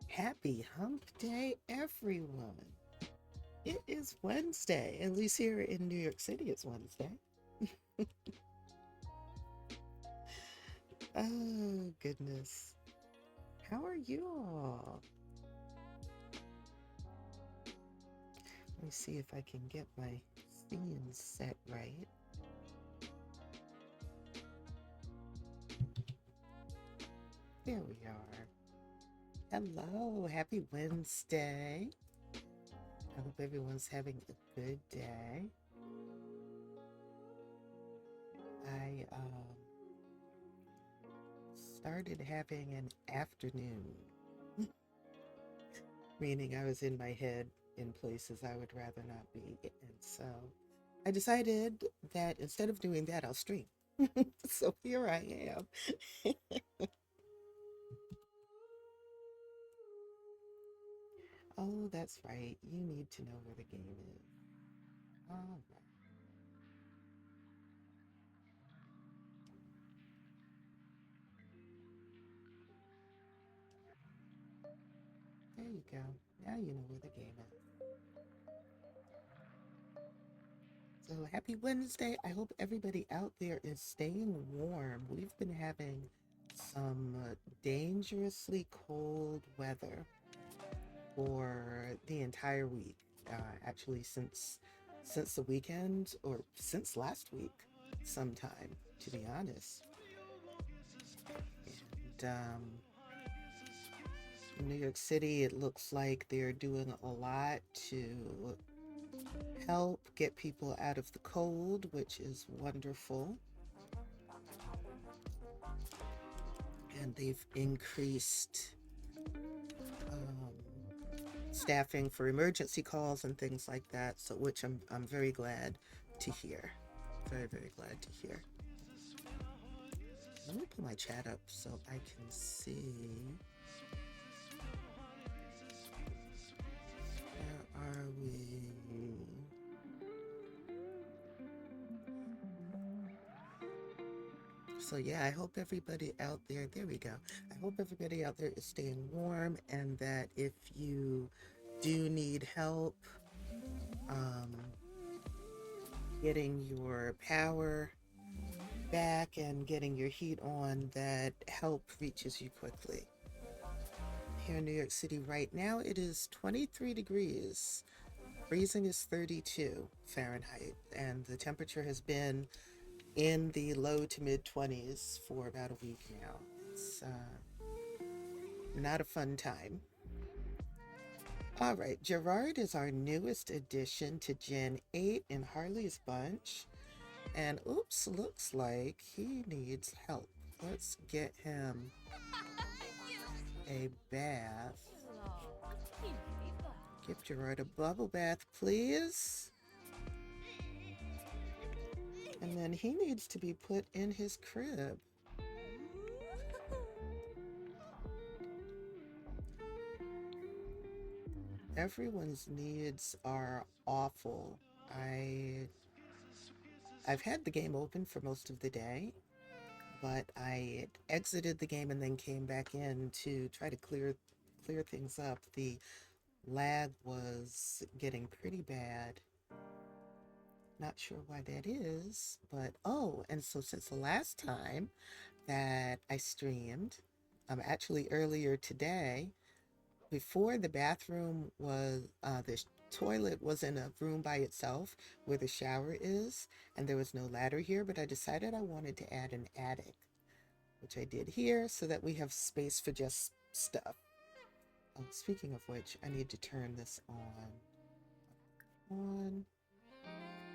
Happy hump day, everyone. It is Wednesday, at least here in New York City, it's Wednesday. Oh, goodness. How are you all? Let me see if I can get my scene set right. There we are. Hello, happy Wednesday. I hope everyone's having a good day. I started having an afternoon, meaning I was in my head in places I would rather not be. And so I decided that instead of doing that, I'll stream. So here I am. Oh, that's right. You need to know where the game is. All right. There you go. Now you know where the game is. So happy Wednesday. I hope everybody out there is staying warm. We've been having some dangerously cold weather for the entire week. Actually, since the weekend or since last week, sometime, to be honest. And in New York City, it looks like they're doing a lot to help get people out of the cold, which is wonderful. And they've increased staffing for emergency calls and things like that, so which I'm very glad to hear. Very, very glad to hear. Let me pull my chat up so I can see. Where are we? So yeah, I hope everybody out there we go. I hope everybody out there is staying warm, and that if you do need help getting your power back and getting your heat on, that help reaches you quickly. Here in New York City right now, it is 23 degrees. Freezing is 32 Fahrenheit, and the temperature has been in the low to mid 20s for about a week now. It's not a fun time. All right, Gerard is our newest addition to Gen 8 in Harley's bunch. And oops, looks like he needs help. Let's get him a bath. Give Gerard a bubble bath, please. And then he needs to be put in his crib. Everyone's needs are awful. I've had the game open for most of the day, but I exited the game and then came back in to try to clear things up. The lag was getting pretty bad. Not sure why that is, but oh, and so since the last time that I streamed, actually earlier today, before the bathroom was the toilet was in a room by itself where the shower is, and there was no ladder here, but I decided I wanted to add an attic, which I did here so that we have space for just stuff. Oh, speaking of which, I need to turn this on.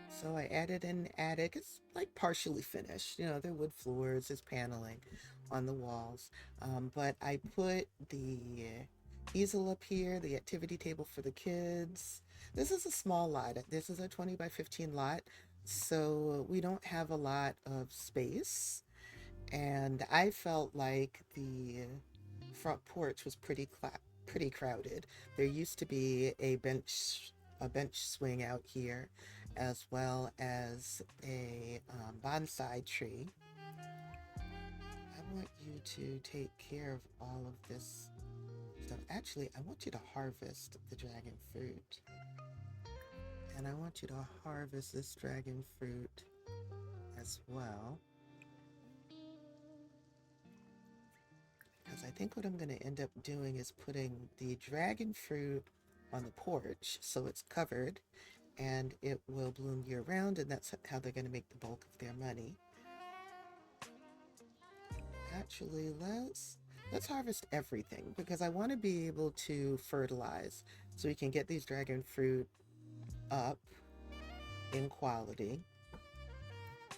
So I added an attic. It's like partially finished. You know, there are wood floors, there's paneling on the walls. But I put the easel up here, the activity table for the kids. This is a small lot. This is a 20 by 15 lot. So we don't have a lot of space. And I felt like the front porch was pretty crowded. There used to be a bench swing out here, as well as a bonsai tree. I want you to take care of all of this stuff. Actually, I want you to harvest the dragon fruit. And I want you to harvest this dragon fruit as well. Because I think what I'm going to end up doing is putting the dragon fruit on the porch so it's covered and it will bloom year round, and that's how they're going to make the bulk of their money. Actually, let's harvest everything because I want to be able to fertilize so we can get these dragon fruit up in quality.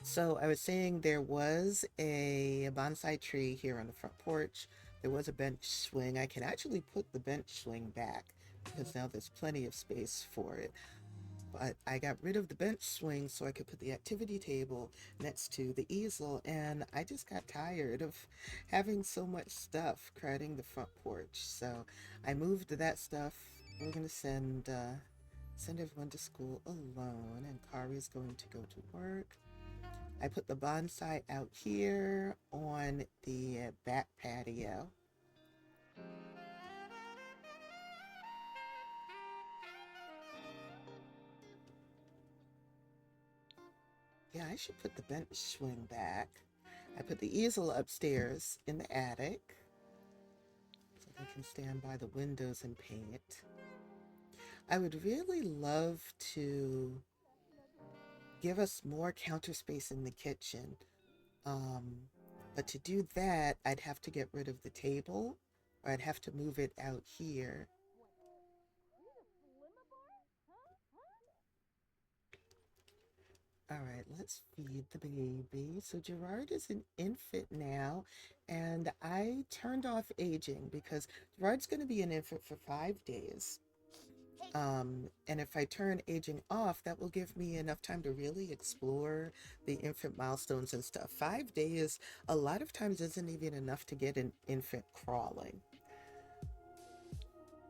So I was saying there was a bonsai tree here on the front porch. There was a bench swing. I can actually put the bench swing back because now there's plenty of space for it. But I got rid of the bench swing so I could put the activity table next to the easel, and I just got tired of having so much stuff crowding the front porch. So I moved that stuff. We're gonna send everyone to school alone, and Khari is going to go to work. I put the bonsai out here on the back patio. Yeah, I should put the bench swing back. I put the easel upstairs in the attic so they can stand by the windows and paint. I would really love to give us more counter space in the kitchen. But to do that, I'd have to get rid of the table, or I'd have to move it out here. All right, let's feed the baby. So Gerard is an infant now, and I turned off aging because Gerard's going to be an infant for 5 days. And if I turn aging off, that will give me enough time to really explore the infant milestones and stuff. 5 days, a lot of times, isn't even enough to get an infant crawling.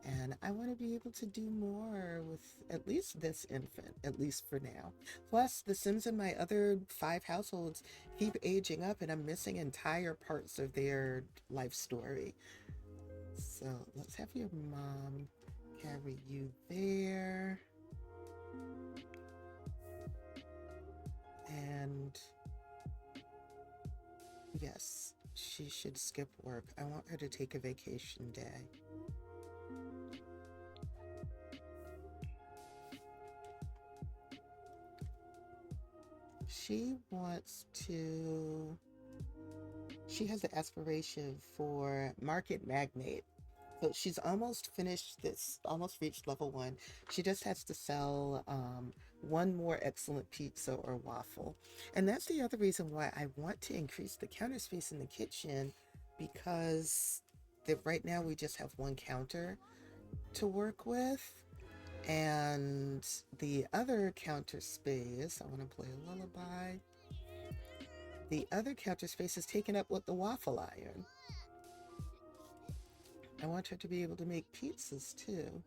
And I want to be able to do more with at least this infant, at least for now. Plus, the Sims in my other 5 households keep aging up, and I'm missing entire parts of their life story. So let's have your mom carry you there. And yes, she should skip work. I want her to take a vacation day. She wants to, she has the aspiration for market magnate. So she's almost finished this, almost reached level 1. She just has to sell one more excellent pizza or waffle. And that's the other reason why I want to increase the counter space in the kitchen, because right now we just have one counter to work with. And the other counter space, I want to play a lullaby. The other counter space is taken up with the waffle iron. I want her to be able to make pizzas too,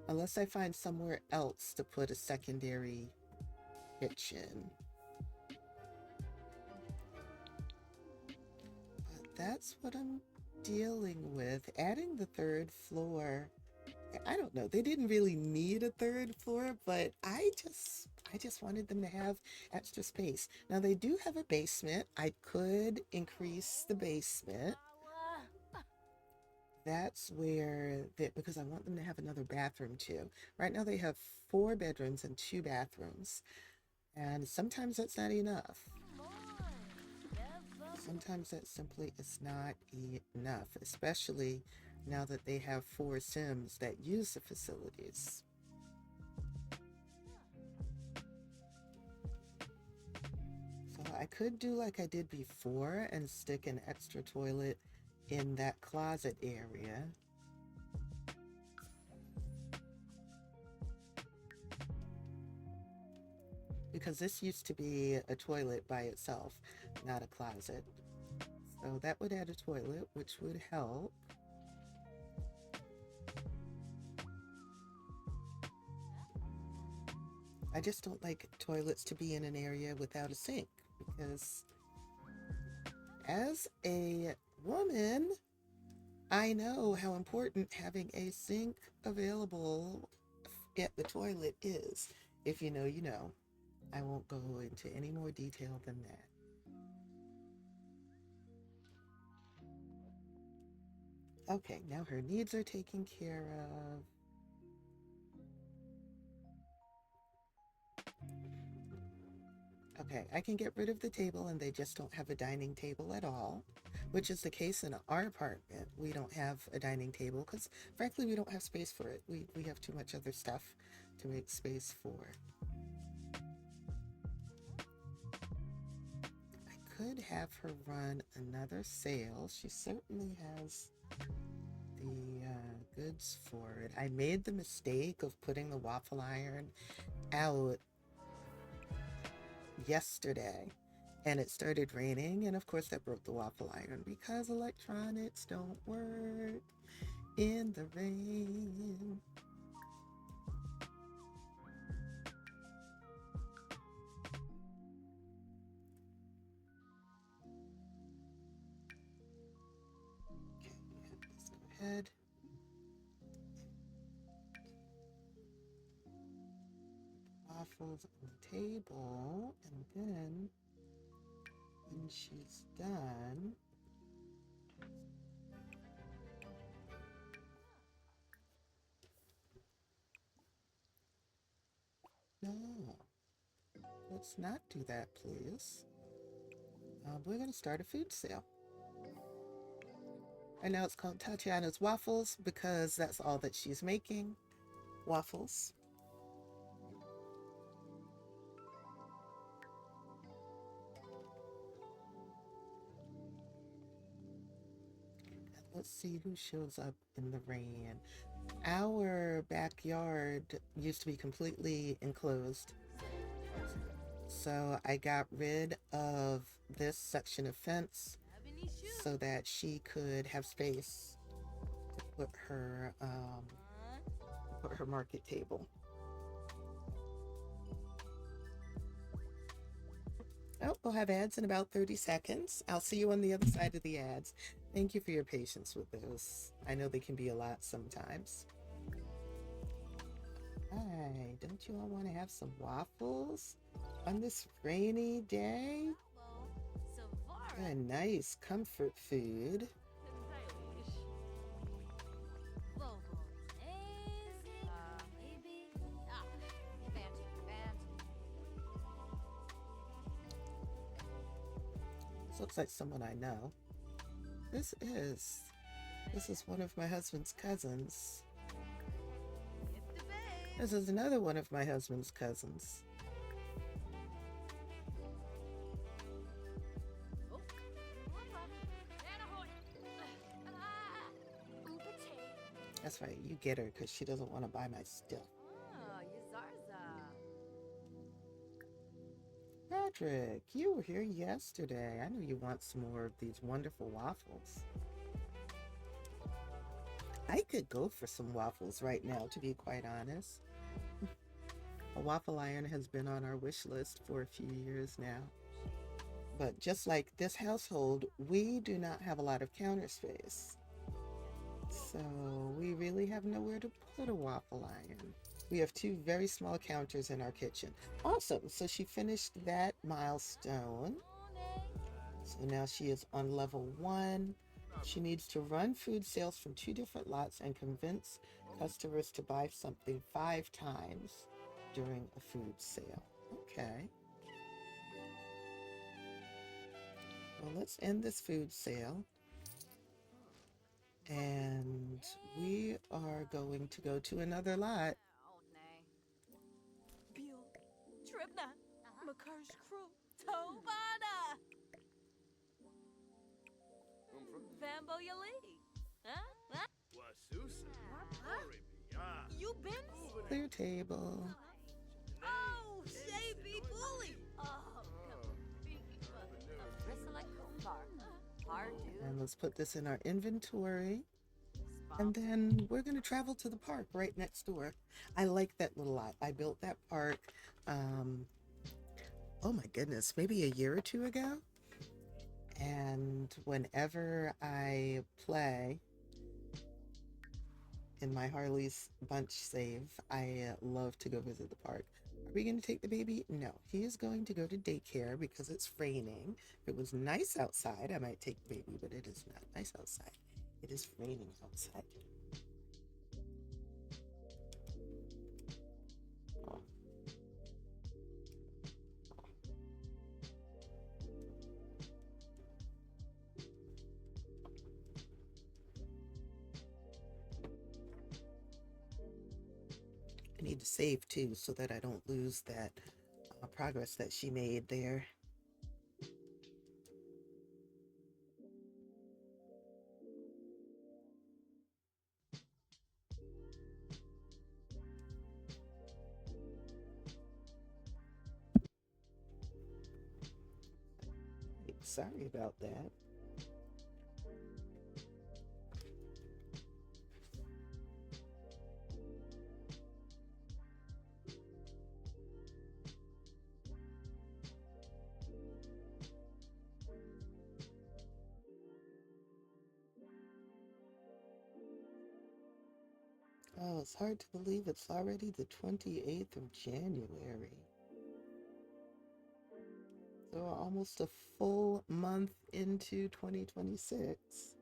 unless I find somewhere else to put a secondary kitchen. But that's what I'm dealing with. Adding the third floor, I don't know. They didn't really need a third floor, but I just wanted them to have extra space. Now they do have a basement. I could increase the basement. That's where because I want them to have another bathroom too. Right now they have 4 bedrooms and 2 bathrooms, and sometimes that's not enough. Sometimes that simply is not enough, especially now that they have 4 Sims that use the facilities. So I could do like I did before and stick an extra toilet in that closet area. Because this used to be a toilet by itself, not a closet. So that would add a toilet, which would help. I just don't like toilets to be in an area without a sink, because as a woman, I know how important having a sink available at the toilet is. If you know, you know. I won't go into any more detail than that. Okay, now her needs are taken care of. Okay, I can get rid of the table and they just don't have a dining table at all, which is the case in our apartment. We don't have a dining table because, frankly, we don't have space for it. We have too much other stuff to make space for. I could have her run another sale. She certainly has the goods for it. I made the mistake of putting the waffle iron out yesterday, and it started raining, and of course that broke the waffle iron because electronics don't work in the rain. Okay, let's go ahead. Waffles on the table, and then when she's done, no, let's not do that, please. We're going to start a food sale. And now it's called Tatiana's Waffles because that's all that she's making. Waffles. Let's see who shows up in the rain. Our backyard used to be completely enclosed. So I got rid of this section of fence so that she could have space to put her market table. Oh, we'll have ads in about 30 seconds. I'll see you on the other side of the ads. Thank you for your patience with those. I know they can be a lot sometimes. Hi, don't you all want to have some waffles on this rainy day? A nice comfort food. This looks like someone I know. This is one of my husband's cousins. This is another one of my husband's cousins. That's right, you get her because she doesn't want to buy my stuff. Ah, Yazarza. Patrick, you were here yesterday. I know you want some more of these wonderful waffles. I could go for some waffles right now, to be quite honest. A waffle iron has been on our wish list for a few years now. But just like this household, we do not have a lot of counter space. So we really have nowhere to put a waffle iron. We have two very small counters in our kitchen. Awesome. So she finished that milestone. So now she is on level 1. She needs to run food sales from 2 different lots and convince customers to buy something 5 times during a food sale. Okay. Well, let's end this food sale. And we are going to go to another lot. Oh, nay. Bill. Tribna. Makarsh crew. Tobana. Vambo Yali. Huh? You been? Clear table. Oh, Shavy Bully. Oh, And let's put this in our inventory. And then we're going to travel to the park right next door. I like that little lot. I built that park, oh my goodness, maybe a year or two ago. And whenever I play in my Harley's bunch save, I love to go visit the park. Are we going to take the baby? No, he is going to go to daycare because it's raining. If it was nice outside, I might take the baby, but it is not nice outside. It is raining outside. I need to save too so that I don't lose that progress that she made there. Sorry about that. Oh, it's hard to believe it's already the 28th of January. So almost a full month into 2026.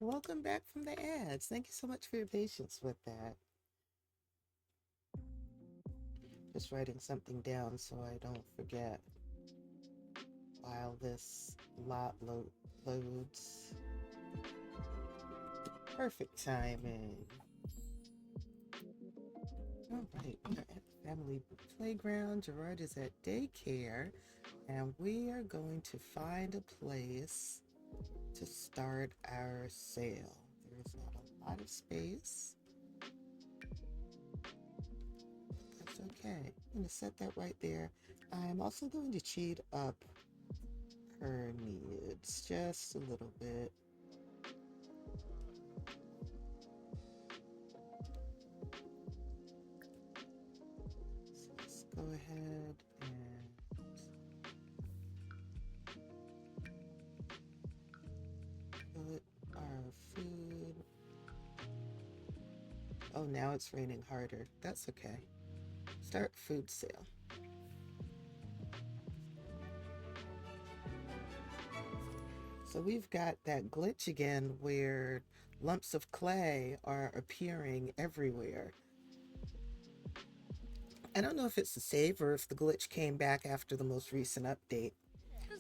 Welcome back from the ads. Thank you so much for your patience with that. Just writing something down so I don't forget while this lot loads. Perfect timing. All right, we're at the family playground. Gerard is at daycare, and we are going to find a place to start our sale. There's not a lot of space. That's okay. I'm going to set that right there. I'm also going to cheat up her needs just a little bit. So let's go ahead and put our food. Oh, now it's raining harder. That's okay. Start food sale. So we've got that glitch again where lumps of clay are appearing everywhere. I don't know if it's the save or if the glitch came back after the most recent update.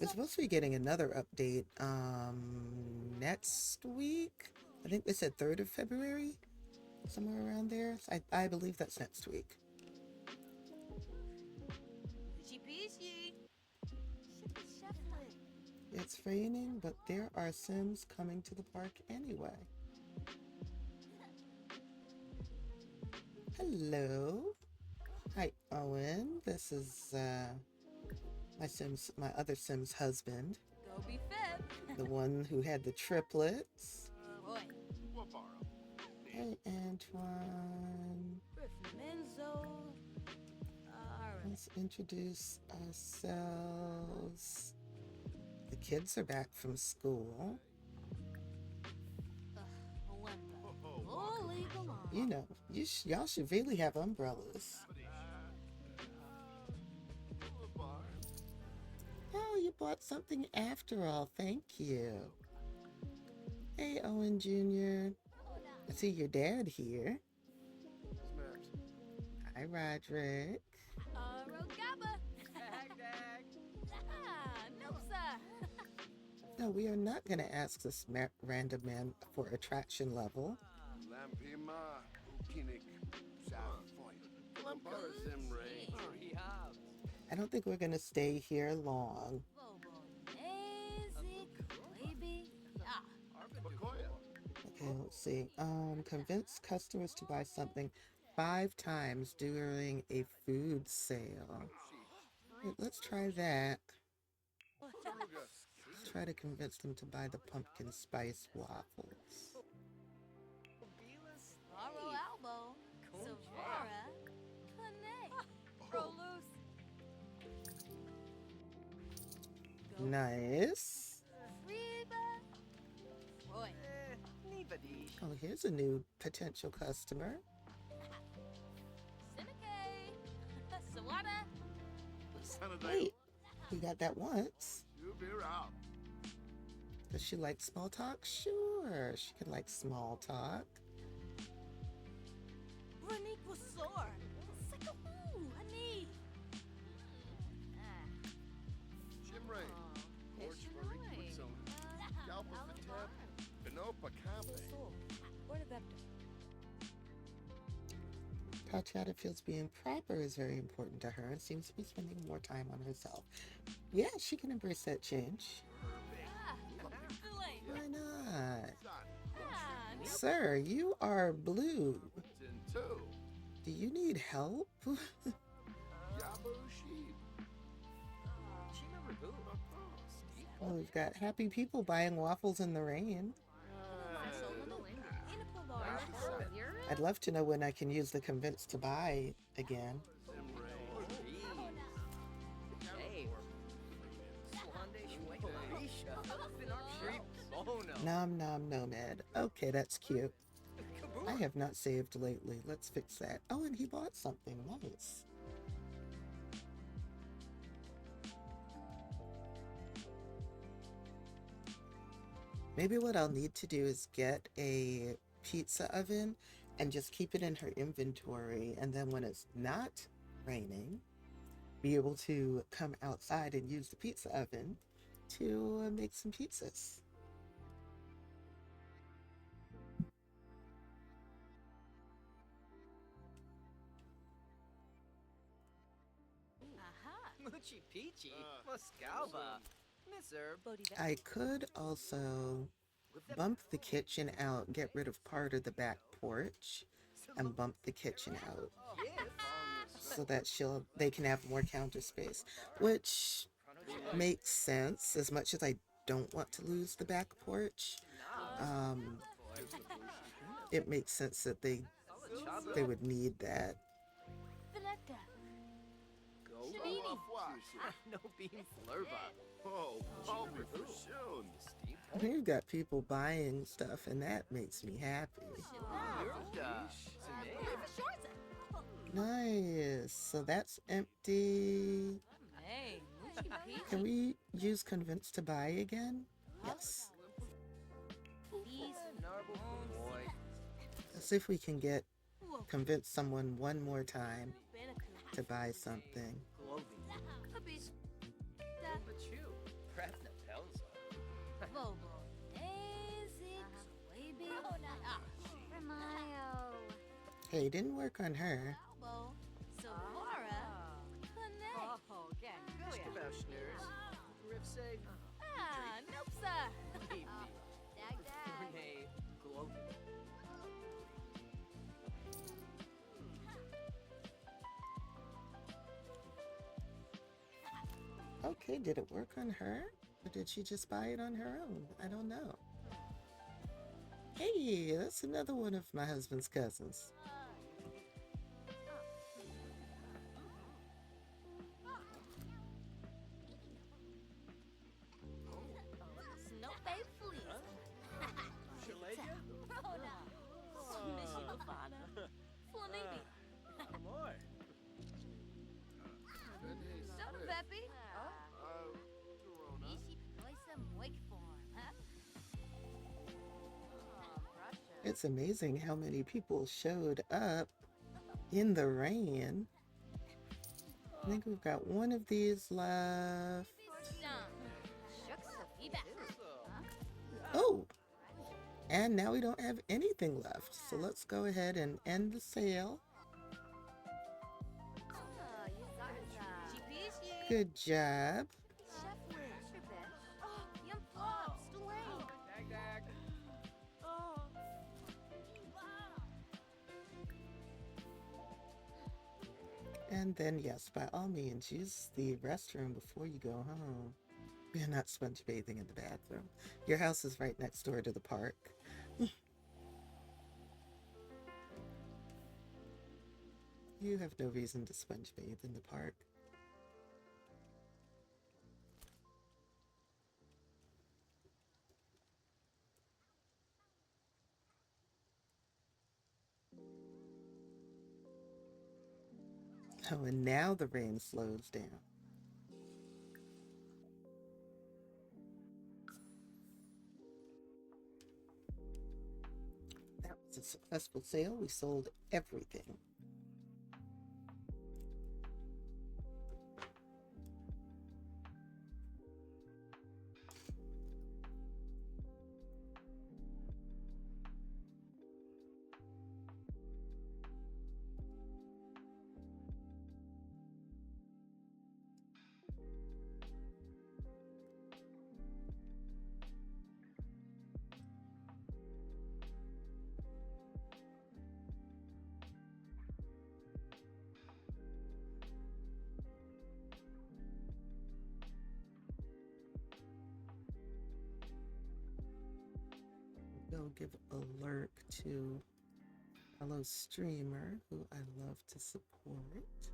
It's supposed to be getting another update next week. I think they said 3rd of February, somewhere around there. I believe that's next week. It's raining, but there are Sims coming to the park anyway. Hello. Hi, Owen. This is my other Sim's husband, Go be fit. the one who had the triplets. Roy. Hey, Antoine. Menzo. Alright. Let's introduce ourselves. The kids are back from school. Holy come on. You know, y'all should really have umbrellas. Oh, you bought something after all. Thank you. Hey, Owen Jr. I see your dad here. Hi, Roderick. Rogaba. Dag. No, sir. No, we are not going to ask this random man for attraction level. I don't think we're going to stay here long. Okay, let's see. Convince customers to buy something 5 times during a food sale. Wait, let's try that. Let's try to convince them to buy the pumpkin spice waffles. Elbow. Savara. Nice. Roy. Oh, here's a new potential customer. Sawada. Wait, we got that once. Does she like small talk? Sure, she can like small talk. Tatiana feels being proper is very important to her and seems to be spending more time on herself. Yeah, she can embrace that change. Why not? Sir, you are blue. Do you need help? Well, we've got happy people buying waffles in the rain. I'd love to know when I can use the convince to buy again. Nom nom nomad. Okay, that's cute. I have not saved lately. Let's fix that. Oh, and he bought something. Nice. Maybe what I'll need to do is get a pizza oven and just keep it in her inventory, and then when it's not raining, be able to come outside and use the pizza oven to make some pizzas. Muchi Peachy, Moscalba, Mister I could also bump the kitchen out, get rid of part of the back porch, and bump the kitchen out so that they can have more counter space, which makes sense as much as I don't want to lose the back porch. It makes sense that they would need that. No bean flurba. We've got people buying stuff, and that makes me happy. Nice. So that's empty. Can we use convince to buy again? Yes. Let's see if we can convince someone one more time to buy something. Hey, it didn't work on her. Nupsa. Beep, Dag dag. Renee, glow. Okay, did it work on her? Or did she just buy it on her own? I don't know. Hey, that's another one of my husband's cousins. Snope fleece. Shalaja? Rona. Smishi Bafana. Flanibi. More. Soda Peppy. Mishi Noisa Moik form. It's amazing how many people showed up in the rain. I think we've got one of these left. Oh, and now we don't have anything left. So let's go ahead and end the sale. Good job. Dag dag. And then, yes, by all means, use the restroom before you go home. You're not sponge bathing in the bathroom. Your house is right next door to the park. You have no reason to sponge bathe in the park. Oh, and now the rain slows down. That was a successful sale. We sold everything. Go give a lurk to fellow streamer who I love to support.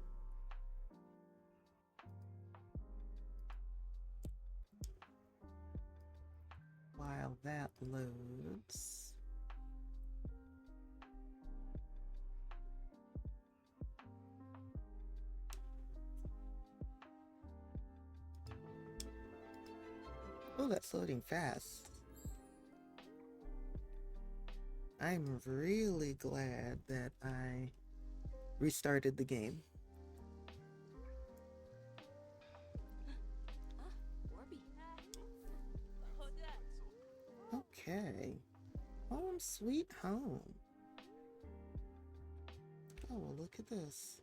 While that loads. Oh, that's loading fast. I'm really glad that I restarted the game. Okay. Home sweet home. Oh, well, look at this.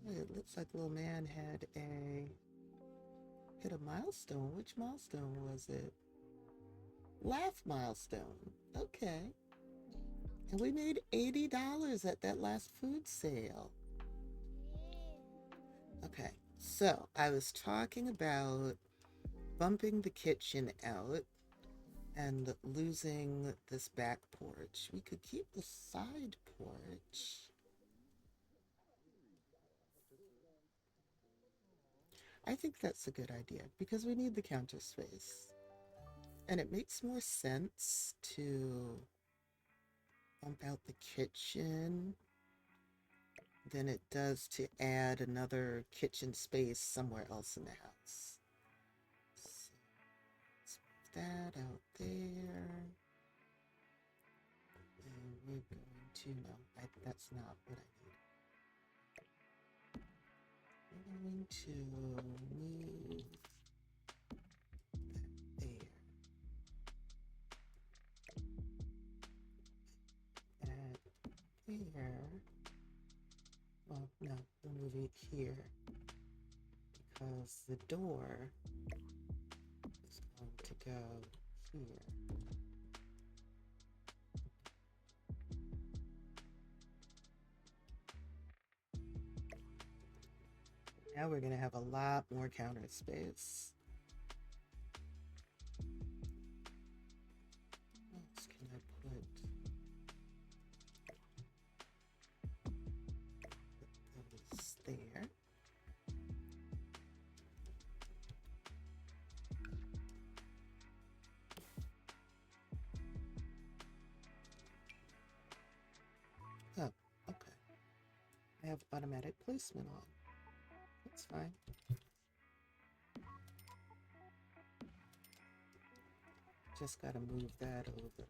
It looks like the little man had hit a milestone. Which milestone was it? Laugh milestone. Okay. And we made $80 at that last food sale. Okay. So I was talking about bumping the kitchen out and losing this back porch. We could keep the side porch. I think that's a good idea because we need the counter space. And it makes more sense to bump out the kitchen than it does to add another kitchen space somewhere else in the house. So let's move that out there. And we're going to, no, that's not what I need. I'm going to move that there. That there. Well, no, we'll move it here. because the door is going to go here. Now we're going to have a lot more counter space. What else can I put? Put those there. Oh, okay. I have automatic placement on. That's fine. Just gotta move that over.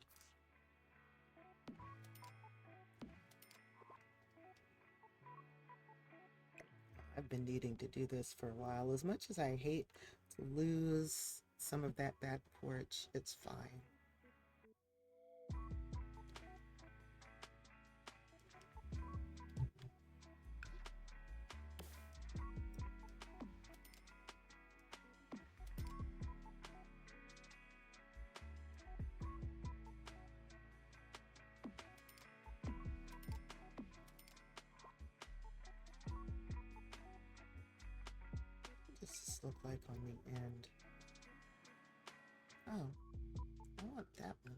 I've been needing to do this for a while. As much as I hate to lose some of that back porch, it's fine. What does this look like on the end? Oh, I want that one.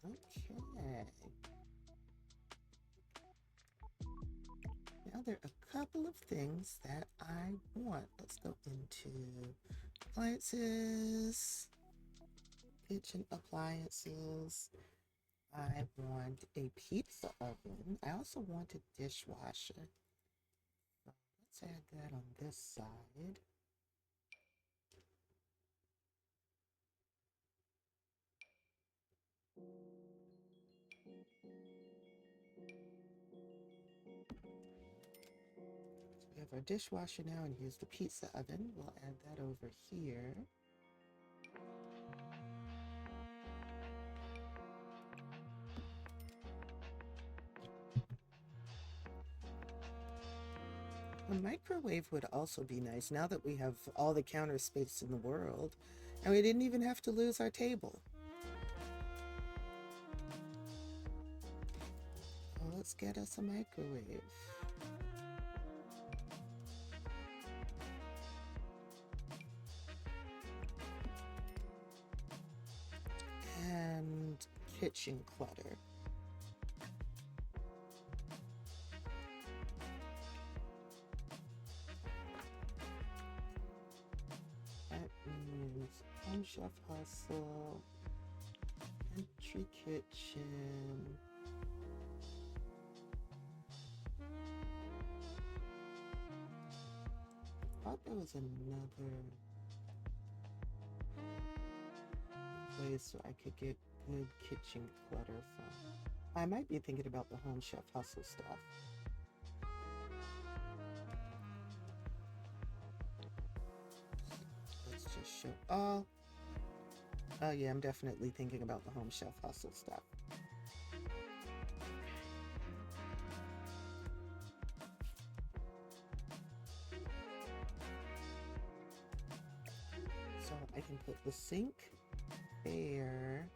Okay. Now there are a couple of things that I want. Let's go into appliances, kitchen appliances. I want a pizza oven. I also want a dishwasher. So let's add that on this side. We have our dishwasher now, and here's the pizza oven. We'll add that over here. A microwave would also be nice now that we have all the counter space in the world, and we didn't even have to lose our table. Well, let's get us a microwave. And kitchen clutter. That means home chef hustle, entry kitchen. I thought there was another place where I could get good kitchen clutter from. I might be thinking about the Home Chef Hustle stuff. Let's just show all. Oh yeah, I'm definitely thinking about the Home Chef Hustle stuff. So I can put the sink there,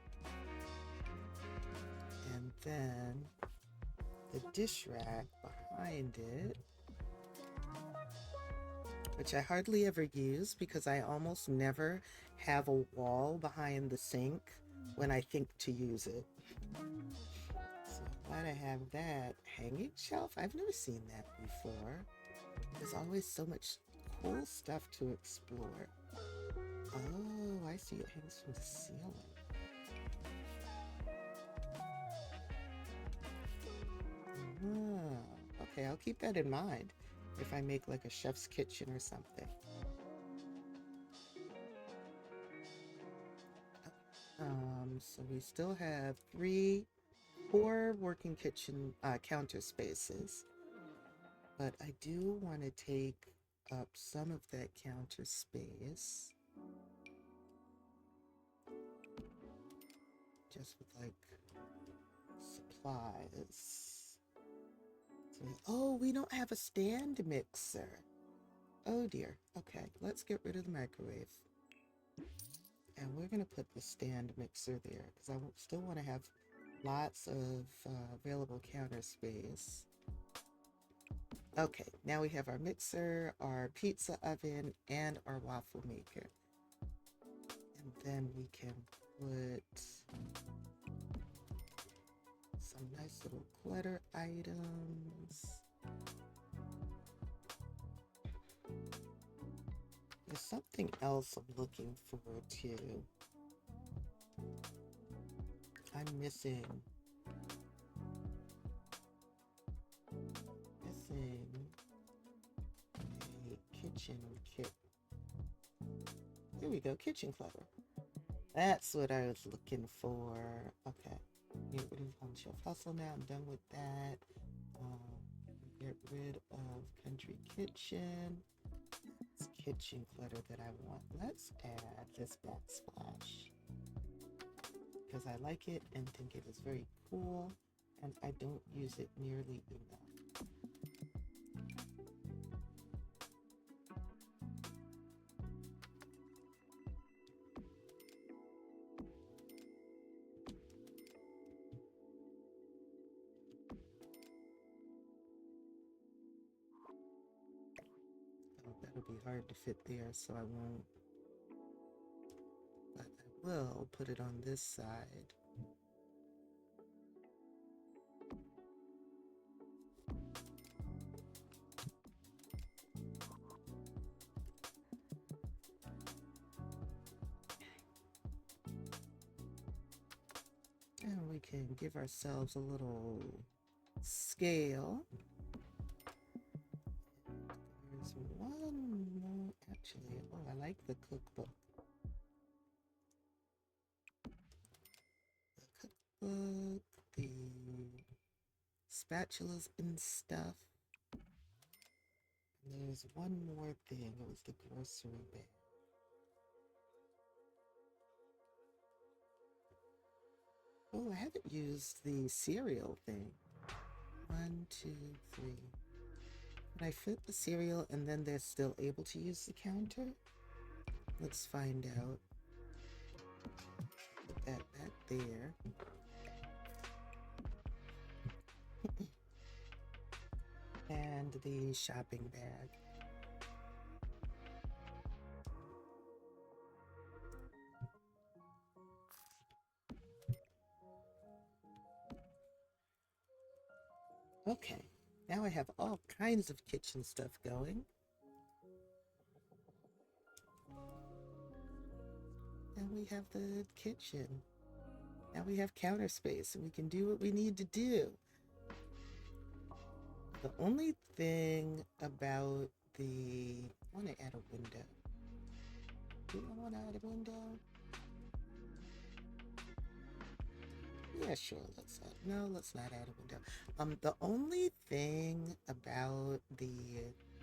and then the dish rack behind it, which I hardly ever use because I almost never have a wall behind the sink when I think to use it. So glad I have that. Hanging shelf? I've never seen that before. There's always so much cool stuff to explore. Oh, I see, it hangs from the ceiling. Okay, I'll keep that in mind if I make like a chef's kitchen or something. So we still have 4 working kitchen counter spaces, but I do want to take up some of that counter space just with like supplies. Oh, we don't have a stand mixer. Oh dear. Okay, let's get rid of the microwave. And we're going to put the stand mixer there because I still want to have lots of available counter space. Okay, now we have our mixer, our pizza oven, and our waffle maker. And then we can put some nice little clutter items. There's something else I'm looking for too. I'm missing a kitchen kit. Here we go, kitchen clutter. That's what I was looking for. Okay, get rid of Home Chef Hustle now. I'm done with that. Get rid of Country Kitchen. It's kitchen clutter that I want. Let's add this backsplash because I like it and think it is very cool, and I don't use it nearly enough. That'll be hard to fit there, so I won't. But I will put it on this side. And we can give ourselves a little scale. There's one more, actually. Oh, I like the cookbook. The cookbook, the spatulas and stuff. And there's one more thing. It was the grocery bag. Oh, I haven't used the cereal thing. 1, 2, 3. Can I fit the cereal and then they're still able to use the counter? Let's find out. Put that back there. And the shopping bag. Okay, now I have all kinds of kitchen stuff going. And we have the kitchen. Now we have counter space and we can do what we need to do. The only thing about I want to add a window. Do I want to add a window? Yeah, sure, let's not add a window. The only thing about the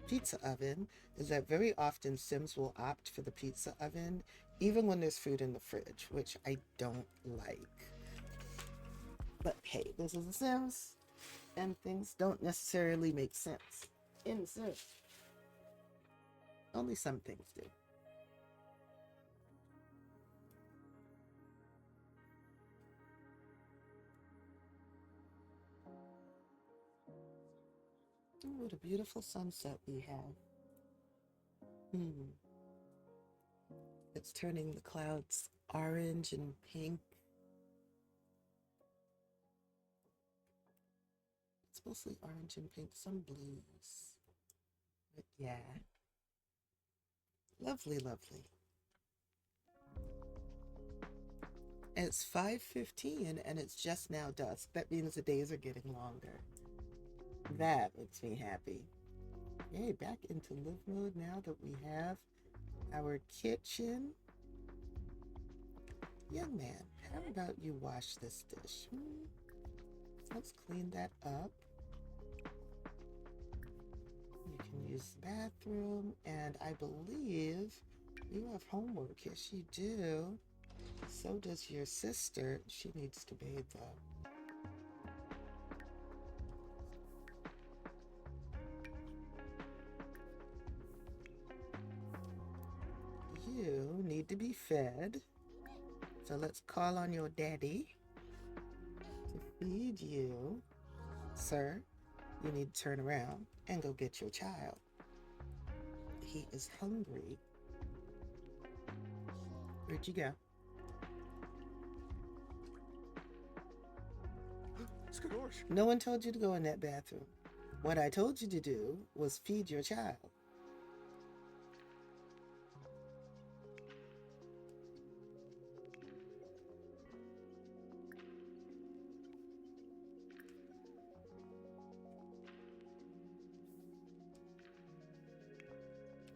pizza oven is that very often Sims will opt for the pizza oven, even when there's food in the fridge, which I don't like. But hey, this is The Sims, and things don't necessarily make sense in The Sims. Only some things do. Oh, what a beautiful sunset we have. It's turning the clouds orange and pink. It's mostly orange and pink, some blues. But yeah. Lovely, lovely. It's 5:15 and it's just now dusk. That means the days are getting longer. That makes me happy. Yay, back into live mode now that we have our kitchen. Young man, how about you wash this dish? Let's clean that up. You can use the bathroom, and I believe you have homework. Yes, you do. So does your sister. She needs to bathe though. You need to be fed. So let's call on your daddy to feed you. Sir, you need to turn around and go get your child. He is hungry. Where'd you go? No one told you to go in that bathroom. What I told you to do was feed your child.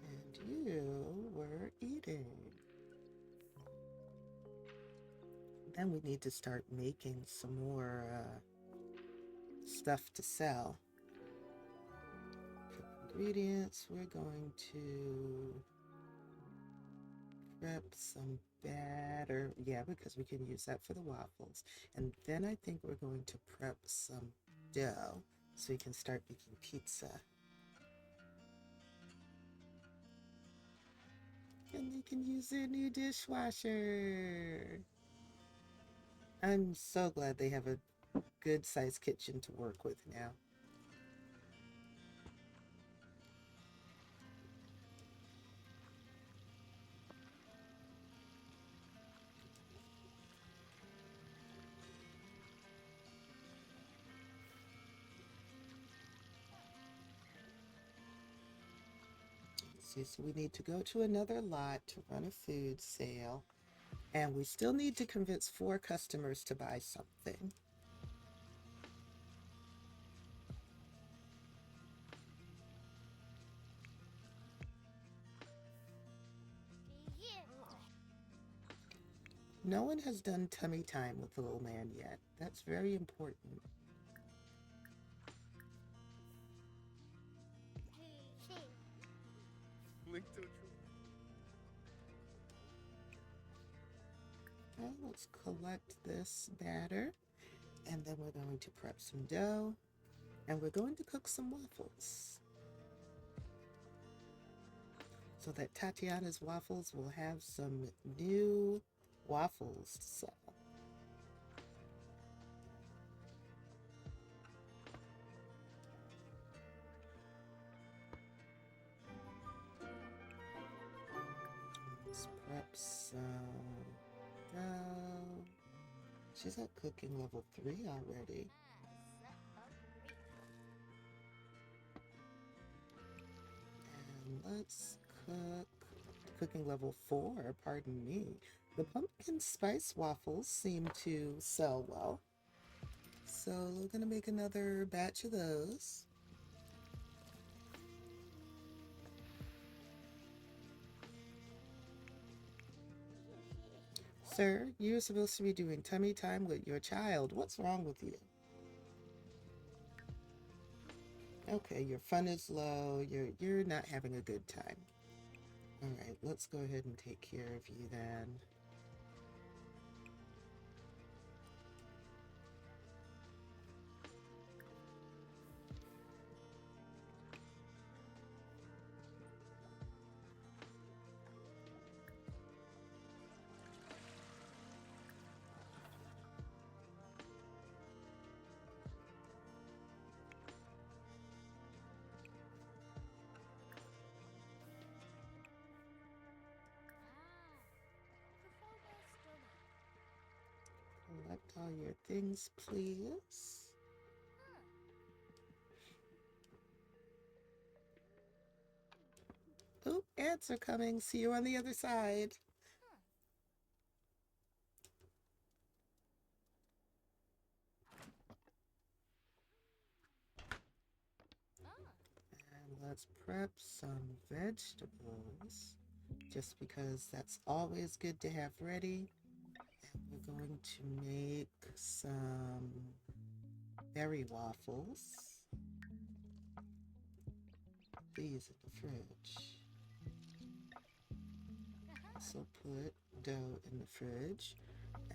And you were eating. Then we need to start making some more stuff to sell. For ingredients, we're going to prep some batter. Yeah, because we can use that for the waffles. And then I think we're going to prep some dough so we can start making pizza. And you can use their new dishwasher. I'm so glad they have a good sized kitchen to work with now. See, so we need to go to another lot to run a food sale. And we still need to convince 4 customers to buy something. No one has done tummy time with the little man yet. That's very important. Link to a tree. Okay, let's collect this batter. And then we're going to prep some dough. And we're going to cook some waffles. So that Tatiana's waffles will have some new waffles to sell. Let's prep some dough. She's at cooking level 3 already. And let's cook cooking level 4, pardon me. The pumpkin spice waffles seem to sell well. So we're gonna make another batch of those. Sir, you're supposed to be doing tummy time with your child. What's wrong with you? Okay, your fun is low. You're not having a good time. All right, let's go ahead and take care of you then. Collect all your things, please. Oh, ants are coming. See you on the other side. And let's prep some vegetables, just because that's always good to have ready. And we're going to make some berry waffles. These in the fridge. Also put dough in the fridge.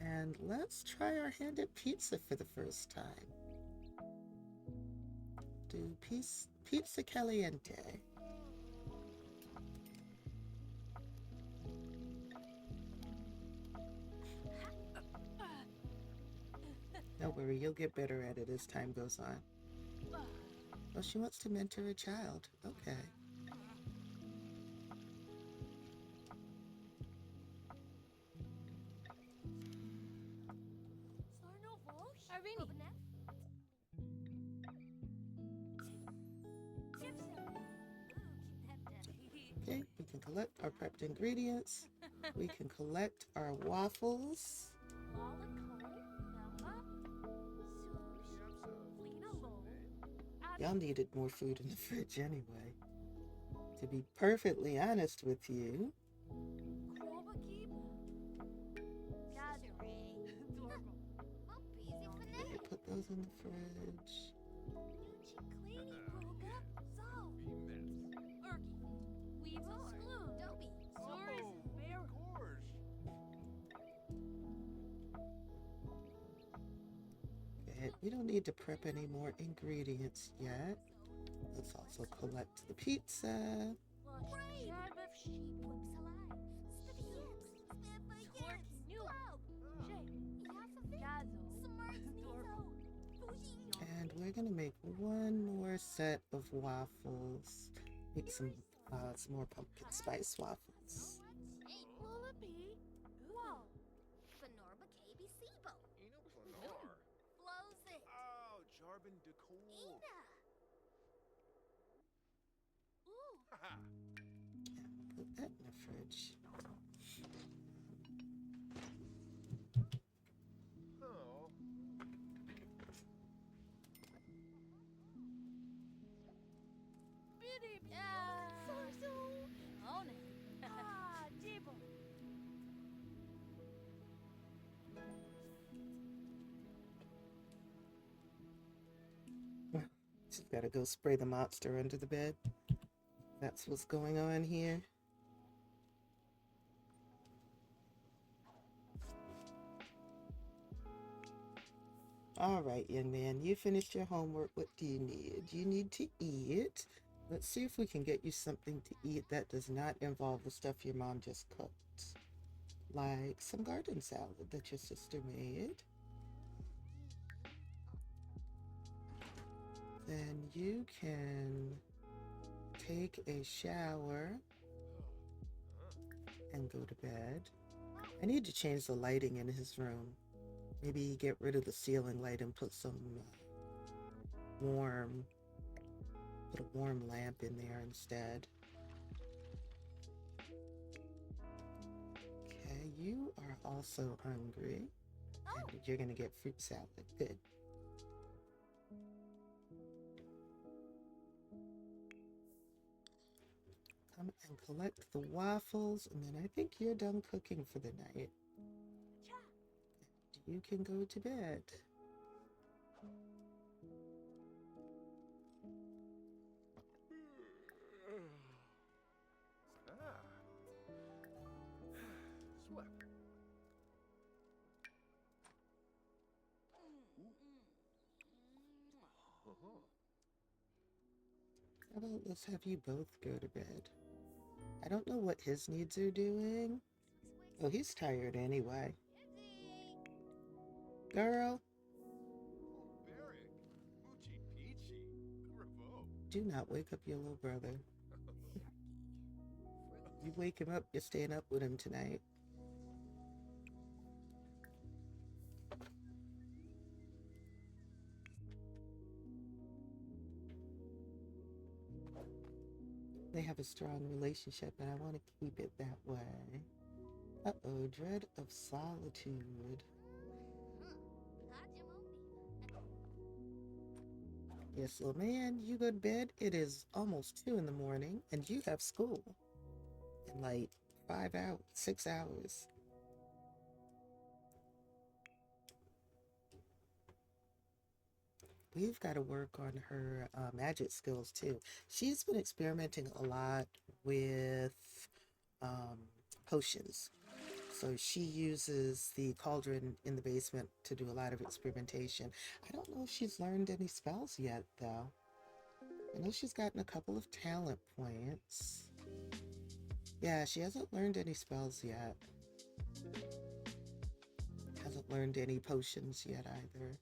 And let's try our hand at pizza for the first time. Do pizza caliente. Don't worry, you'll get better at it as time goes on. Well, she wants to mentor a child. Okay. Arvini. Okay, we can collect our prepped ingredients. We can collect our waffles. Y'all needed more food in the fridge anyway. To be perfectly honest with you, I put those in the fridge. Okay, we don't need to prep any more ingredients yet. Let's also collect the pizza. And we're gonna make one more set of waffles. Make some more pumpkin spice waffles. Oh, Jarbin de cool. Put that in the fridge. Oh. She's gotta go spray the monster under the bed. That's what's going on here. All right, young man, you finished your homework. What do you need? You need to eat. Let's see if we can get you something to eat that does not involve the stuff your mom just cooked. Like some garden salad that your sister made. Then you can take a shower and go to bed. I need to change the lighting in his room. Maybe get rid of the ceiling light and put some put a warm lamp in there instead. Okay, you are also hungry. And you're gonna get fruit salad. Good. Come and collect the waffles, and then I think you're done cooking for the night. You can go to bed. Sweat. How about let's have you both go to bed? I don't know what his needs are doing. Oh, he's tired anyway. Girl, do not wake up your little brother. You wake him up, you're staying up with him tonight. They have a strong relationship, and I want to keep it that way. Uh-oh, dread of solitude. Yes, little man, you go to bed. It is almost 2 in the morning, and you have school in like 5 hours, 6 hours. We've got to work on her magic skills too. She's been experimenting a lot with potions. So she uses the cauldron in the basement to do a lot of experimentation. I don't know if she's learned any spells yet, though. I know she's gotten a couple of talent points. Yeah, she hasn't learned any spells yet. Hasn't learned any potions yet either.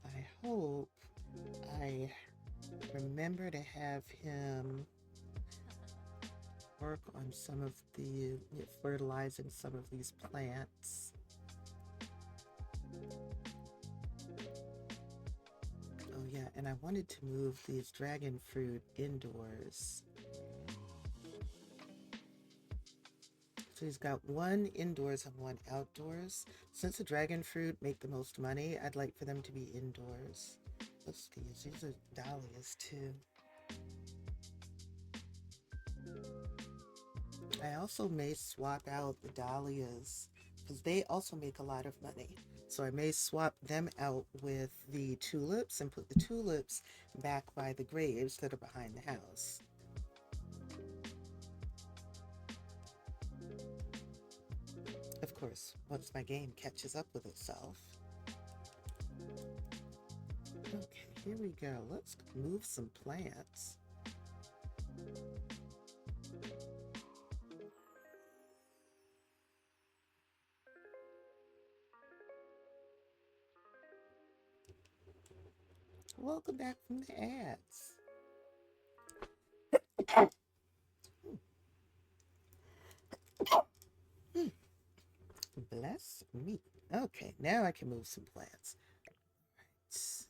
I hope I remember to have him work on some of the fertilizing some of these plants. Oh yeah, and I wanted to move these dragon fruit indoors. So he's got one indoors and one outdoors. Since the dragon fruit make the most money, I'd like for them to be indoors. What's these? These are dahlias too. I also may swap out the dahlias because they also make a lot of money. So I may swap them out with the tulips and put the tulips back by the graves that are behind the house. Of course, once my game catches up with itself. Okay, here we go. Let's move some plants. Welcome back from the ads. Bless me. Okay, now I can move some plants. Right, that's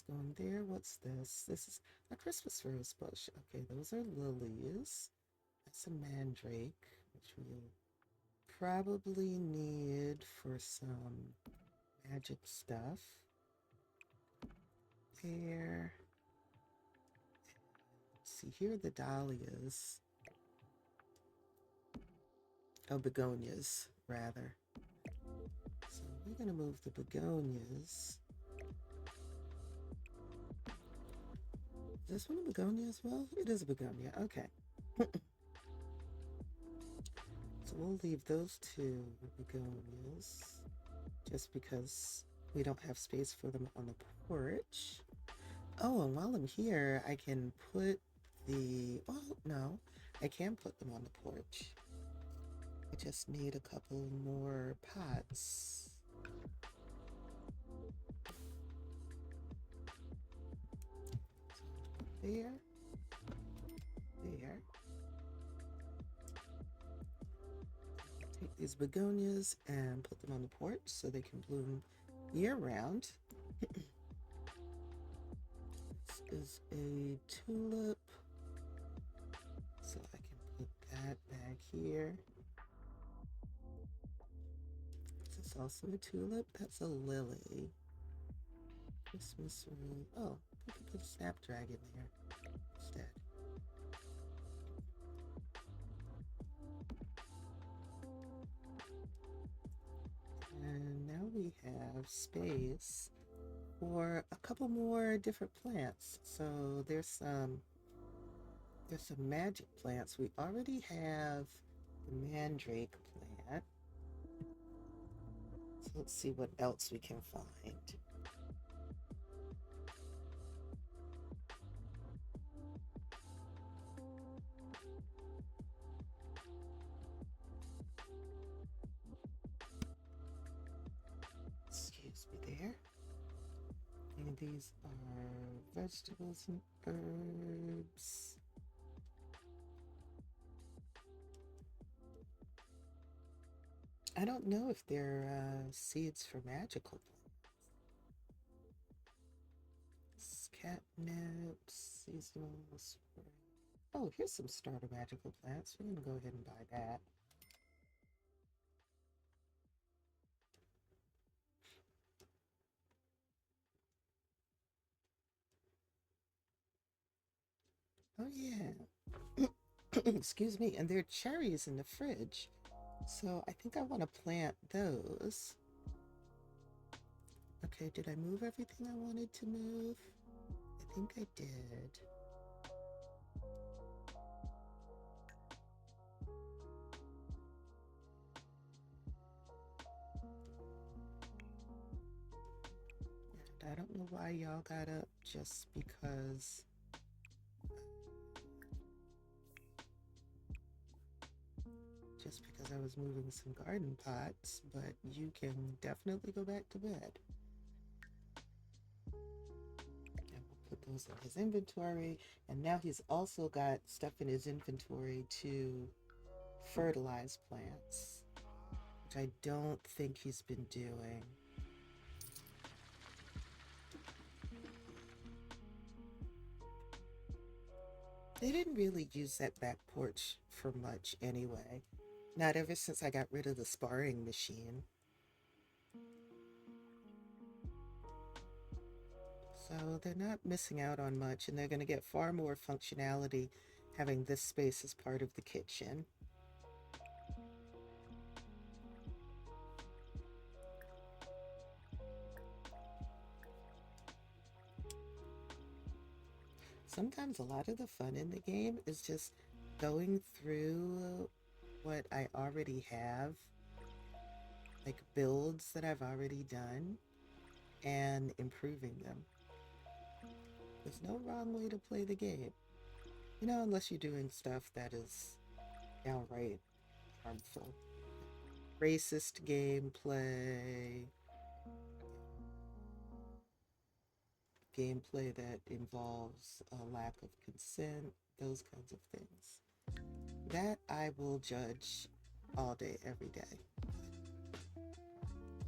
going there. What's this? This is a Christmas rose bush. Okay, those are lilies. That's a mandrake, which we'll probably need for some magic stuff. There. Let's see, here are the dahlias. Oh, begonias, rather. So we're going to move the begonias. Is this one a begonia as well? It is a begonia. Okay. So we'll leave those two begonias just because we don't have space for them on the porch. Oh, and while I'm here, I can put the... Well, no. I can put them on the porch. I just need a couple more pots. There. There. Take these begonias and put them on the porch so they can bloom year-round. This is a tulip. So I can put that back here. Is this also a tulip? That's a lily. Christmas room. Oh, we could put a snapdragon there instead. And now we have space for a couple more different plants. So there's some magic plants. We already have the mandrake plant. So let's see what else we can find. Excuse me there. And these are vegetables and herbs. I don't know if they're seeds for magical plants. Catnip, seasonal spring. Oh, here's some starter magical plants. We're gonna go ahead and buy that. Oh yeah. Excuse me, and there are cherries in the fridge. So I think I want to plant those. Okay, did I move everything I wanted to move? I think I did. And I don't know why y'all got up just because I was moving some garden pots, but you can definitely go back to bed. And we'll put those in his inventory. And now he's also got stuff in his inventory to fertilize plants, which I don't think he's been doing. They didn't really use that back porch for much anyway. Not ever since I got rid of the sparring machine. So they're not missing out on much, and they're going to get far more functionality having this space as part of the kitchen. Sometimes a lot of the fun in the game is just going through what I already have, like builds that I've already done, and improving them. There's no wrong way to play the game. You know, unless you're doing stuff that is downright harmful. Racist gameplay, gameplay that involves a lack of consent, those kinds of things. That I will judge all day, every day.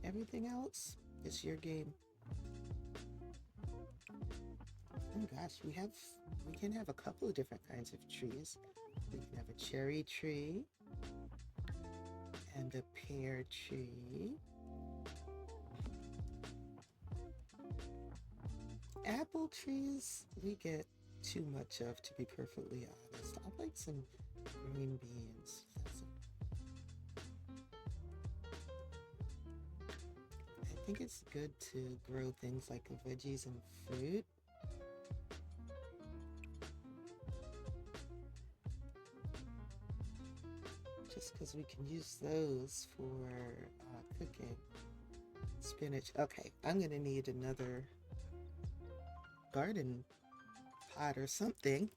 Everything else is your game. Oh gosh, we can have a couple of different kinds of trees. We can have a cherry tree and a pear tree. Apple trees we get too much of, to be perfectly honest. I like some green beans. I think it's good to grow things like veggies and fruit. Just because we can use those for cooking. Spinach. Okay, I'm going to need another garden pot or something.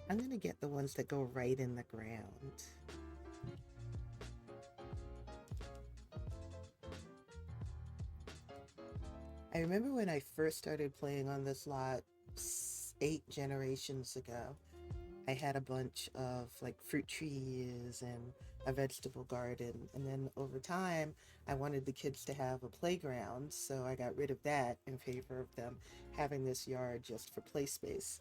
I'm going to get the ones that go right in the ground. I remember when I first started playing on this lot 8 generations ago, I had a bunch of like fruit trees and a vegetable garden. And then over time, I wanted the kids to have a playground. So I got rid of that in favor of them having this yard just for play space.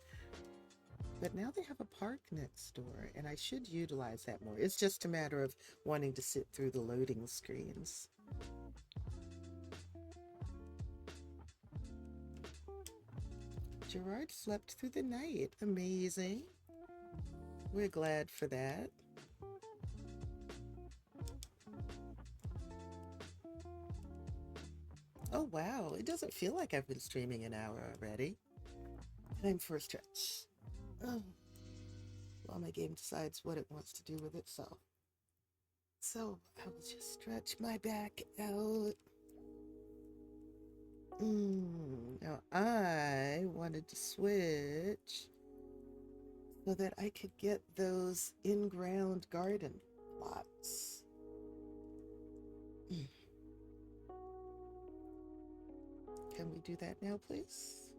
But now they have a park next door, and I should utilize that more. It's just a matter of wanting to sit through the loading screens. Gerard slept through the night. Amazing. We're glad for that. Oh wow, it doesn't feel like I've been streaming an hour already. Time for a stretch. Oh, while my game decides what it wants to do with itself. So I will just stretch my back out. Now I wanted to switch so that I could get those in-ground garden plots. Can we do that now, please?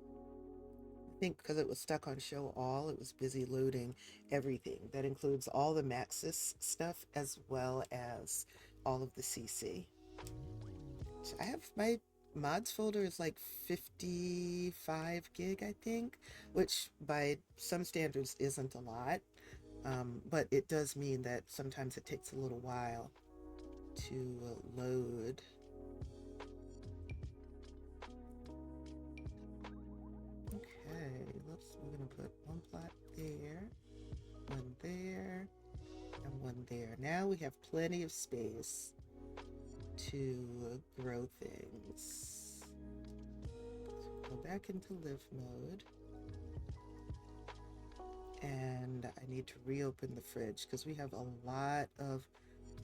I think because it was stuck on show all, it was busy loading everything. That includes all the Maxis stuff as well as all of the CC. So I have my mods folder is like 55 gig, I think, which by some standards isn't a lot, but it does mean that sometimes it takes a little while to load. we're gonna put one plot there, one there, and one there. Now we have plenty of space to grow things. So go back into live mode. And I need to reopen the fridge because we have a lot of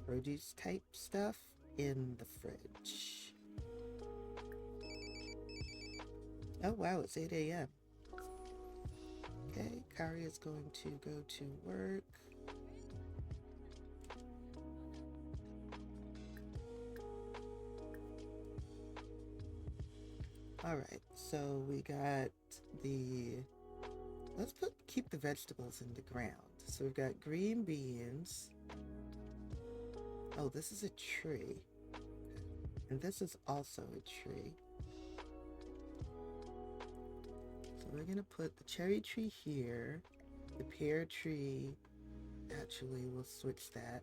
produce type stuff in the fridge. Oh wow, it's 8 a.m. Okay, Khari is going to go to work. All right, so we got the, let's keep the vegetables in the ground. So we've got green beans. Oh, this is a tree. And this is also a tree. So we're gonna put the cherry tree here. The pear tree, actually we'll switch that.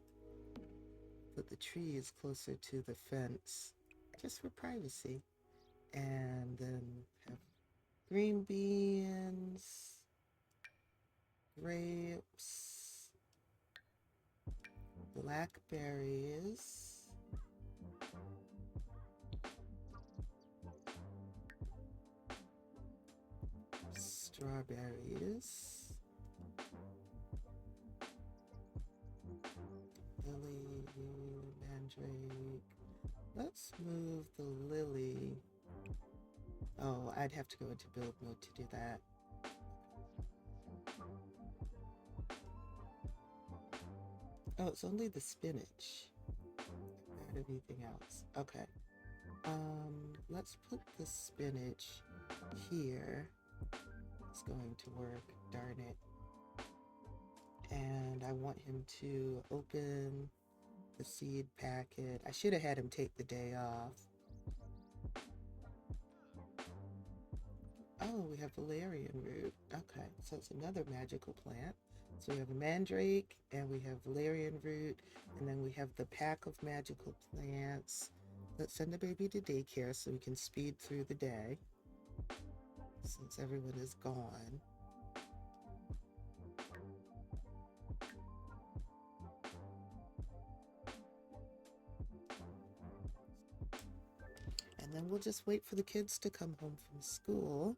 Put the tree is closer to the fence, just for privacy. And then have green beans, grapes, blackberries, strawberries, lily, mandrake. Let's move the lily. Oh, I'd have to go into build mode to do that. Oh, it's only the spinach. Not anything else. Okay. Let's put the spinach here. It's going to work, darn it. And I want him to open the seed packet. I should have had him take the day off. Oh, we have valerian root. Okay, so it's another magical plant. So we have a mandrake, and we have valerian root, and then we have the pack of magical plants. Let's send the baby to daycare so we can speed through the day, since everyone is gone. And then we'll just wait for the kids to come home from school.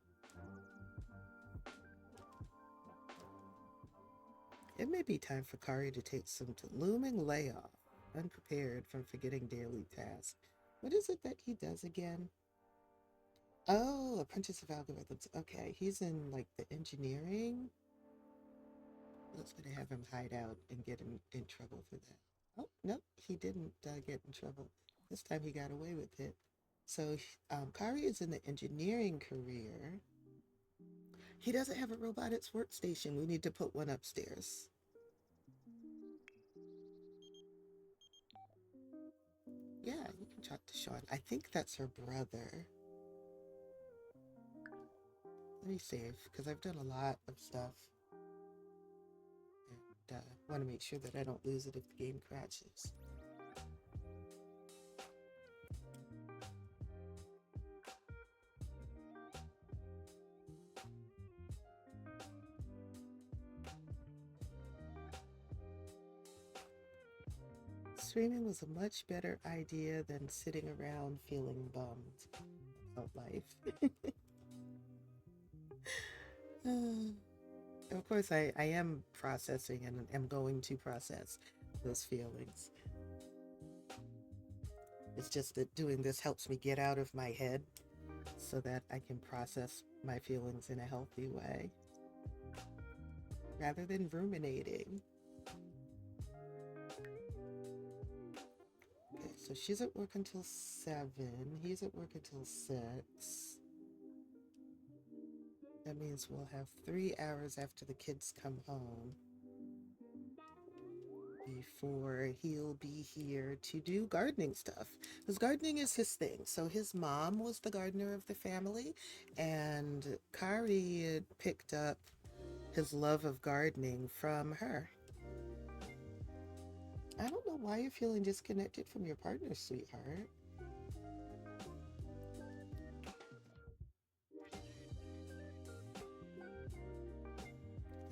It may be time for Khari to take some looming layoff, unprepared from forgetting daily tasks. What is it that he does again? Oh, apprentice of algorithms. Okay, he's in like the engineering. Let's gonna have him hide out and get in trouble for that. Oh, nope, he didn't get in trouble. This time he got away with it. So Khari is in the engineering career. He doesn't have a robotics workstation. We need to put one upstairs. Yeah, you can talk to Sean. I think that's her brother. Let me save, because I've done a lot of stuff. And want to make sure that I don't lose it if the game crashes. Streaming was a much better idea than sitting around feeling bummed about life. Of course, I am processing and am going to process those feelings. It's just that doing this helps me get out of my head so that I can process my feelings in a healthy way rather than ruminating. Okay, so she's at work until 7. He's at work until 6. That means we'll have 3 hours after the kids come home before he'll be here to do gardening stuff. Because gardening is his thing. So his mom was the gardener of the family, and Khari had picked up his love of gardening from her. I don't know why you're feeling disconnected from your partner, sweetheart.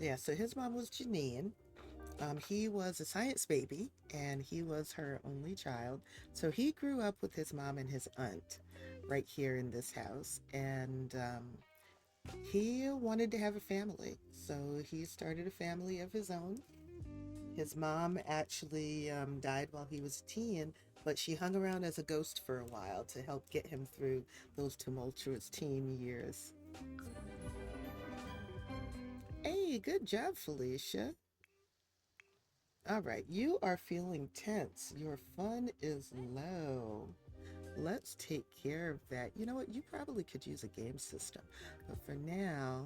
Yeah, so his mom was Janine. He was a science baby and he was her only child. So he grew up with his mom and his aunt right here in this house. And he wanted to have a family. So he started a family of his own. His mom actually died while he was a teen, but she hung around as a ghost for a while to help get him through those tumultuous teen years. Hey, good job, Felicia. All right, you are feeling tense. Your fun is low. Let's take care of that. You know what? You probably could use a game system. But for now,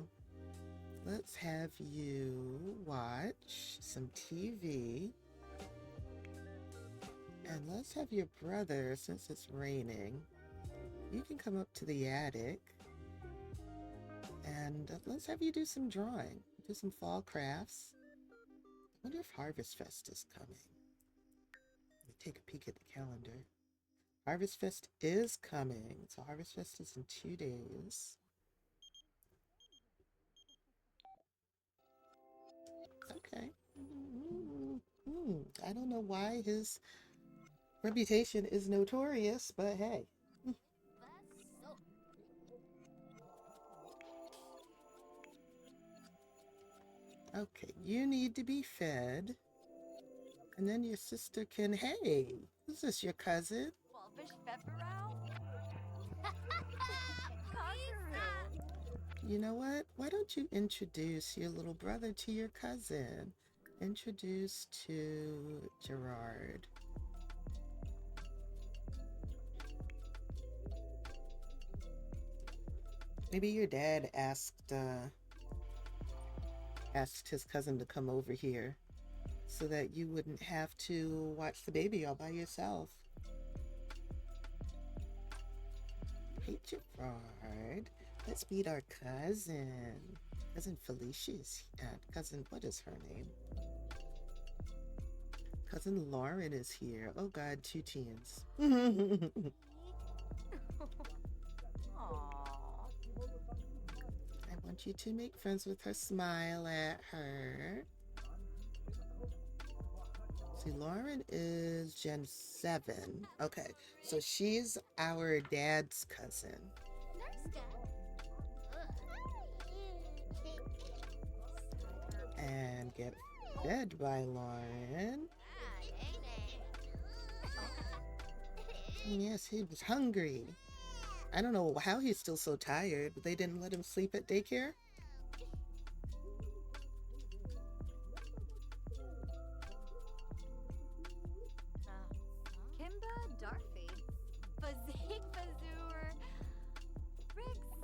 let's have you watch some TV. And let's have your brother, since it's raining, you can come up to the attic. And let's have you do some drawing. Do some fall crafts. I wonder if Harvest Fest is coming. Let me take a peek at the calendar. Harvest Fest is coming. So Harvest Fest is in 2 days. Okay. I don't know why his reputation is notorious, but hey. Okay, you need to be fed. And then your sister can, hey, is this your cousin? Waffles pepperau? You know what? Why don't you introduce your little brother to your cousin? Introduce to Gerard. Maybe your dad asked his cousin to come over here so that you wouldn't have to watch the baby all by yourself. Hey, Gerard. Let's meet our cousin. Cousin Felicia's cousin, what is her name? Cousin Lauren is here. Oh God, 2 teens. I want you to make friends with her. Smile at her. See, Lauren is Gen 7. Okay, so she's our dad's cousin. And get fed by Lauren. Yes, he was hungry. I don't know how he's still so tired. They didn't let him sleep at daycare? Kimba Darfy. Fazik Fazur. Riggs.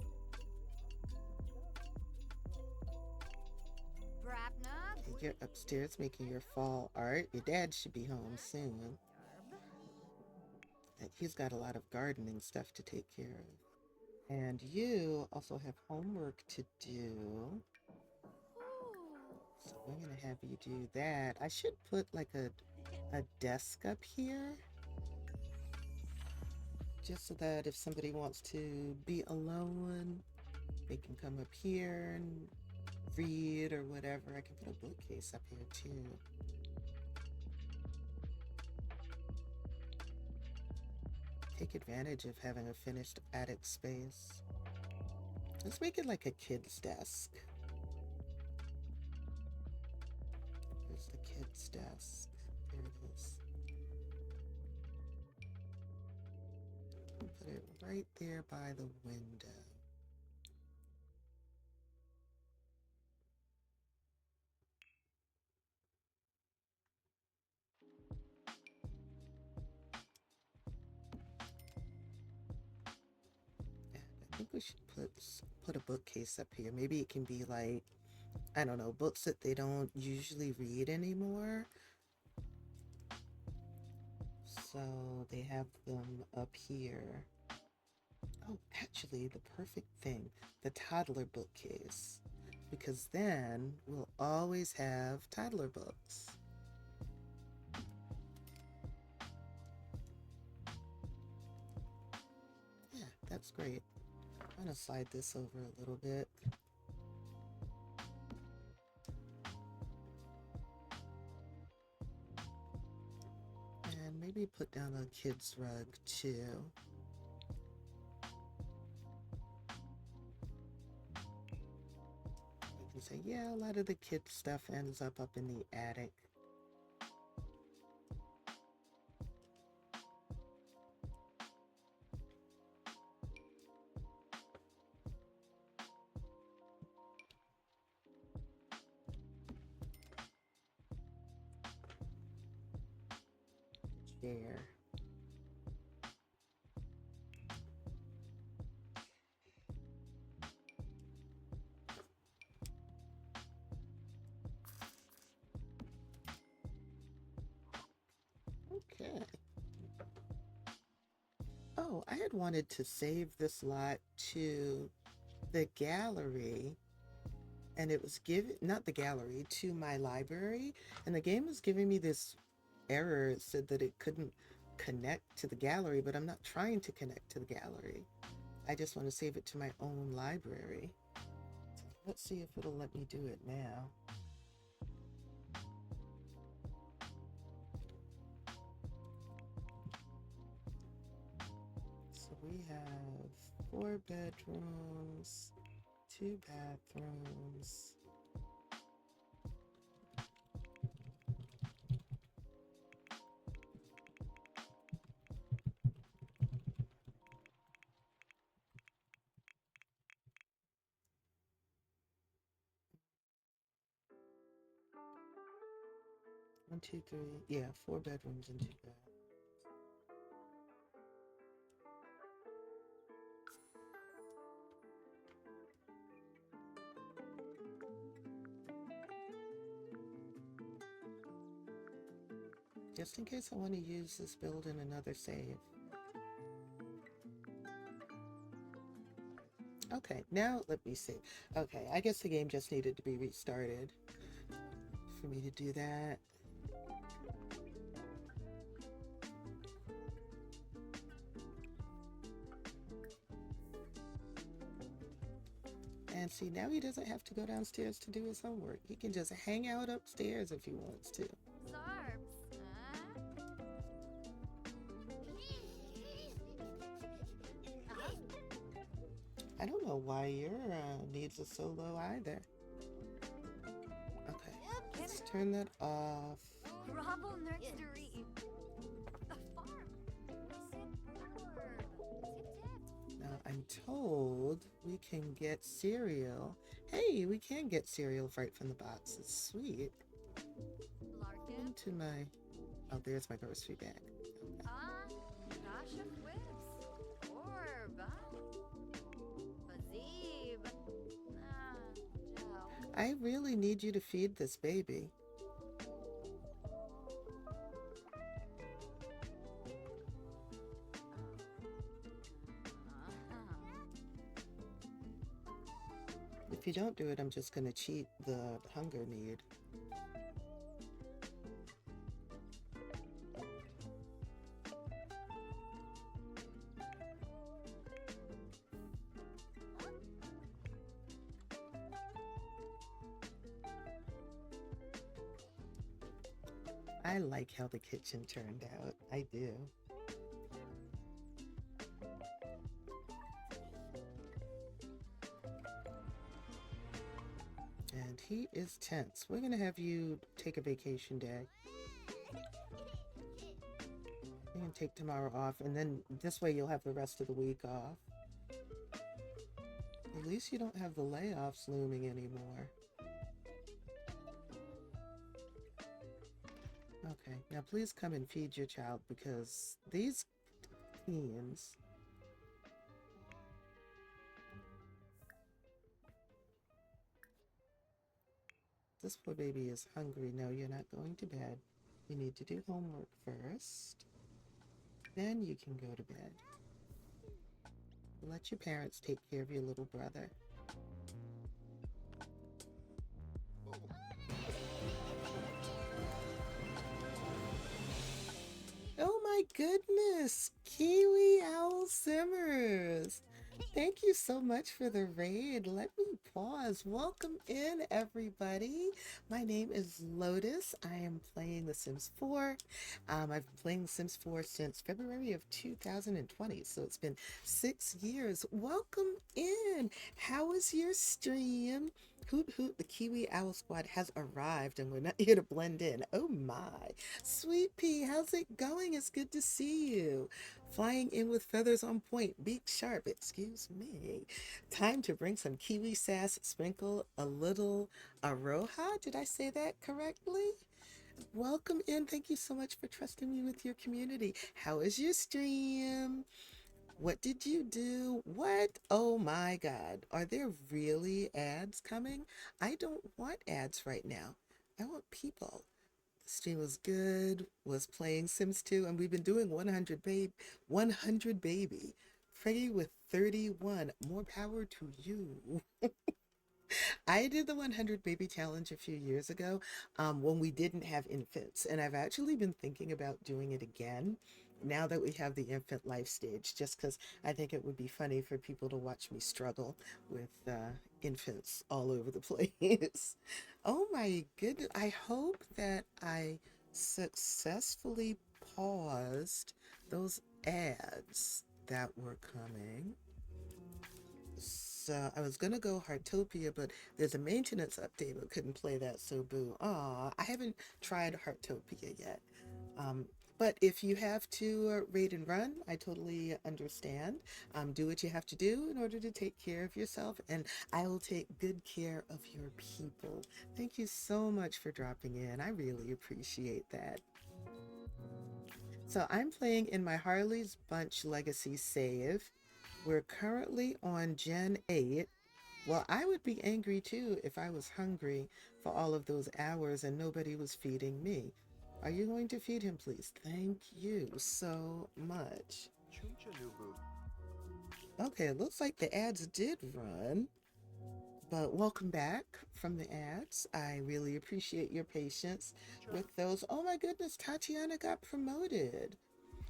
Brapna. You're upstairs making your fall art. Your dad should be home soon. He's got a lot of gardening stuff to take care of. And you also have homework to do. So we're going to have you do that. I should put like a desk up here. Just so that if somebody wants to be alone, they can come up here and read or whatever. I can put a bookcase up here too. Take advantage of having a finished attic space. Let's make it like a kid's desk. There's the kid's desk. There it is. Put it right there by the window. I think we should put a bookcase up here. Maybe it can be like, I don't know, books that they don't usually read anymore. So they have them up here. Oh, actually, the perfect thing, the toddler bookcase. Because then we'll always have toddler books. Yeah, that's great. I'm gonna slide this over a little bit. put down a kid's rug too. You can say, yeah, a lot of the kids stuff ends up in the attic. Chair. Okay. Oh, I had wanted to save this lot to the gallery, and it was not the gallery, to my library, and the game was giving me this error. It said that it couldn't connect to the gallery, but I'm not trying to connect to the gallery. I just want to save it to my own library. So let's see if it'll let me do it now. So we have 4 bedrooms, 2 bathrooms. One, two, three. Yeah, 4 bedrooms and 2 baths. Just in case I want to use this build in another save. Okay, now let me see. Okay, I guess the game just needed to be restarted for me to do that. And see, now he doesn't have to go downstairs to do his homework. He can just hang out upstairs if he wants to. Zarbs, huh? I don't know why your needs are so low either. Okay, let's turn that off. Gravel nursery. A farm. Now I'm told we can get cereal. Hey, we can get cereal right from the box. It's sweet. Larkin. Into my... Oh, there's my grocery bag. Dash of whips. Orb. Fazib. Joe. I really need you to feed this baby. If you don't do it, I'm just going to cheat the hunger need. I like how the kitchen turned out. I do. And he is tense. We're gonna have you take a vacation day. You can take tomorrow off, and then this way you'll have the rest of the week off. At least you don't have the layoffs looming anymore. Okay, now please come and feed your child, because these teens... This poor baby is hungry. No, you're not going to bed. You need to do homework first. Then you can go to bed. Let your parents take care of your little brother. Oh my goodness! Kiwi Owl Simmers! Thank you so much for the raid. Let me pause. Welcome in, everybody. My name is Lotus. I am playing The Sims 4. I've been playing The Sims 4 since February of 2020, so it's been 6 years. Welcome in. How was your stream? Hoot hoot, the Kiwi Owl Squad has arrived and we're not here to blend in. Oh my. Sweet Pea, how's it going? It's good to see you. Flying in with feathers on point, beak sharp, excuse me. Time to bring some kiwi sass, sprinkle a little aroha. Did I say that correctly? Welcome in. Thank you so much for trusting me with your community. How is your stream? What did you do? What? Oh my God. Are there really ads coming? I don't want ads right now. I want people. Stream was good, was playing Sims 2, and we've been doing 100 baby. Freddie with 31. More power to you. I did the 100 baby challenge a few years ago when we didn't have infants, and I've actually been thinking about doing it again now that we have the infant life stage, just because I think it would be funny for people to watch me struggle with infants all over the place. Oh my goodness. I hope that I successfully paused those ads that were coming. So I was gonna go Heartopia, but there's a maintenance update, but couldn't play that, so boo. Aw, I haven't tried Heartopia yet. Um, but if you have to raid and run, I totally understand. Do what you have to do in order to take care of yourself, and I will take good care of your people. Thank you so much for dropping in. I really appreciate that. So I'm playing in my Harley's Bunch Legacy save. We're currently on Gen 8. Well, I would be angry too if I was hungry for all of those hours and nobody was feeding me. Are you going to feed him, please? Thank you so much. Chuncha nubu. Okay, it looks like the ads did run, but welcome back from the ads. I really appreciate your patience with those. Oh my goodness, Tatiana got promoted.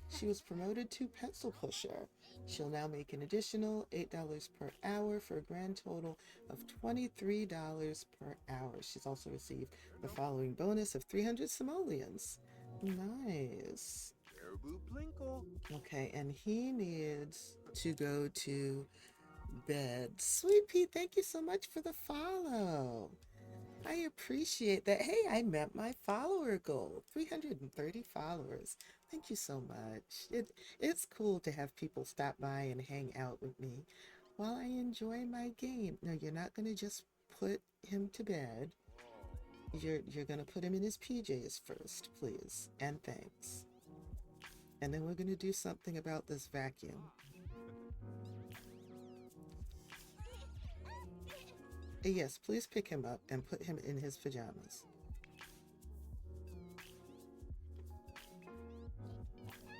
She was promoted to pencil pusher. She'll now make an additional $8 per hour for a grand total of $23 per hour. She's also received the following bonus of 300 simoleons. Nice. Caribou blinkle. Okay, and he needs to go to bed. Sweet Pea, thank you so much for the follow. I appreciate that. Hey, I met my follower goal, 330 followers. Thank you so much. It's cool to have people stop by and hang out with me while I enjoy my game. No, you're not going to just put him to bed. You're going to put him in his PJs first, please. And thanks. And then we're going to do something about this vacuum. Yes, please pick him up and put him in his pajamas.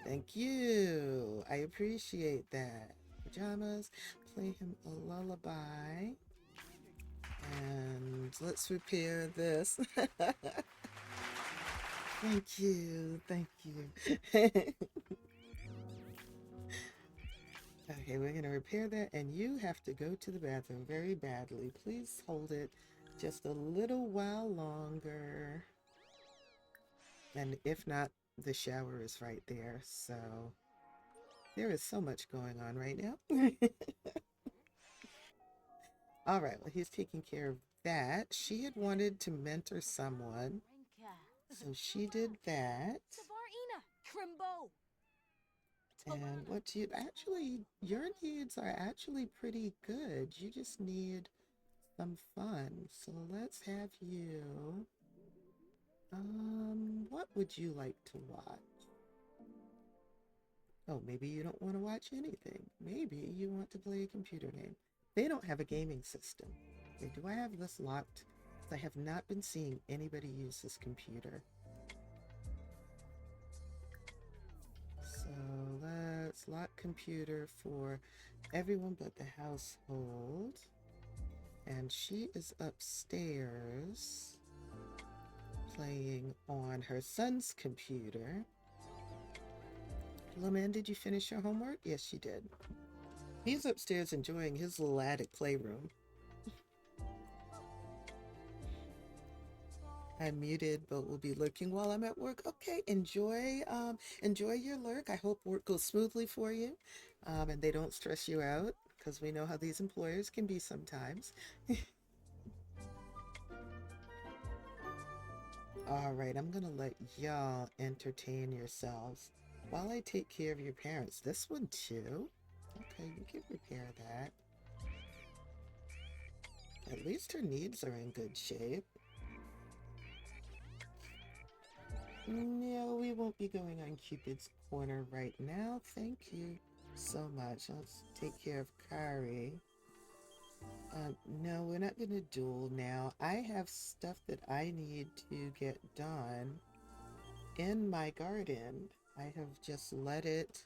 Thank you. I appreciate that. Pajamas, play him a lullaby. And let's repair this. Thank you. Thank you. Okay, we're going to repair that, and you have to go to the bathroom very badly. Please hold it just a little while longer. And if not, the shower is right there, so there is so much going on right now. All right, well, he's taking care of that. She had wanted to mentor someone, so she did that. And what do you actually, your needs are actually pretty good. You just need some fun. So let's have you. What would you like to watch? Oh, maybe you don't want to watch anything. Maybe you want to play a computer game. They don't have a gaming system. Okay, do I have this locked? Because I have not been seeing anybody use this computer. So let's lock computer for everyone but the household. And she is upstairs playing on her son's computer. Hello, man, did you finish your homework? Yes, she did. He's upstairs enjoying his little attic playroom. I'm muted, but will be lurking while I'm at work. Okay, enjoy your lurk. I hope work goes smoothly for you, and they don't stress you out because we know how these employers can be sometimes. All right, I'm gonna let y'all entertain yourselves while I take care of your parents. This one too. Okay, you can repair that. At least her needs are in good shape. No, we won't be going on Cupid's corner right now. Thank you so much. Let's take care of Khari. No, we're not going to duel now. I have stuff that I need to get done in my garden. I have just let it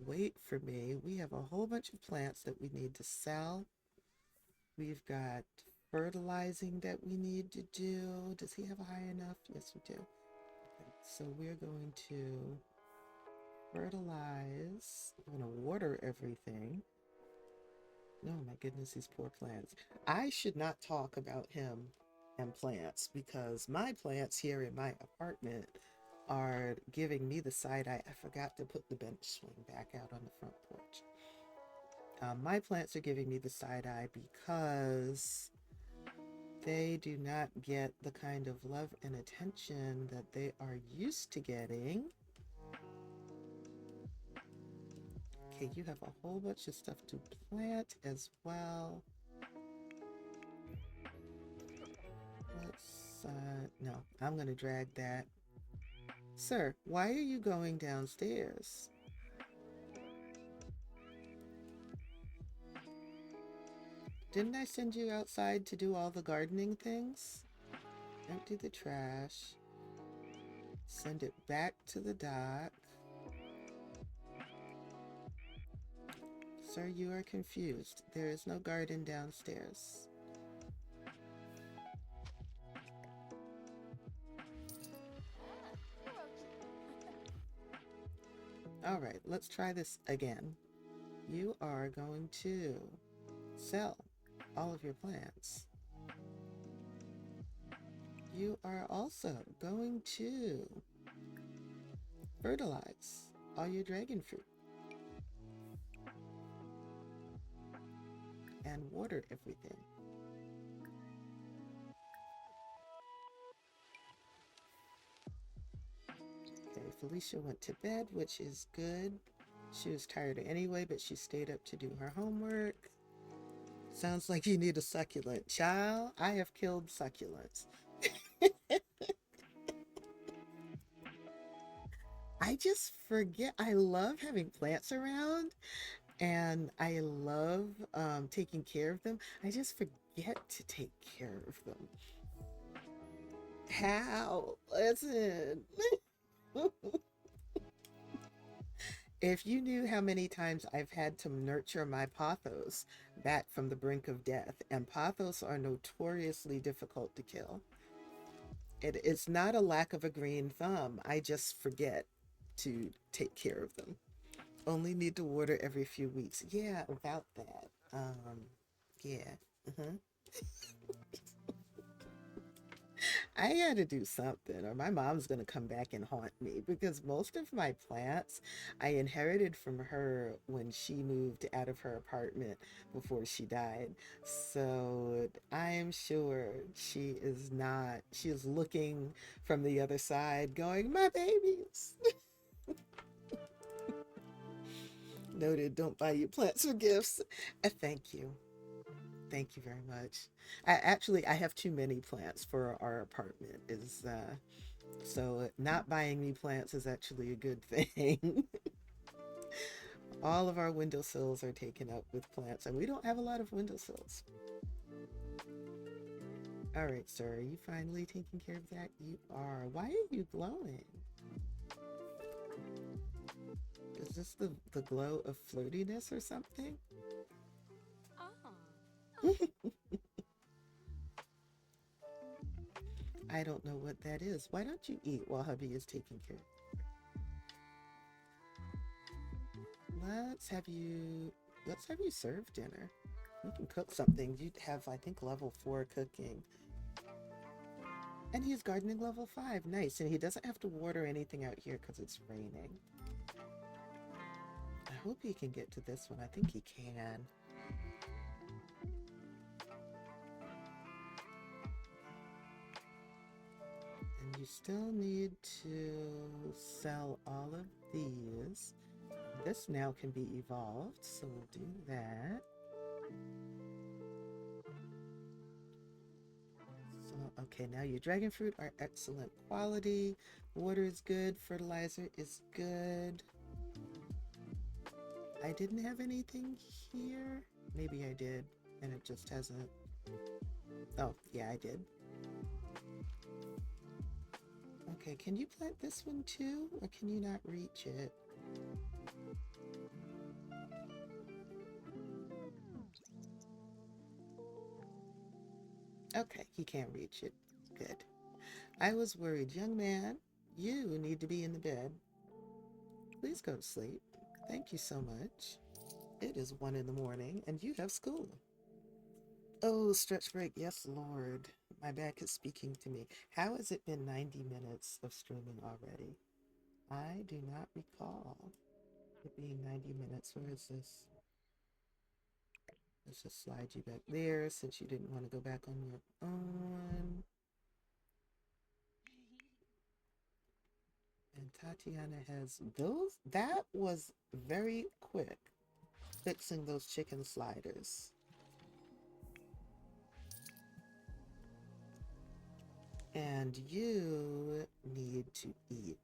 wait for me. We have a whole bunch of plants that we need to sell. We've got fertilizing that we need to do. Does he have a high enough? Yes, we do. Okay, so we're going to fertilize. I'm going to water everything. Oh my goodness, these poor plants. I should not talk about him and plants because my plants here in my apartment are giving me the side eye. I forgot to put the bench swing back out on the front porch. My plants are giving me the side eye because they do not get the kind of love and attention that they are used to getting. Okay, you have a whole bunch of stuff to plant as well. Let's, no, I'm going to drag that. Sir, why are you going downstairs? Didn't I send you outside to do all the gardening things? Empty the trash. Send it back to the dock. Sir, you are confused. There is no garden downstairs. All right, let's try this again. You are going to sell all of your plants. You are also going to fertilize all your dragon fruit and water everything. Okay, Felicia went to bed, which is good. She was tired anyway, but she stayed up to do her homework. Sounds like you need a succulent. Child, I have killed succulents. I just forget. I love having plants around and I love taking care of them. I just forget to take care of them. How? Listen. If you knew how many times I've had to nurture my pothos back from the brink of death, and pothos are notoriously difficult to kill. It's not a lack of a green thumb. I just forget to take care of them. Only need to water every few weeks. Yeah, about that. Yeah. Uh-huh. I had to do something, or my mom's going to come back and haunt me because most of my plants I inherited from her when she moved out of her apartment before she died. So I am sure she is looking from the other side, going, my babies. Noted, don't buy your plants or gifts. Thank you. Thank you very much. I have too many plants for our apartment. So not buying me plants is actually a good thing. All of our windowsills are taken up with plants, and we don't have a lot of windowsills. All right, sir, are you finally taking care of that? You are. Why are you glowing? Is this the glow of flirtiness or something? I don't know what that is. Why don't you eat while hubby is taking care? let's have you serve dinner. You can cook something. You'd have, I think, level 4 cooking. And he's gardening level 5. Nice. And he doesn't have to water anything out here because it's raining. I hope he can get to this one. I think he can. And you still need to sell all of these. This now can be evolved, so we'll do that. So, okay, now your dragon fruit are excellent quality. Water is good. Fertilizer is good. I didn't have anything here. Maybe I did, and it just hasn't. Oh, yeah, I did. Okay, can you plant this one too, or can you not reach it? Okay, he can't reach it. Good. I was worried. Young man, you need to be in the bed. Please go to sleep. Thank you so much. It is 1 in the morning, and you have school. Oh, stretch break. Yes, Lord. My back is speaking to me. How has it been 90 minutes of streaming already? I do not recall it being 90 minutes. Where is this? Let's just slide you back there since you didn't want to go back on your own. And Tatiana has those. That was very quick, fixing those chicken sliders. And you need to eat.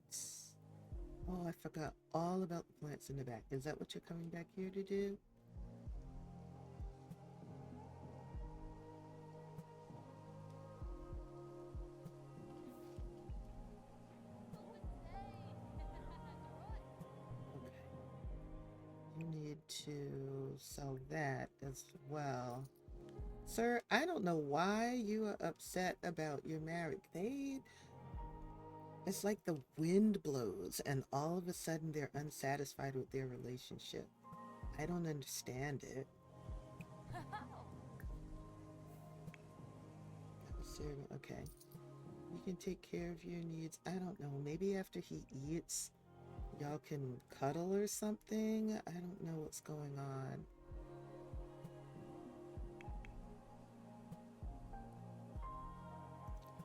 Oh, I forgot all about the plants in the back. Is that what you're coming back here to do? Okay. You need to sell that as well. Sir, I don't know why you are upset about your marriage. It's like the wind blows and all of a sudden they're unsatisfied with their relationship. I don't understand it. Okay. You can take care of your needs. I don't know. Maybe after he eats, y'all can cuddle or something. I don't know what's going on.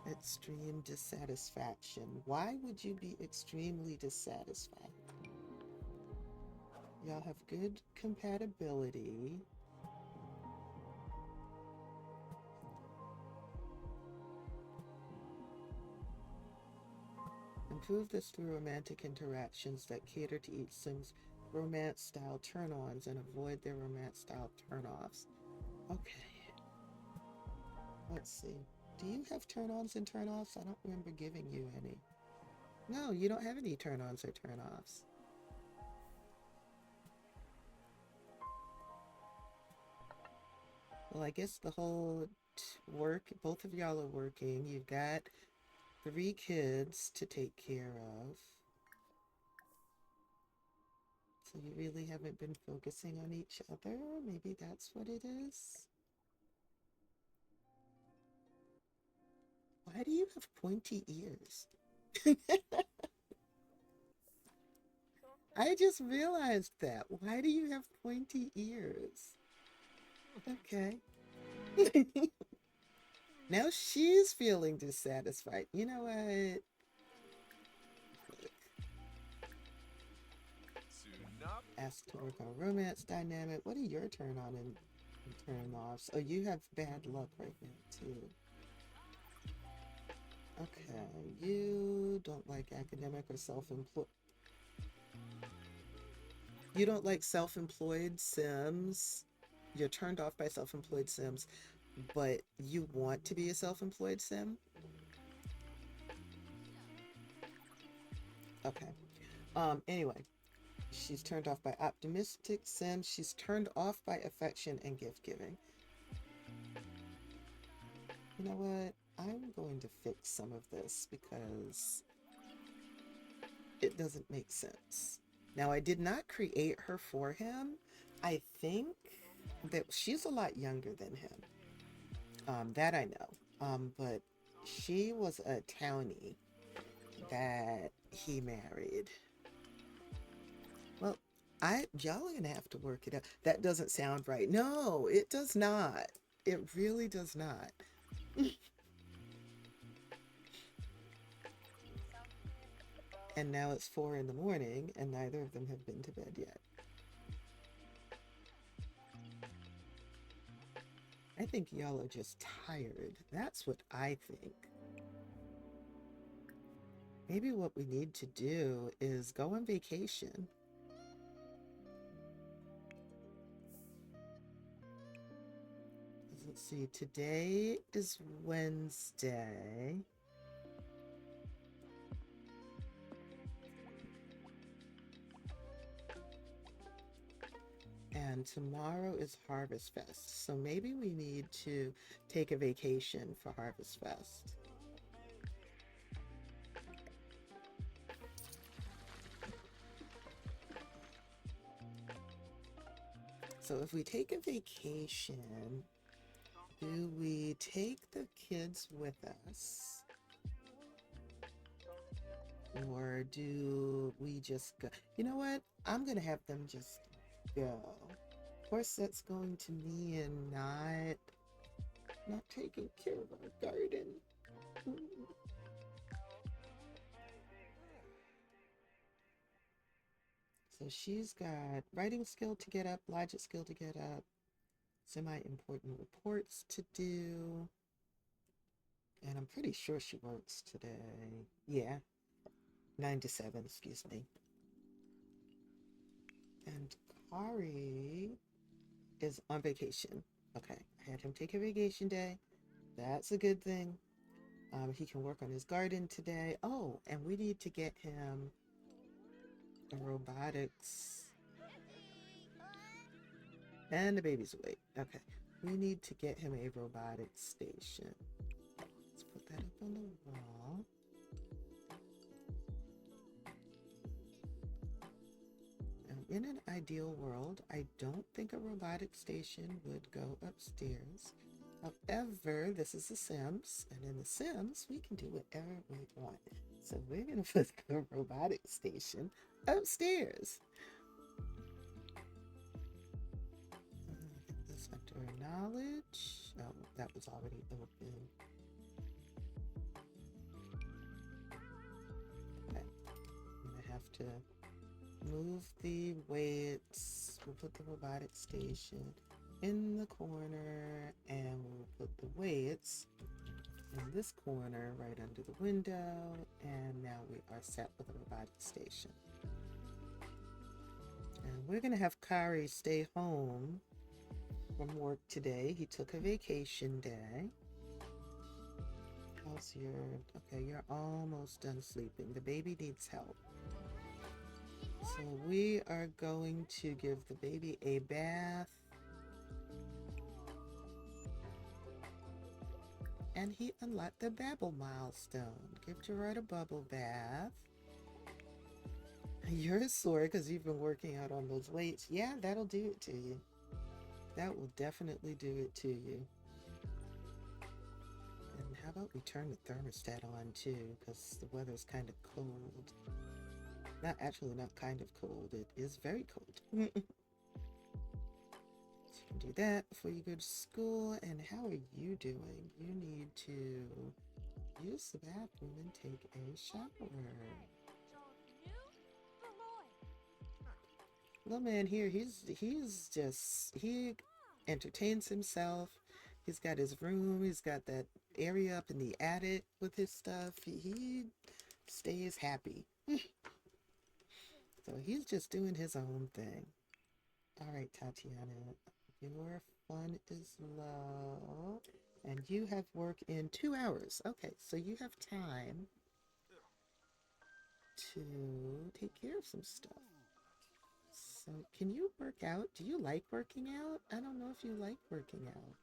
Extreme dissatisfaction. Why would you be extremely dissatisfied? Y'all have good compatibility. Improve this through romantic interactions that cater to each sim's romance-style turn-ons and avoid their romance-style turn-offs. Okay. Let's see. Do you have turn-ons and turn-offs? I don't remember giving you any. No, you don't have any turn-ons or turn-offs. Well, I guess the whole work, both of y'all are working. You've got 3 kids to take care of. So you really haven't been focusing on each other? Maybe that's what it is? Why do you have pointy ears? I just realized that. Why do you have pointy ears? Okay. Now she's feeling dissatisfied. You know what? Ask to work on romance dynamic. What are your turn on and turn offs? Oh, you have bad luck right now too. Okay, you don't like academic or self-employed. You don't like self-employed Sims. You're turned off by self-employed Sims, but you want to be a self-employed Sim? Okay. Anyway, she's turned off by optimistic Sims. She's turned off by affection and gift giving. You know what? I'm going to fix some of this because it doesn't make sense. Now, I did not create her for him. I think that she's a lot younger than him. That I know. But she was a townie that he married. Well, y'all are gonna have to work it out. That doesn't sound right. No, it does not. It really does not. And now it's 4 in the morning, and neither of them have been to bed yet. I think y'all are just tired. That's what I think. Maybe what we need to do is go on vacation. Let's see, today is Wednesday. And tomorrow is Harvest Fest. So maybe we need to take a vacation for Harvest Fest. So if we take a vacation, do we take the kids with us? Or do we just go? You know what? I'm going to have them just go. Of course, that's going to mean not taking care of our garden. So she's got writing skill to get up, logic skill to get up, semi-important reports to do. And I'm pretty sure she works today. Yeah, 9 to 7, excuse me. And Khari is on vacation. Okay, I had him take a vacation day. That's a good thing. He can work on his garden today. Oh, and we need to get him a robotics. And the baby's awake. Okay, we need to get him a robotics station. Let's put that up on the wall. In an ideal world, I don't think a robotic station would go upstairs. However, this is The Sims, and in The Sims, we can do whatever we want. So we're going to put the robotic station upstairs. Get this under knowledge. Oh, that was already open. Okay, I'm going to have to move the weights. We'll put the robotic station in the corner, and we'll put the weights in this corner right under the window, and now we are set with the robotic station. And we're going to have Khari stay home from work today. He took a vacation day. How's your... Okay, you're almost done sleeping. The baby needs help. So we are going to give the baby a bath. And he unlocked the Babble milestone. Give Gerard a bubble bath. You're sore because you've been working out on those weights. Yeah, that'll do it to you. That will definitely do it to you. And how about we turn the thermostat on too, because the weather's kind of cold. Not kind of cold. It is very cold. So you can do that before you go to school. And how are you doing? You need to use the bathroom and take a shower. Little man here, he entertains himself. He's got his room. He's got that area up in the attic with his stuff. He stays happy. So he's just doing his own thing. All right, Tatiana, your fun is low. And you have work in 2 hours. Okay, so you have time to take care of some stuff. So can you work out? Do you like working out? I don't know if you like working out.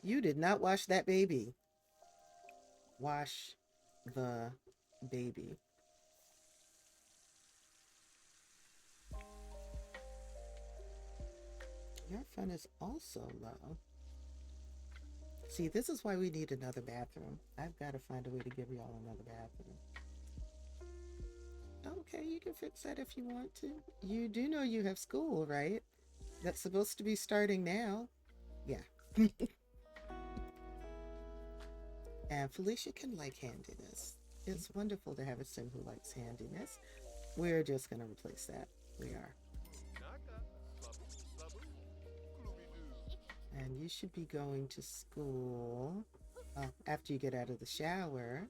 You did not wash that baby. Wash the baby. Your fun is also low. See, this is why we need another bathroom. I've got to find a way to give y'all another bathroom. Okay, you can fix that if you want to. You do know you have school, right? That's supposed to be starting now. Yeah. And Felicia can like handiness. It's wonderful to have a sim who likes handiness. We're just going to replace that. We are. Naka. Slaboo. Glooby-doo. And you should be going to school after you get out of the shower.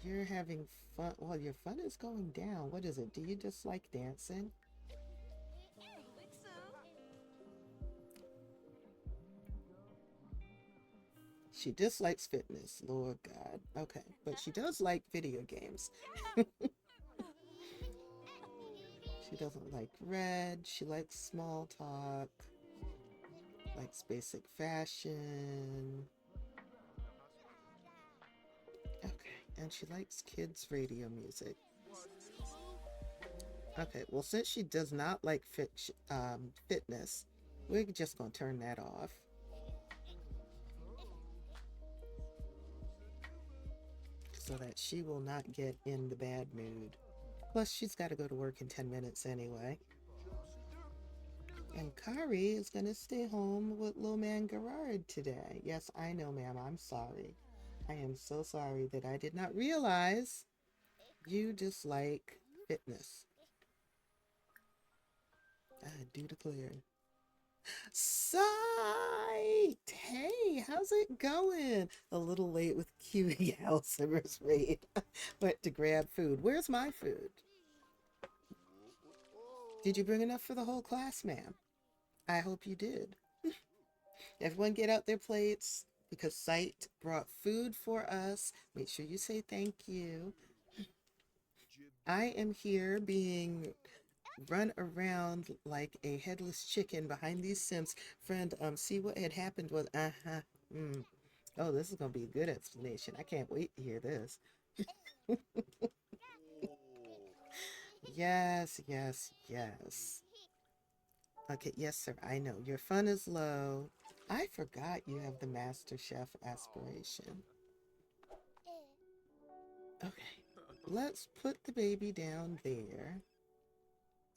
You're having fun. Well, your fun is going down. What is it? Do you just like dancing? She dislikes fitness, Lord God. Okay, but she does like video games. She doesn't like red. She likes small talk. Likes basic fashion. Okay, and she likes kids' radio music. Okay, well, since she does not like fitness, we're just going to turn that off. So that she will not get in the bad mood. Plus, she's got to go to work in 10 minutes anyway. And Khari is going to stay home with little man Gerard today. Yes, I know, ma'am. I'm sorry. I am so sorry that I did not realize you dislike fitness. I do declare. Sight! Hey, how's it going? A little late with QE Alzheimer's raid. Went to grab food. Where's my food? Did you bring enough for the whole class, ma'am? I hope you did. Everyone get out their plates because Sight brought food for us. Make sure you say thank you. I am here being run around like a headless chicken behind these Sims. Friend, see what had happened was, oh, this is going to be a good explanation. I can't wait to hear this. Yes, yes, yes. Okay, yes, sir, I know. Your fun is low. I forgot you have the Master Chef aspiration. Okay, let's put the baby down there.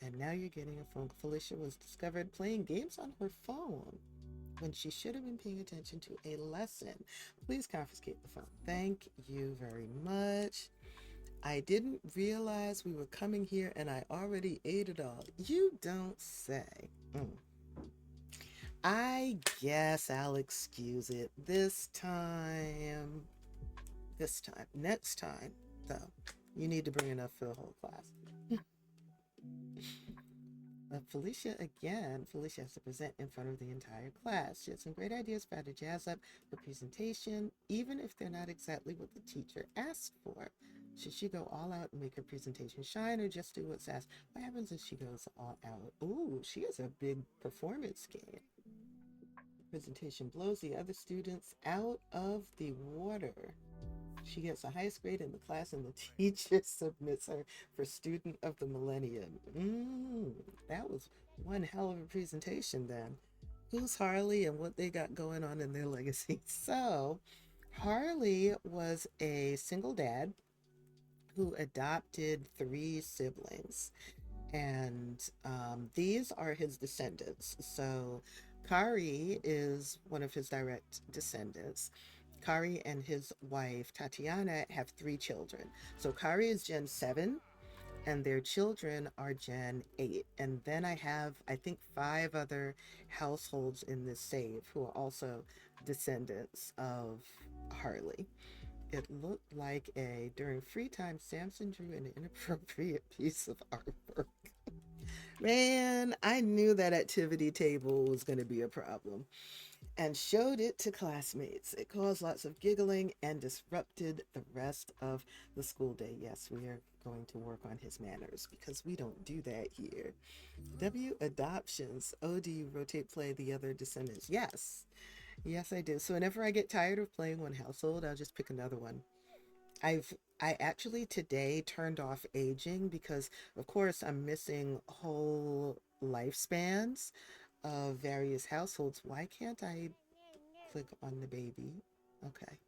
And now you're getting a phone. Felicia was discovered playing games on her phone when she should have been paying attention to a lesson. Please confiscate the phone. Thank you very much. I didn't realize we were coming here and I already ate it all. You don't say. I guess I'll excuse it this time. Next time, though, you need to bring enough for the whole class. Felicia has to present in front of the entire class. She has some great ideas for how to jazz up her presentation, even if they're not exactly what the teacher asked for. Should she go all out and make her presentation shine, or just do what's asked? What happens if she goes all out? Ooh, she has a big performance game. Presentation blows the other students out of the water. She gets the highest grade in the class and the teacher submits her for Student of the Millennium. That was one hell of a presentation then. Who's Harley and what they got going on in their legacy? So, Harley was a single dad who adopted 3 siblings. And these are his descendants. So, Khari is one of his direct descendants. Khari and his wife, Tatiana, have 3 children. So Khari is Gen 7, and their children are Gen 8. And then I have, I think, 5 other households in this save who are also descendants of Harley. It looked like during free time, Samson drew an inappropriate piece of artwork. Man, I knew that activity table was going to be a problem. And showed it to classmates. It caused lots of giggling and disrupted the rest of the school day. Yes, we are going to work on his manners because we don't do that here. W adoptions. Oh, do you rotate play the other descendants? Yes. Yes, I do. So whenever I get tired of playing one household, I'll just pick another one. I've I actually today turned off aging because, of course, I'm missing whole lifespans of various households. Why can't I click on the baby? Okay.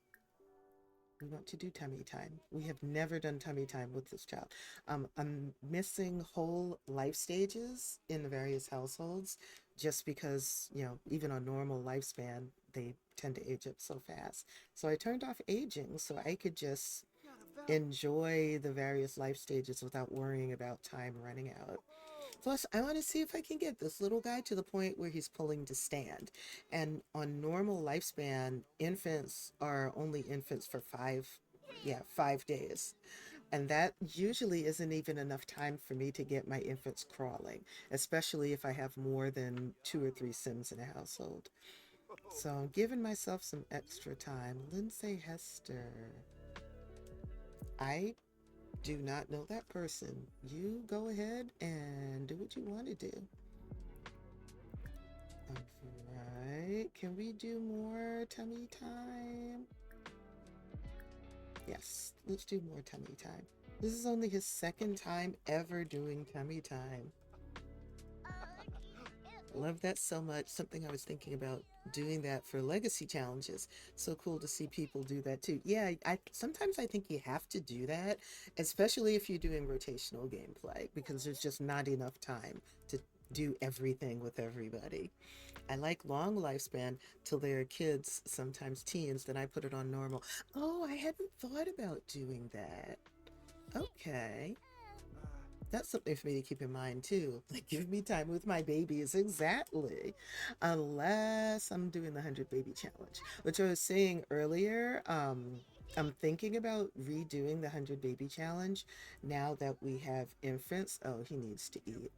We want to do tummy time. We have never done tummy time with this child. I'm missing whole life stages in the various households just because, even on normal lifespan, they tend to age up so fast. So I turned off aging so I could just enjoy the various life stages without worrying about time running out. Plus, I want to see if I can get this little guy to the point where he's pulling to stand. And on normal lifespan, infants are only infants for 5 days. And that usually isn't even enough time for me to get my infants crawling, especially if I have more than 2 or 3 Sims in a household. So I'm giving myself some extra time. Lindsay Hester. I do not know that person. You go ahead and do what you want to do. Alright, can we do more tummy time? Yes, let's do more tummy time. This is only his second time ever doing tummy time. Love that so much. Something I was thinking about doing that for legacy challenges. So cool to see people do that too. Yeah, I sometimes I think you have to do that, especially if you're doing rotational gameplay, because there's just not enough time to do everything with everybody. I like long lifespan till they're kids, sometimes teens, then I put it on normal. Oh, I hadn't thought about doing that. Okay. That's something for me to keep in mind too. Like, give me time with my babies. Exactly. Unless I'm doing the 100 baby challenge, which I was saying earlier. I'm thinking about redoing the 100 baby challenge now that we have infants. Oh, he needs to eat.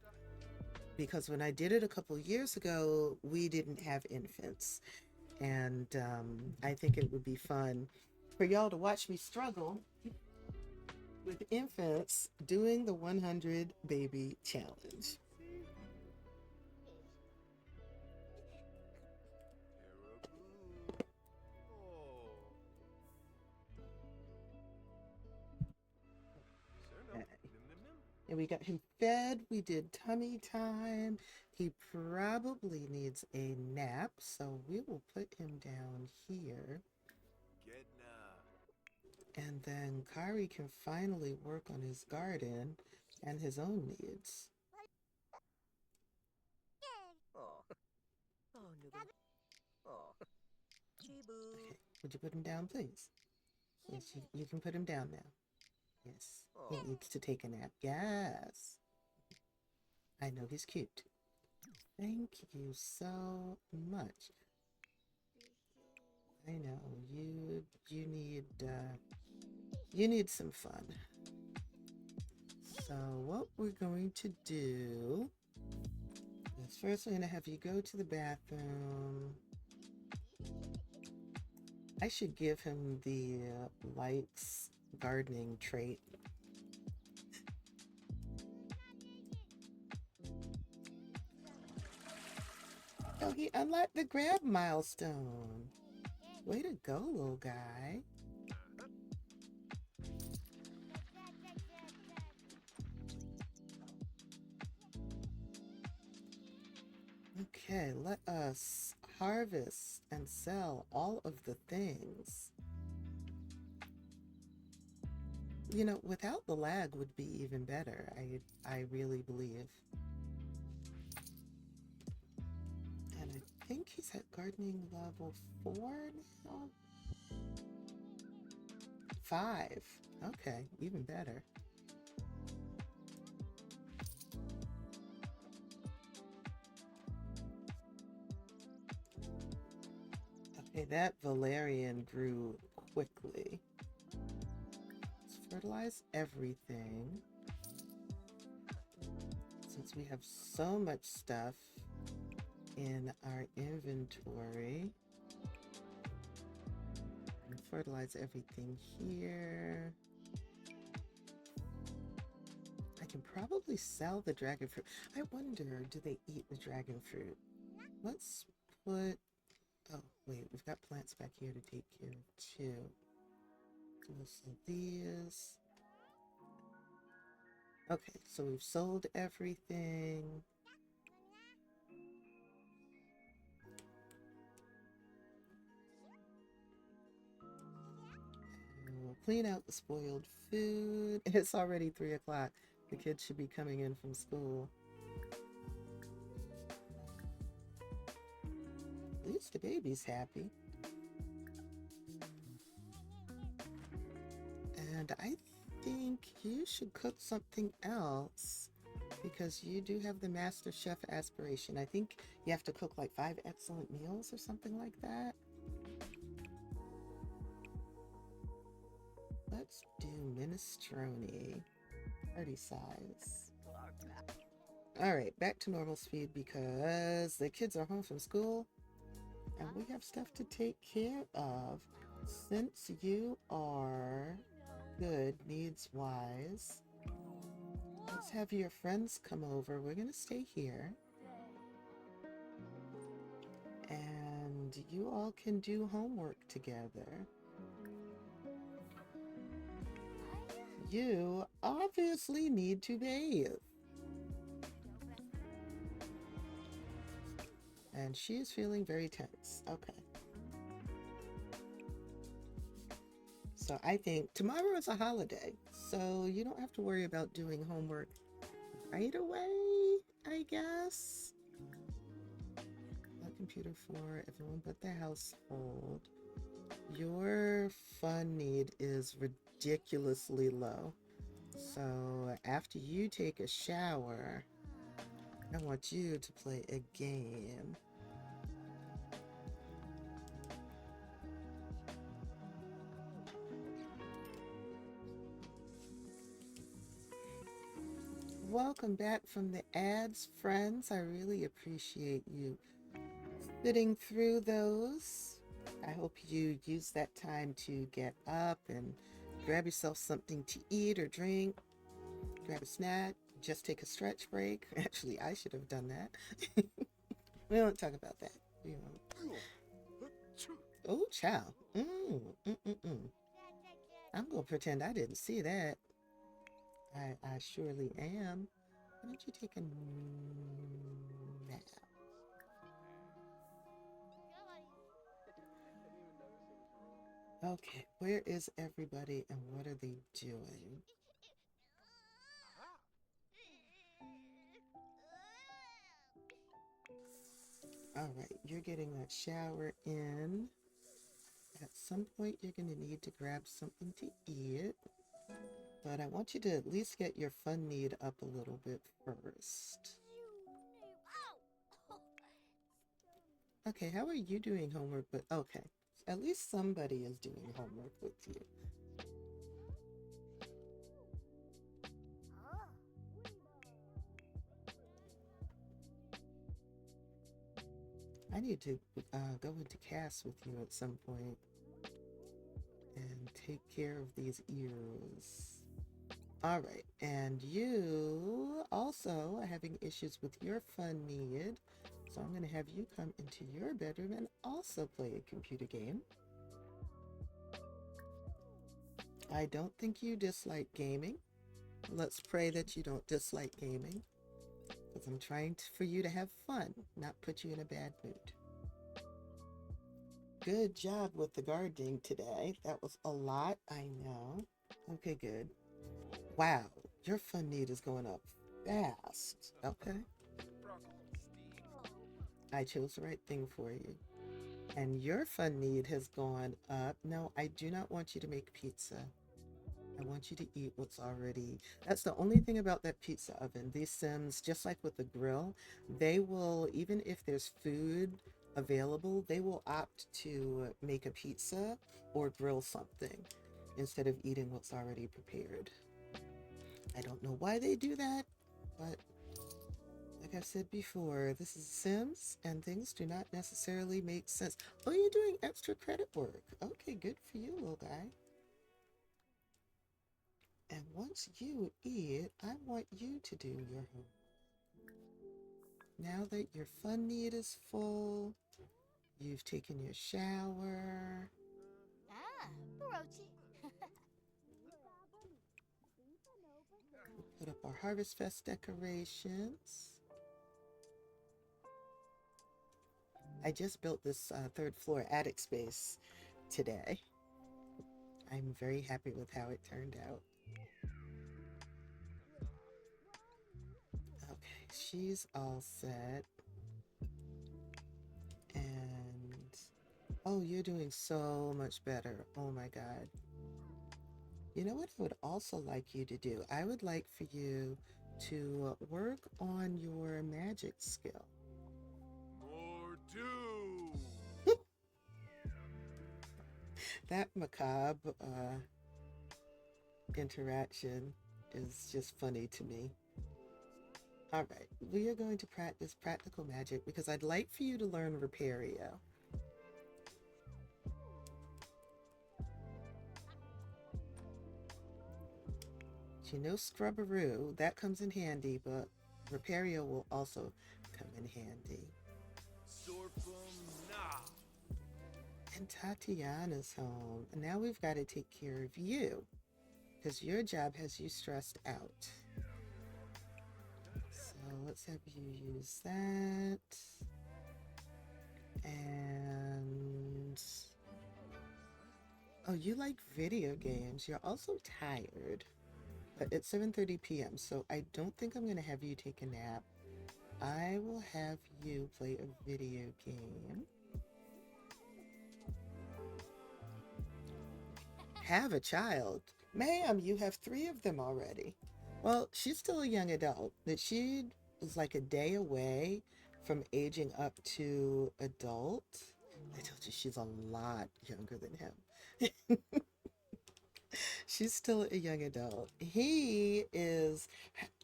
Because when I did it a couple years ago, we didn't have infants. And I think it would be fun for y'all to watch me struggle with infants doing the 100 baby challenge. Okay. And we got him fed. We did tummy time. He probably needs a nap, so we will put him down here. And then Khari can finally work on his garden and his own needs. Okay, would you put him down, please? Yes, you can put him down now. Yes, he needs to take a nap. Yes. I know he's cute. Thank you so much. I know you need some fun. So what we're going to do is first we're going to have you go to the bathroom. I should give him the likes gardening trait. Oh, he unlocked the grab milestone. Way to go, little guy. Okay, let us harvest and sell all of the things. Without the lag would be even better. I really believe. And I think he's at gardening level 4 now. 5. Okay, even better. Okay, that valerian grew quickly. Let's fertilize everything. Since we have so much stuff in our inventory, and fertilize everything here. I can probably sell the dragon fruit. I wonder, do they eat the dragon fruit? Let's put... Oh, wait, we've got plants back here to take care of too. We'll sell these. Okay, so we've sold everything. And we'll clean out the spoiled food. It's already 3 o'clock. The kids should be coming in from school. At least the baby's happy. And I think you should cook something else because you do have the Master Chef aspiration. I think you have to cook like 5 excellent meals or something like that. Let's do minestrone, party size. All right, back to normal speed because the kids are home from school and we have stuff to take care of. Since you are good needs-wise, let's have your friends come over. We're gonna stay here. And you all can do homework together. You obviously need to bathe. And she is feeling very tense. Okay. So I think tomorrow is a holiday, so you don't have to worry about doing homework right away, I guess. Computer for everyone but the household. Your fun need is ridiculously low. So after you take a shower, I want you to play a game. Welcome back from the ads, friends. I really appreciate you sitting through those. I hope you use that time to get up and grab yourself something to eat or drink, grab a snack, just take a stretch break. Actually, I should have done that. We don't talk about that. We won't. Oh, chow. I'm going to pretend I didn't see that. I surely am. Why don't you take a nap? Okay, where is everybody and what are they doing? All right, you're getting that shower in. At some point, you're going to need to grab something to eat. But I want you to at least get your fun need up a little bit first. Okay, how are you doing homework? But okay, at least somebody is doing homework with you. I need to go into cast with you at some point and take care of these ears. All right, and you also are having issues with your fun need, so I'm going to have you come into your bedroom and also play a computer game. I don't think you dislike gaming. Let's pray that you don't dislike gaming, because I'm trying for you to have fun, not put you in a bad mood. Good job with the gardening today. That was a lot, I know. Okay, good. Wow, your fun need is going up fast. Okay. I chose the right thing for you. And your fun need has gone up. No, I do not want you to make pizza. I want you to eat what's already. That's the only thing about that pizza oven. These Sims, just like with the grill, they will, even if there's food available, they will opt to make a pizza or grill something instead of eating what's already prepared. I don't know why they do that, but like I've said before, this is Sims and things do not necessarily make sense. Oh, you're doing extra credit work. Okay, good for you, little guy. And once you eat, I want you to do your homework. Now that your fun need is full, you've taken your shower. Brochi. Put up our Harvest Fest decorations. I just built this third floor attic space today. I'm very happy with how it turned out. Okay, she's all set. And oh, you're doing so much better. Oh my God. You know what I would also like you to do? I would like for you to work on your magic skill. More do. That macabre interaction is just funny to me. All right, we are going to practice practical magic because I'd like for you to learn Repario. You know Scrubberoo, that comes in handy, but Repario will also come in handy. Sorfum nah. And Tatiana's home. And now we've got to take care of you because your job has you stressed out. So let's have you use that. And oh, you like video games. You're also tired. But it's 7:30 p.m., so I don't think I'm going to have you take a nap. I will have you play a video game. Have a child? Ma'am, you have 3 of them already. Well, she's still a young adult. That she was like a day away from aging up to adult. I told you she's a lot younger than him. She's still a young adult. He is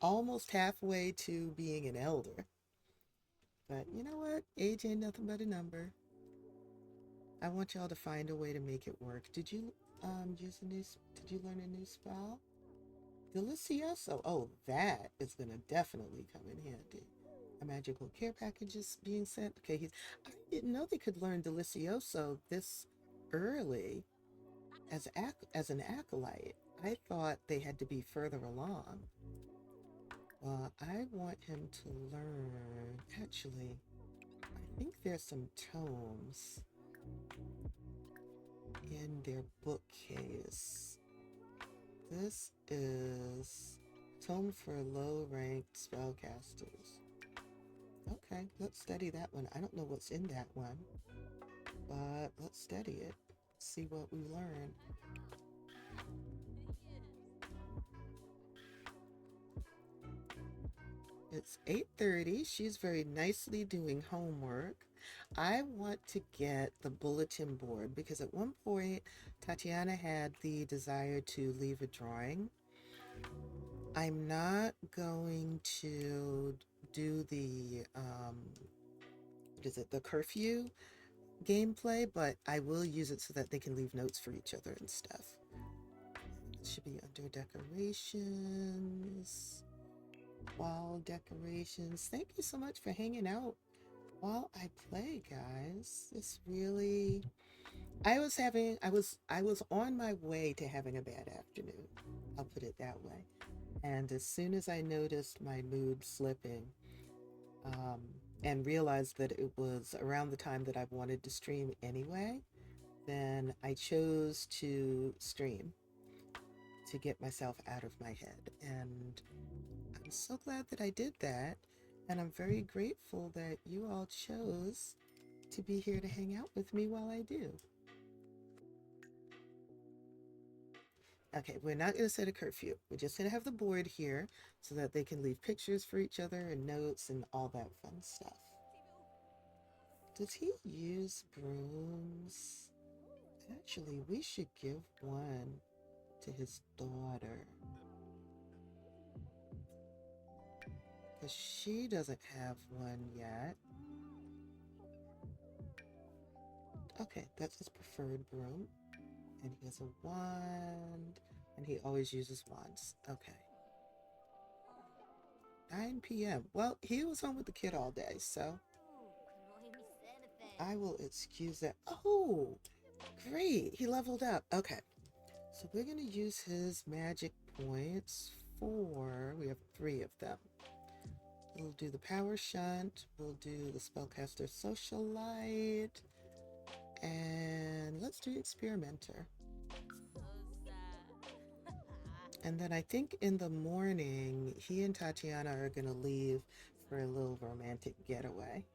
almost halfway to being an elder. But you know what? Age ain't nothing but a number. I want y'all to find a way to make it work. Did you did you learn a new spell? Delicioso. Oh, that is gonna definitely come in handy. A magical care package is being sent. Okay, I didn't know they could learn Delicioso this early as an acolyte. I thought they had to be further along. Well, I want him to learn. Actually, I think there's some tomes in their bookcase. This is tome for low-ranked spellcasters. Okay, let's study that one. I don't know what's in that one, but let's study it. See what we learn. It's 8:30. She's very nicely doing homework. I want to get the bulletin board because at one point Tatiana had the desire to leave a drawing. I'm not going to do the what is it, the curfew gameplay, but I will use it so that they can leave notes for each other and stuff. It should be under decorations, wall decorations. Thank you so much for hanging out while I play, guys. This really, I was on my way to having a bad afternoon. I'll put it that way. And as soon as I noticed my mood slipping, and realized that it was around the time that I wanted to stream anyway, then I chose to stream to get myself out of my head. And I'm so glad that I did that. And I'm very grateful that you all chose to be here to hang out with me while I do. Okay, we're not going to set a curfew. We're just going to have the board here so that they can leave pictures for each other and notes and all that fun stuff. Does he use brooms? Actually, we should give one to his daughter. Because she doesn't have one yet. Okay, that's his preferred broom. And he has a wand. And he always uses wands. Okay. 9 p.m. Well, he was home with the kid all day, so I will excuse that. Oh, great. He leveled up. Okay. So we're going to use his magic points 4. We have 3 of them. We'll do the power shunt. We'll do the spellcaster socialite. And let's do experimenter. And then I think in the morning, he and Tatiana are going to leave for a little romantic getaway.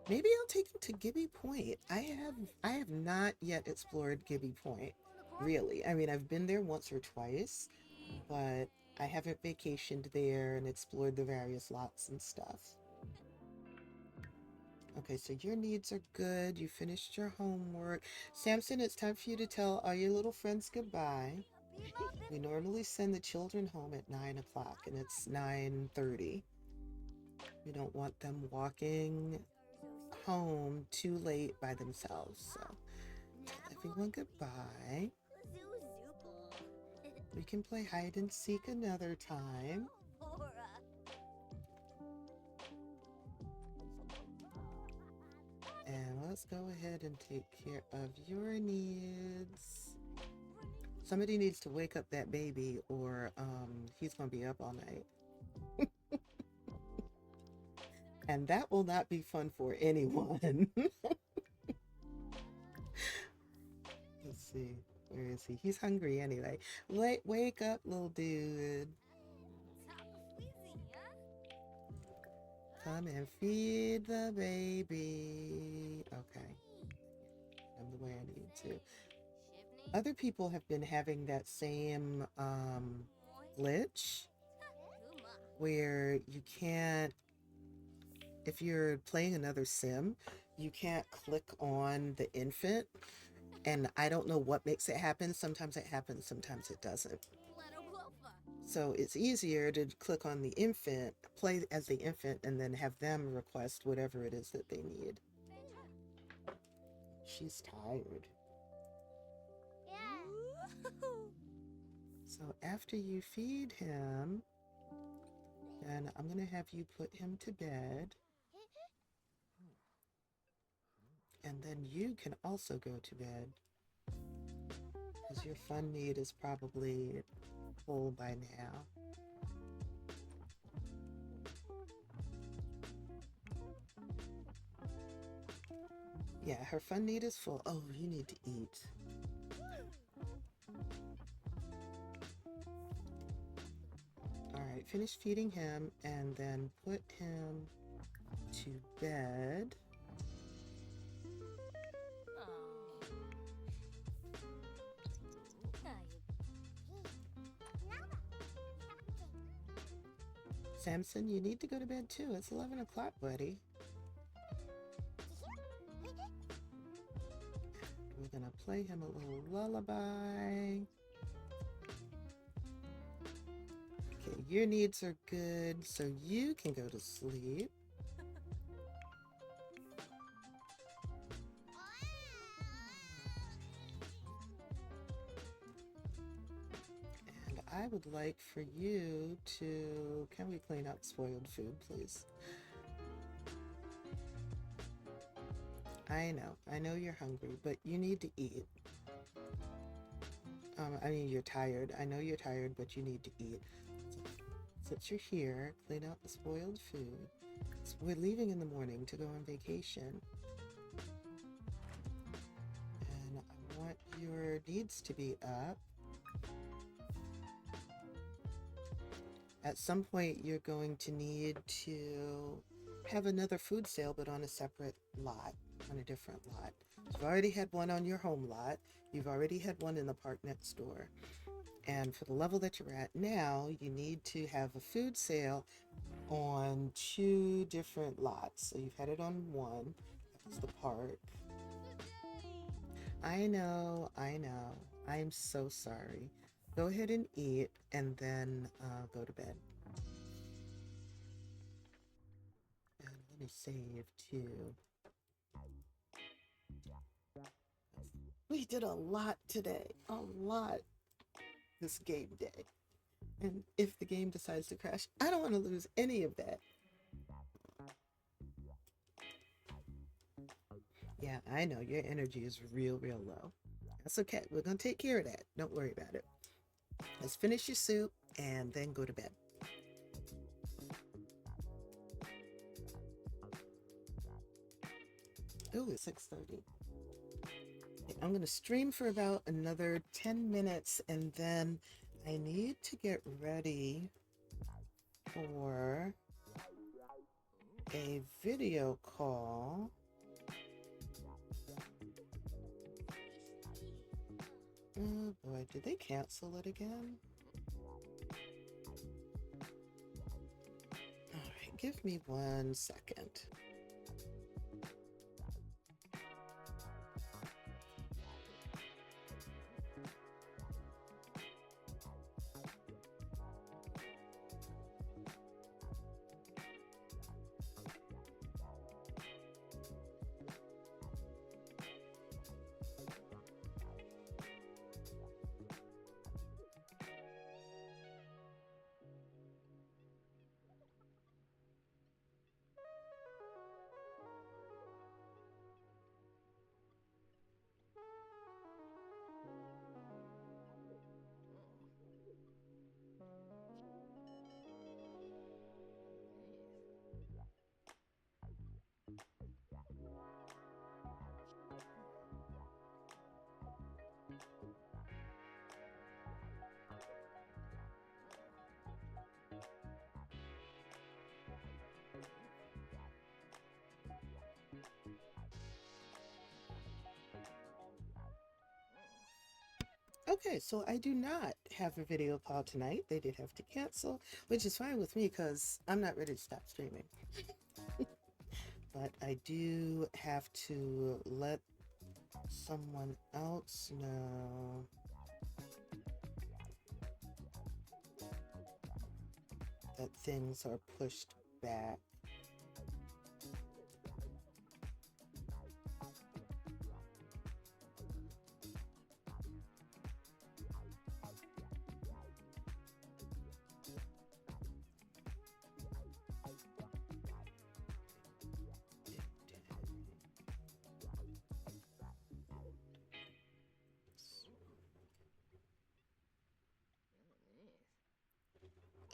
Maybe I'll take him to Gibby Point. I have not yet explored Gibby Point, really. I mean, I've been there once or twice, but I haven't vacationed there and explored the various lots and stuff. Okay, so your needs are good. You finished your homework. Samson, it's time for you to tell all your little friends goodbye. We normally send the children home at 9 o'clock, and it's 9:30. We don't want them walking home too late by themselves. So tell everyone goodbye. We can play hide and seek another time. And let's go ahead and take care of your needs. Somebody needs to wake up that baby, or he's going to be up all night. And that will not be fun for anyone. Let's see. Where is he? He's hungry anyway. Wake up, little dude. Come and feed the baby. Okay. I'm the way I need to. Other people have been having that same glitch where you can't, if you're playing another sim, you can't click on the infant. And I don't know what makes it happen. Sometimes it happens, sometimes it doesn't. So it's easier to click on the infant, play as the infant, and then have them request whatever it is that they need. She's tired. So after you feed him, then I'm going to have you put him to bed. And then you can also go to bed, because your fun need is probably full by now. Yeah, her fun need is full. Oh, you need to eat. Alright, finish feeding him and then put him to bed. Samson, you need to go to bed too. It's 11 o'clock, buddy. We're gonna play him a little lullaby. Okay, your needs are good, so you can go to sleep. And I would like for you to, can we clean up spoiled food, please? I know you're hungry, but you need to eat. I mean, you're tired. I know you're tired, but you need to eat. So, since you're here, clean out the spoiled food. So we're leaving in the morning to go on vacation. And I want your needs to be up. At some point, you're going to need to have another food sale, but on a separate lot, on a different lot. You've already had one on your home lot. You've already had one in the park next door. And for the level that you're at now, you need to have a food sale on 2 different lots. So you've had it on one, that was the park. I know. I'm so sorry. Go ahead and eat, and then go to bed. And let me save too. We did a lot today, a lot this game day. And if the game decides to crash, I don't want to lose any of that. Yeah, I know your energy is real low. That's okay. We're going to take care of that. Don't worry about it. Let's finish your soup and then go to bed. Oh, it's 6:30. I'm going to stream for about another 10 minutes and then I need to get ready for a video call. Oh boy, did they cancel it again? All right, give me 1 second. Okay, so I do not have a video call tonight. They did have to cancel, which is fine with me because I'm not ready to stop streaming. But I do have to let someone else know that things are pushed back.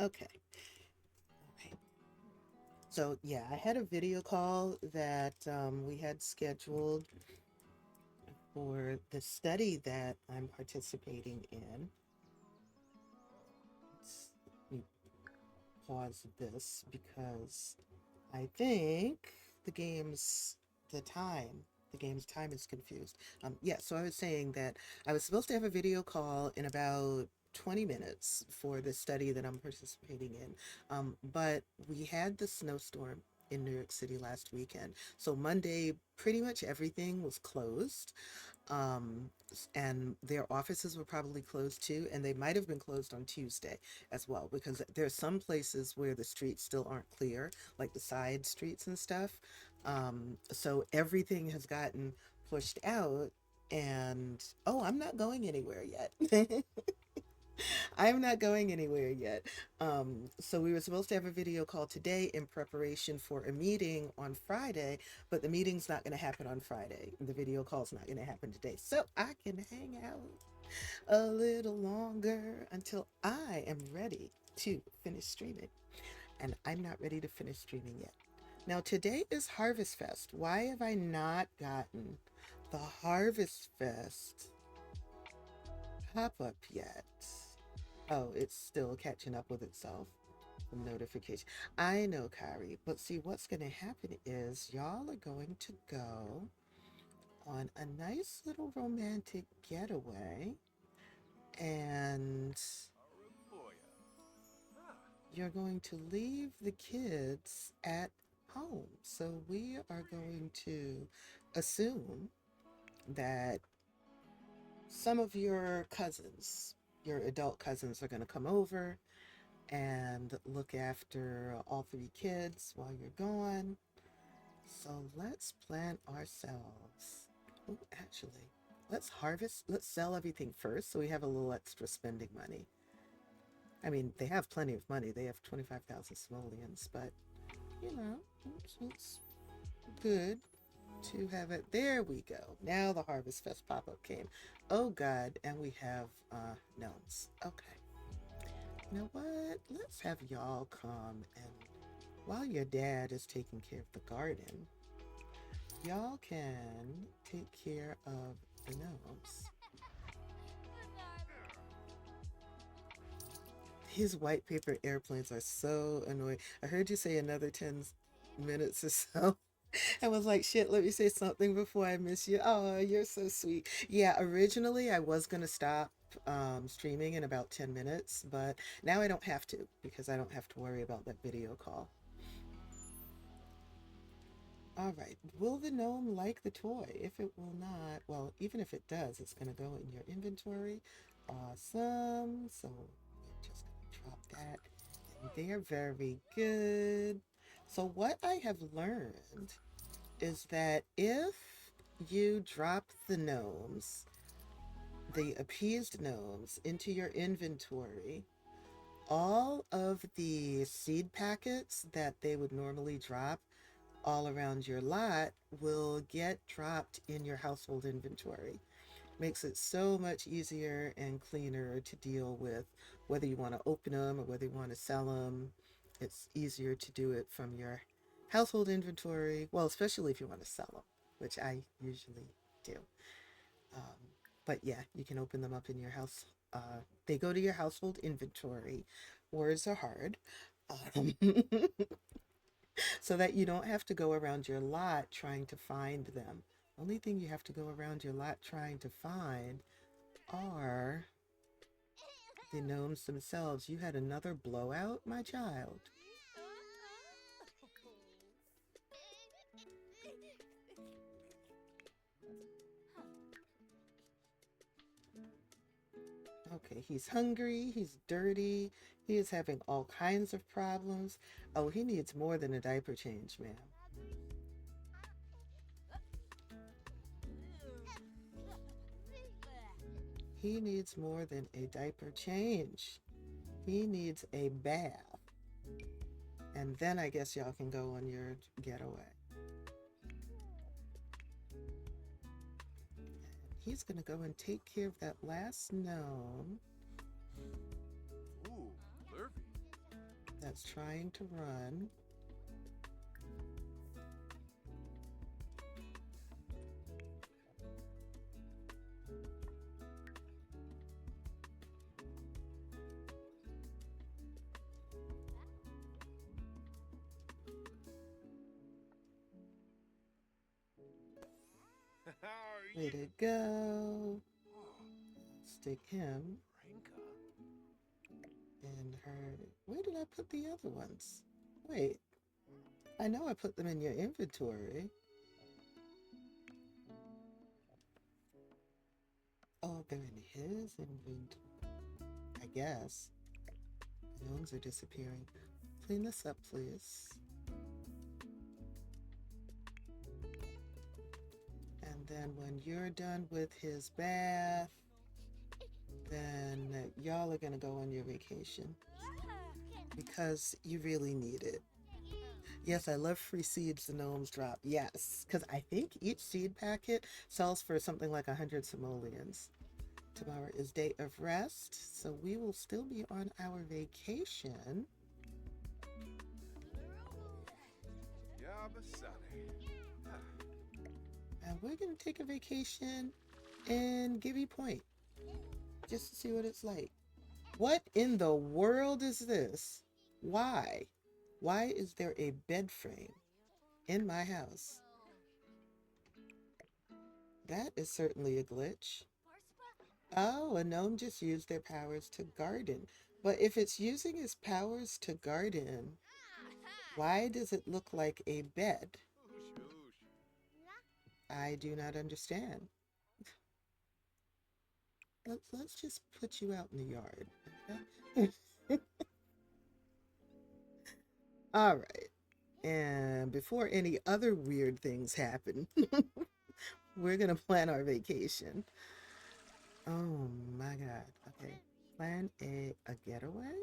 Okay. Okay. So yeah, I had a video call that we had scheduled for the study that I'm participating in. Let me pause this because I think the game's time is confused. Yeah, so I was saying that I was supposed to have a video call in about 20 minutes for the study that I'm participating in. But we had the snowstorm in New York City last weekend. So Monday, pretty much everything was closed. And their offices were probably closed too, and they might have been closed on Tuesday as well, because there's some places where the streets still aren't clear, like the side streets and stuff. So everything has gotten pushed out, and oh, I'm not going anywhere yet. I'm not going anywhere yet. So we were supposed to have a video call today in preparation for a meeting on Friday, but the meeting's not going to happen on Friday. The video call's not going to happen today. So I can hang out a little longer until I am ready to finish streaming. And I'm not ready to finish streaming yet. Now, today is Harvest Fest. Why have I not gotten the Harvest Fest pop-up yet? Oh, it's still catching up with itself. The notification. I know, Khari, but see, what's going to happen is y'all are going to go on a nice little romantic getaway, and you're going to leave the kids at home. So we are going to assume that some of your cousins, your adult cousins, are going to come over and look after all three kids while you're gone. So let's plan ourselves. Oh, actually, let's sell everything first so we have a little extra spending money. I mean, they have plenty of money. They have 25,000 simoleons, but, you know, it's good. to have it. There we go. Now the Harvest Fest pop-up came. Oh God, and we have gnomes. Okay. You know what? Let's have y'all come, and while your dad is taking care of the garden, y'all can take care of the gnomes. These white paper airplanes are so annoying. I heard you say another 10 minutes or so. I was like, shit, let me say something before I miss you. Oh, you're so sweet. Yeah, originally I was going to stop streaming in about 10 minutes, but now I don't have to because I don't have to worry about that video call. All right. Will the gnome like the toy? If it will not, well, even if it does, it's going to go in your inventory. Awesome. So we're just going to drop that in there. Very good. So what I have learned is that if you drop the gnomes, the appeased gnomes, into your inventory, all of the seed packets that they would normally drop all around your lot will get dropped in your household inventory. Makes it so much easier and cleaner to deal with whether you want to open them or whether you want to sell them. It's easier to do it from your household inventory. Well, especially if you want to sell them, which I usually do. But yeah, you can open them up in your house. They go to your household inventory. Words are hard. Um, so that you don't have to go around your lot trying to find them. Only thing you have to go around your lot trying to find are the gnomes themselves. You had another blowout, my child. Okay, he's hungry, he's dirty, he is having all kinds of problems. Oh, he needs more than a diaper change, ma'am. He needs more than a diaper change. He needs a bath. And then I guess y'all can go on your getaway. He's gonna go and take care of that last gnome Ooh, lurvy. that's trying to run. Way to go. Stick him in her. Where did I put the other ones? Wait. I know I put them in your inventory. Oh, they're in his inventory. I guess. The gnomes are disappearing. Clean this up, please. And then when you're done with his bath, then y'all are gonna go on your vacation because you really need it. Yes, I love free seeds the gnomes drop. Yes, because I think each seed packet sells for something like 100 simoleons. Tomorrow is day of rest, so we will still be on our vacation. And we're going to take a vacation in Gibby Point just to see what it's like. What in the world is this? Why? Why is there a bed frame in my house? That is certainly a glitch. Oh, a gnome just used their powers to garden. But if it's using its powers to garden, why does it look like a bed? I do not understand. Let's just put you out in the yard. Okay? All right. And before any other weird things happen, we're going to plan our vacation. Oh my God. Okay. Plan a getaway?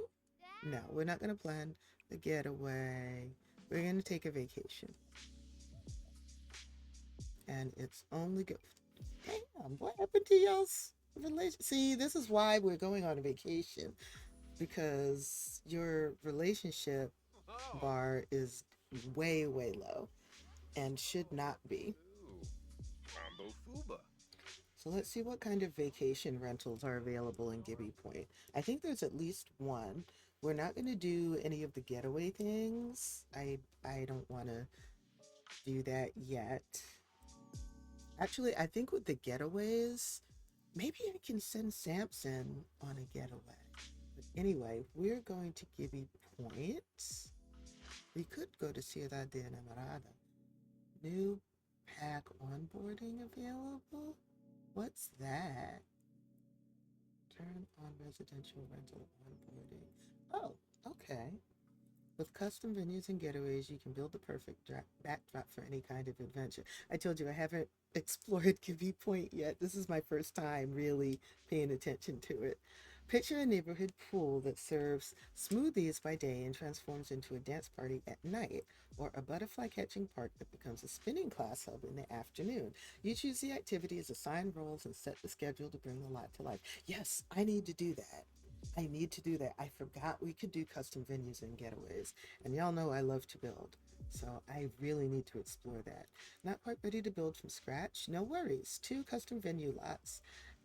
No, we're not going to plan the getaway. We're going to take a vacation. and it's only good. Damn, what happened to y'all's relation? See, this is why we're going on a vacation, because your relationship Oh. bar is way, way low and should not be. Ooh. Mambo Fuba. So let's see what kind of vacation rentals are available in Gibby Point. I think there's at least one. We're not going to do any of the getaway things. I don't want to do that yet. Actually, I think with the getaways, maybe I can send Samson on a getaway. But anyway, we're going to Gibby Point. We could go to Ciudad de Enamorada. New pack onboarding available? What's that? Turn on residential rental onboarding. Oh, okay. With custom venues and getaways, you can build the perfect backdrop for any kind of adventure. I told you I haven't explored Gibby Point yet. This is my first time really paying attention to it. Picture a neighborhood pool that serves smoothies by day and transforms into a dance party at night, or a butterfly catching park that becomes a spinning class hub in the afternoon. You choose the activities, assign roles, and set the schedule to bring the lot to life. Yes, I need to do that. I need to do that. I forgot we could do custom venues and getaways. And y'all know I love to build. So I really need to explore that. Not quite ready to build from scratch? No worries. 2 custom venue lots,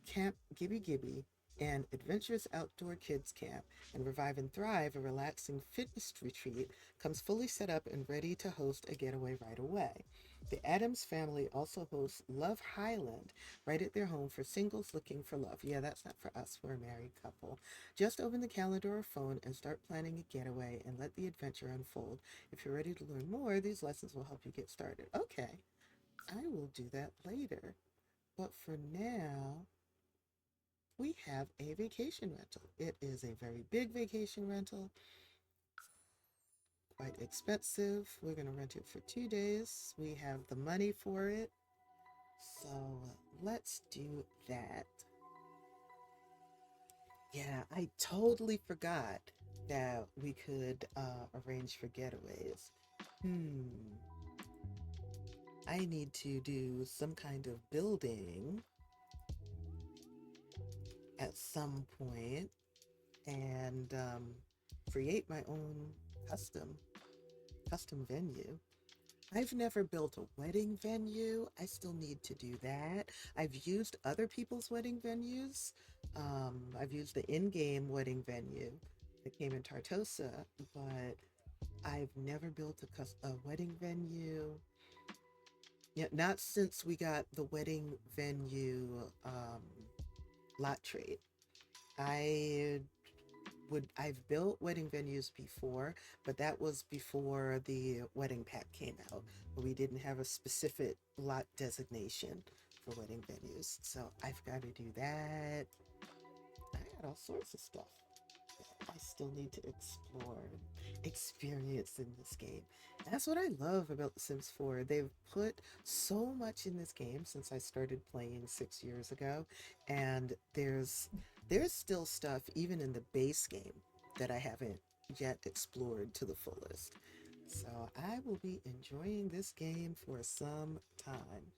Camp Gibby Gibby and Adventurous Outdoor Kids Camp, and Revive and Thrive, a relaxing fitness retreat, comes fully set up and ready to host a getaway right away. The Adams family also hosts Love Highland right at their home for singles looking for love. Yeah, that's not for us. We're a married couple. Just open the calendar or phone and start planning a getaway and let the adventure unfold. If you're ready to learn more, these lessons will help you get started. Okay, I will do that later. But for now, we have a vacation rental. It is a very big vacation rental, quite expensive. We're going to rent it for 2 days. We have the money for it. So let's do that. Yeah, I totally forgot that we could arrange for getaways. I need to do some kind of building at some point and create my own custom venue. I've never built a wedding venue. I still need to do that. I've used other people's wedding venues. I've used the in-game wedding venue that came in Tartosa, but I've never built a wedding venue. Yeah, not since we got the wedding venue lot trade. I I've built wedding venues before, but that was before the wedding pack came out. We didn't have a specific lot designation for wedding venues. So I've got to do that. I got all sorts of stuff that I still need to explore and experience in this game. That's what I love about The Sims 4. They've put so much in this game since I started playing 6 years ago, and there's still stuff even in the base game that I haven't yet explored to the fullest. So I will be enjoying this game for some time.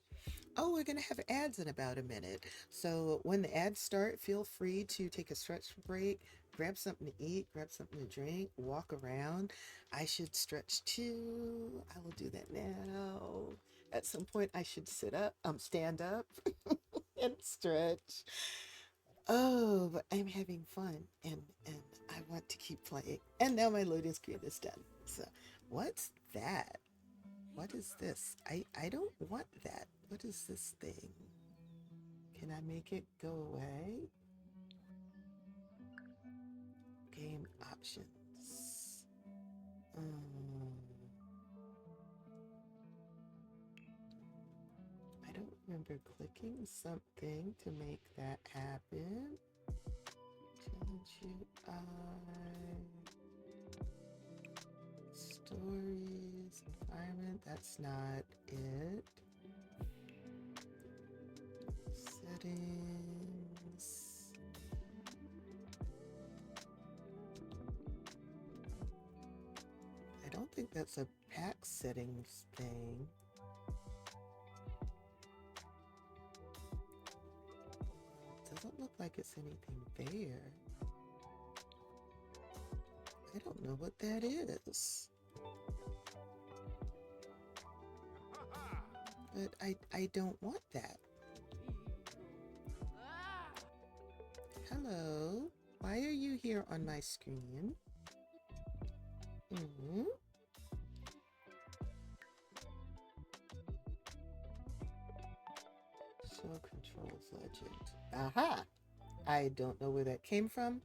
Oh, we're going to have ads in about a minute. So when the ads start, feel free to take a stretch break, grab something to eat, grab something to drink, walk around. I should stretch too. I will do that now. At some point, I should stand up and stretch. Oh, but I'm having fun and I want to keep playing. And now my loading screen is done. So, what's that? What is this? I don't want that. What is this thing? Can I make it go away? Game options. I don't remember clicking something to make that happen. Change UI. Stories, environment, that's not it. Settings. I don't think that's a pack settings thing. like it's anything there. I don't know what that is. But I don't want that. Hello? Why are you here on my screen? Hmm? Show controls legend. Aha! I don't know where that came from.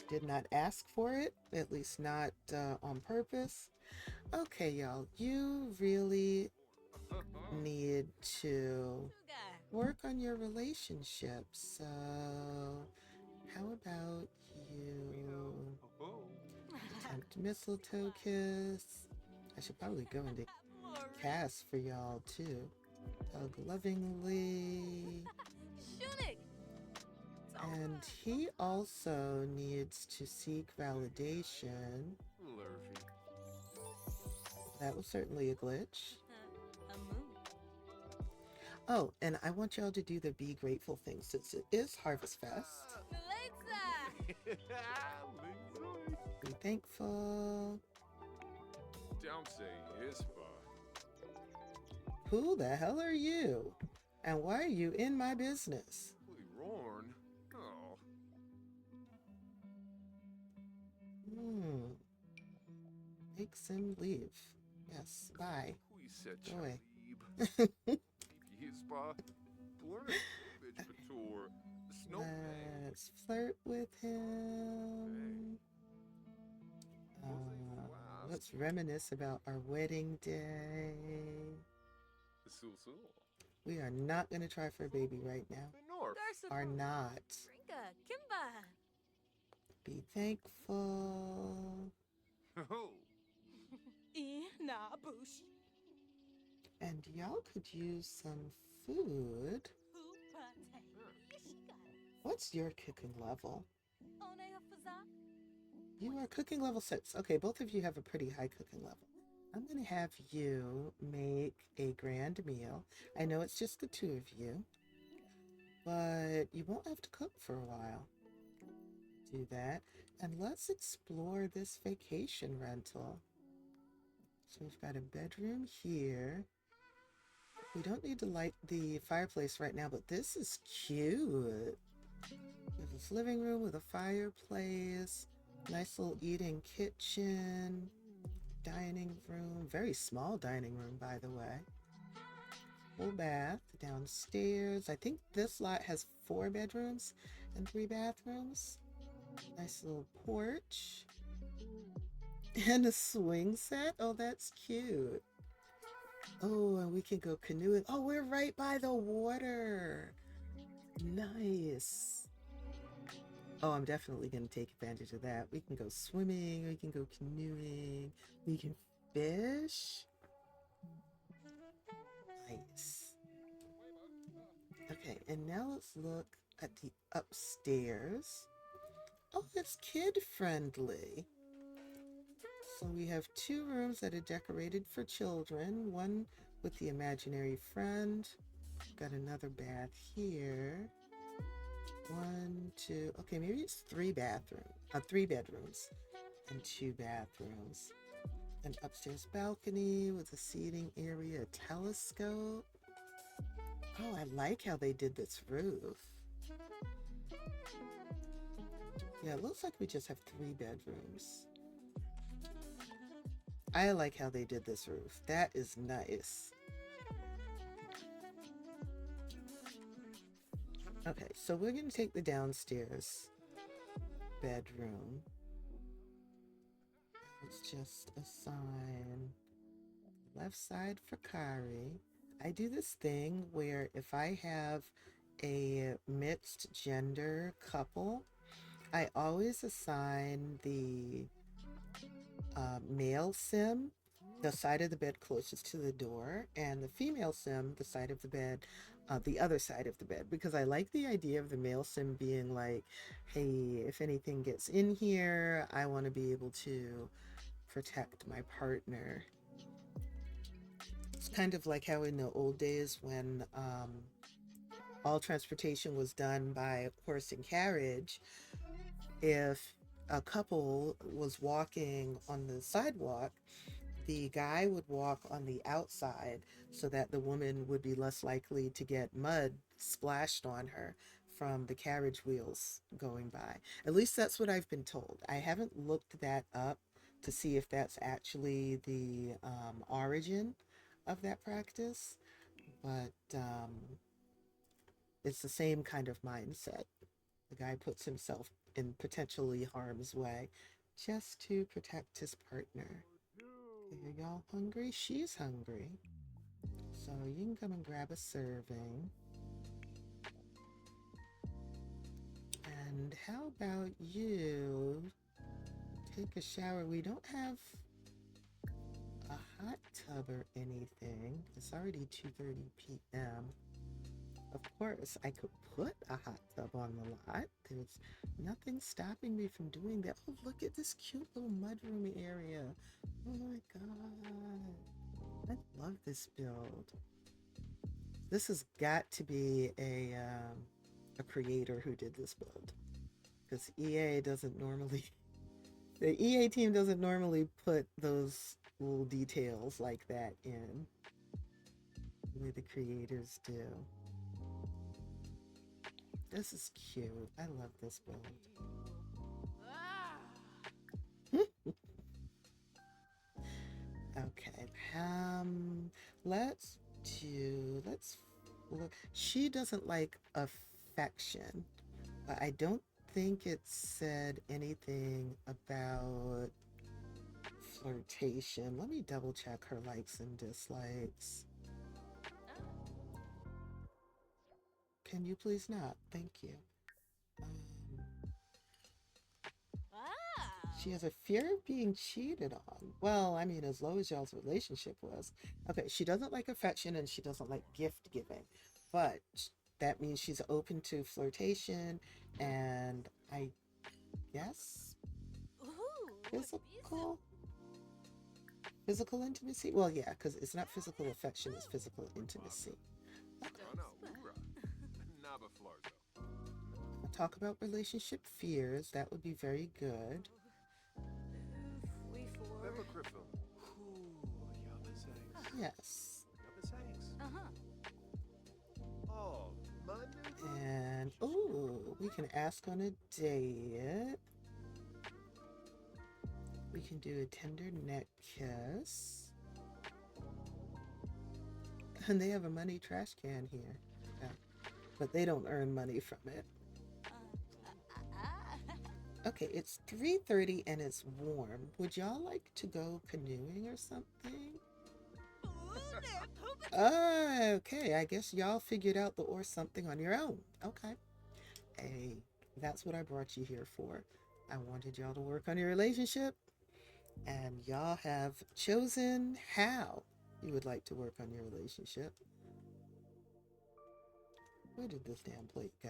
Did not ask for it, at least not on purpose. Okay, y'all, you really need to work on your relationship. So, how about you attempt mistletoe kiss? I should probably go into cast for y'all too. Hug lovingly. And he also needs to seek validation. Lurvy. That was certainly a glitch. Oh, and I want y'all to do the Be Grateful thing since it is Harvest Fest. Be thankful. Don't say his pa. Who the hell are you? And why are you in my business? Holy Rorn. Oh. Makes him leave. Yes, bye. We said Go away. His pa. Blur bitch tour. Snow. Let's flirt with him. Let's reminisce about our wedding day. We are not going to try for a baby right now. Are not. Be thankful. And y'all could use some food. What's your cooking level? You are cooking level 6. Okay, both of you have a pretty high cooking level. I'm going to have you make a grand meal. I know it's just the two of you, but you won't have to cook for a while. Do that. And let's explore this vacation rental. So we've got a bedroom here. We don't need to light the fireplace right now, but this is cute. We have this living room with a fireplace, nice little eating kitchen, dining room, very small dining room, by the way. Full bath downstairs. I think this lot has 4 bedrooms and 3 bathrooms. Nice little porch. And a swing set. Oh, that's cute. Oh, and we can go canoeing. Oh, we're right by the water. Nice. Oh, I'm definitely going to take advantage of that. We can go swimming. We can go canoeing. We can fish. Nice. Okay, and now let's look at the upstairs. Oh, it's kid-friendly. So we have 2 rooms that are decorated for children. One with the imaginary friend. Got another bath here. 1, 2. Okay, maybe it's 3 bedrooms and 2 bathrooms. An upstairs balcony with a seating area, a telescope. Oh, I like how they did this roof. Yeah, it looks like we just have 3 bedrooms. I like how they did this roof. That is nice. Okay, so we're going to take the downstairs bedroom. Let's just assign left side for Khari. I do this thing where if I have a mixed gender couple, I always assign the male sim the side of the bed closest to the door, and the female sim the side of the bed, the other side of the bed, because I like the idea of the male sim being like, hey, if anything gets in here, I want to be able to protect my partner. It's kind of like how in the old days when all transportation was done by horse and carriage, if a couple was walking on the sidewalk, the guy would walk on the outside so that the woman would be less likely to get mud splashed on her from the carriage wheels going by. At least that's what I've been told. I haven't looked that up to see if that's actually the origin of that practice, but it's the same kind of mindset. The guy puts himself in potentially harm's way just to protect his partner. Are y'all hungry? She's hungry. So you can come and grab a serving. And how about you take a shower? We don't have a hot tub or anything. It's already 2:30 p.m. Of course, I could put a hot tub on the lot. There's nothing stopping me from doing that. Oh, look at this cute little mudroom area. Oh my god. I love this build. This has got to be a creator who did this build. Because EA doesn't normally... The EA team doesn't normally put those little details like that in. The way the creators do. This is cute. I love this build. Okay. Let's look. She doesn't like affection, but I don't think it said anything about flirtation. Let me double check her likes and dislikes. Can you please not? Thank you. She has a fear of being cheated on. Well, I mean, as low as y'all's relationship was. Okay, she doesn't like affection and she doesn't like gift giving. But that means she's open to flirtation and I guess physical intimacy? Well, yeah, because it's not physical affection, it's physical intimacy. I'll talk about relationship fears. That would be very good. Yes. And, oh, we can ask on a date. We can do a tender neck kiss. And they have a money trash can here. Yeah. But they don't earn money from it. Okay, it's 3:30 and it's warm. Would y'all like to go canoeing or something? Okay, I guess y'all figured out the or something on your own. Okay. Hey, that's what I brought you here for. I wanted y'all to work on your relationship, and y'all have chosen how you would like to work on your relationship. Where did this damn plate go?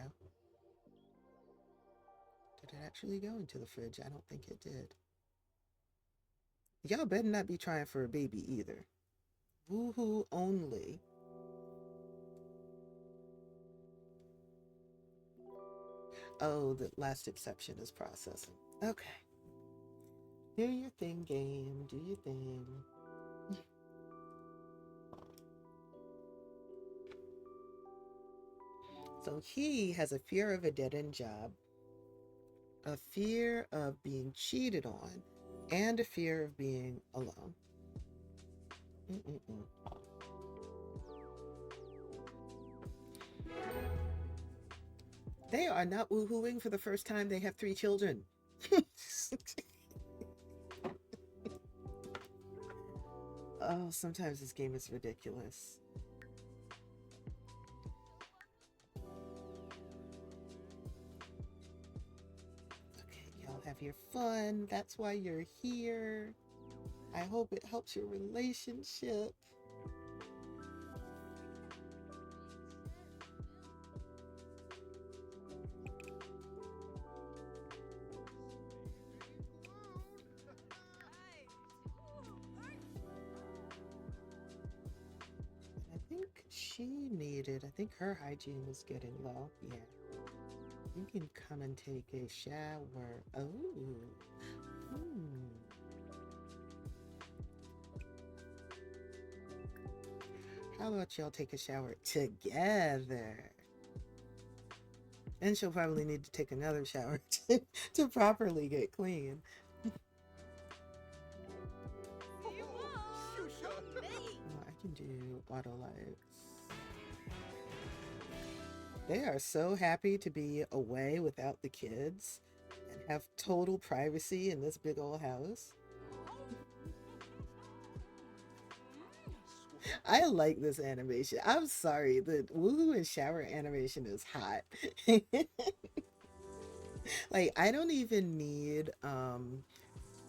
Did it actually go into the fridge? I don't think it did. Y'all better not be trying for a baby either. Woohoo only. Oh, the last exception is processing. Okay. Do your thing, game. Do your thing. So he has a fear of a dead-end job, a fear of being cheated on, and a fear of being alone. They are not woohooing for the first time. They have 3 children. Oh, sometimes this game is ridiculous. Okay, y'all have your fun. That's why you're here. I hope it helps your relationship. I think she needed, I think her hygiene was getting low. Yeah. You can come and take a shower. Oh. Hmm. How about y'all take a shower together? And she'll probably need to take another shower to properly get clean. Shusha. Oh, I can do auto lights. They are so happy to be away without the kids and have total privacy in this big old house. I like this animation. I'm sorry, the woohoo and shower animation is hot. Like, I don't even need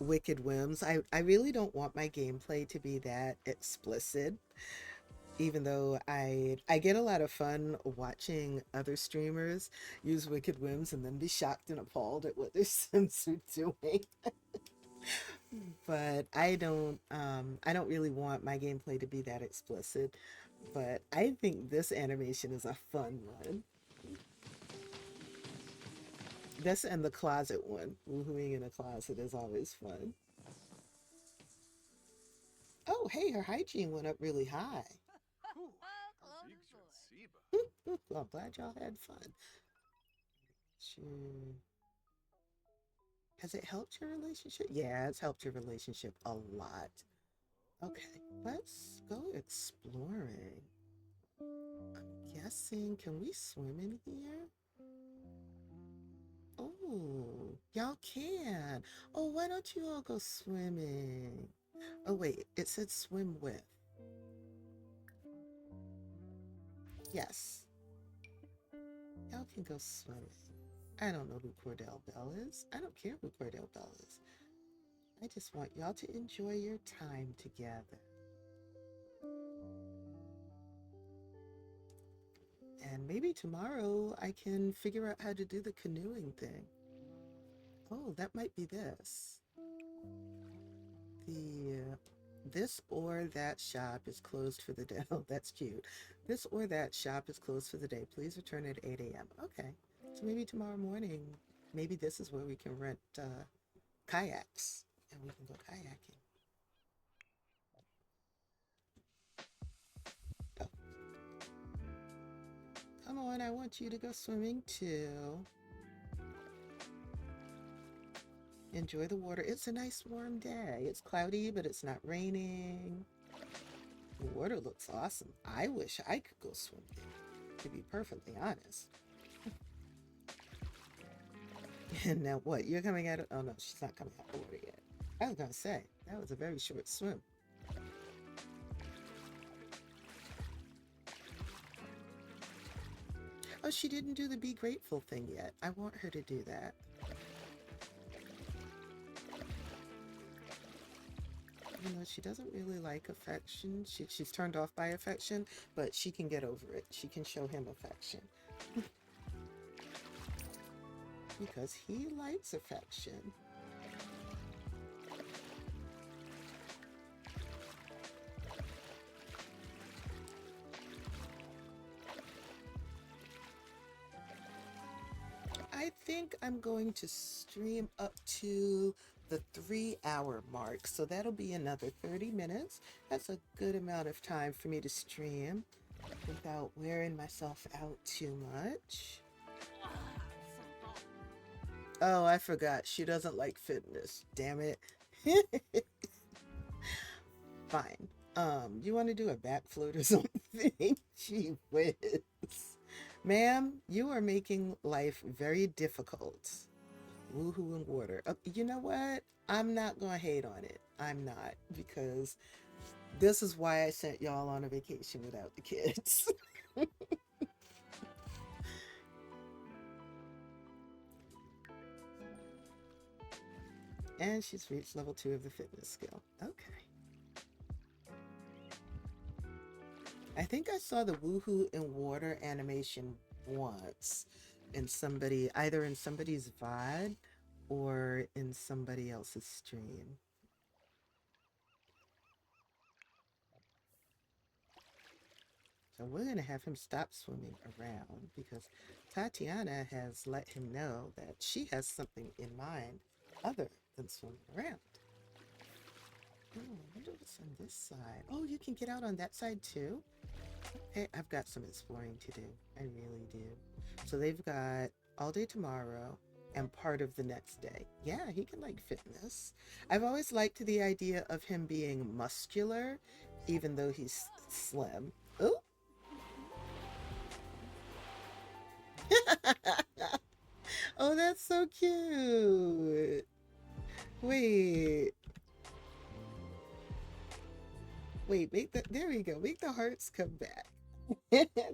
wicked whims. I really don't want my gameplay to be that explicit, even though I get a lot of fun watching other streamers use wicked whims and then be shocked and appalled at what their sims are doing. But I don't really want my gameplay to be that explicit. But I think this animation is a fun one. This and the closet one. Woohooing in a closet is always fun. Oh, hey, her hygiene went up really high. Whew. Close Big the door. Zanzibar. Well, I'm glad y'all had fun. Sure. Has it helped your relationship? Yeah, it's helped your relationship a lot. Okay, let's go exploring. I'm guessing, can we swim in here? Oh, y'all can. Oh, why don't you all go swimming? Oh, wait, it said swim with. Yes, y'all can go swimming. I don't know who Cordell Bell is. I don't care who Cordell Bell is. I just want y'all to enjoy your time together. And maybe tomorrow I can figure out how to do the canoeing thing. Oh, that might be this. This or that shop is closed for the day. Oh, that's cute. This or that shop is closed for the day. Please return at 8 a.m. Okay. So maybe tomorrow morning, maybe this is where we can rent kayaks and we can go kayaking. Oh. Come on, I want you to go swimming too. Enjoy the water. It's a nice warm day. It's cloudy, but it's not raining. The water looks awesome. I wish I could go swimming, to be perfectly honest. And now what? You're coming out of... Oh, no, she's not coming out of the water yet. I was going to say, that was a very short swim. Oh, she didn't do the be grateful thing yet. I want her to do that. Even though she doesn't really like affection. She's turned off by affection, but she can get over it. She can show him affection. Because he likes affection. I think I'm going to stream up to the 3-hour mark. So that'll be another 30 minutes. That's a good amount of time for me to stream without wearing myself out too much. Oh, I forgot. She doesn't like fitness. Damn it. Fine. You want to do a back float or something? Gee whiz. Ma'am, you are making life very difficult. Woohoo and water. You know what? I'm not going to hate on it. I'm not. Because this is why I sent y'all on a vacation without the kids. And she's reached level 2 of the fitness skill. Okay. I think I saw the woohoo in water animation once in somebody, either in somebody's VOD or in somebody else's stream. So we're going to have him stop swimming around because Tatiana has let him know that she has something in mind other than swimming around. Oh, I wonder what's on this side. Oh, you can get out on that side too? Okay, I've got some exploring to do. I really do. So they've got all day tomorrow and part of the next day. Yeah, he can like fitness. I've always liked the idea of him being muscular, even though he's slim. Oh, oh, that's so cute. Wait, wait, make the, there we go. Make the hearts come back.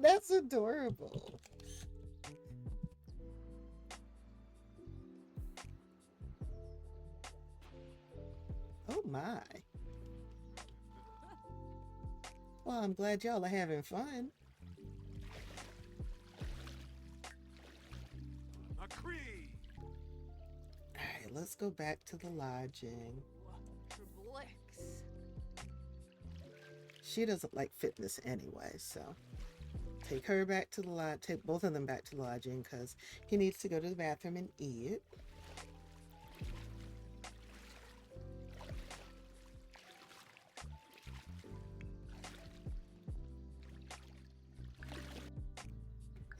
That's adorable. Oh my. Well, I'm glad y'all are having fun. Khari! Alright, let's go back to the lodging. Triblix. She doesn't like fitness anyway, so take her back to the lodge. Take both of them back to the lodging because he needs to go to the bathroom and eat.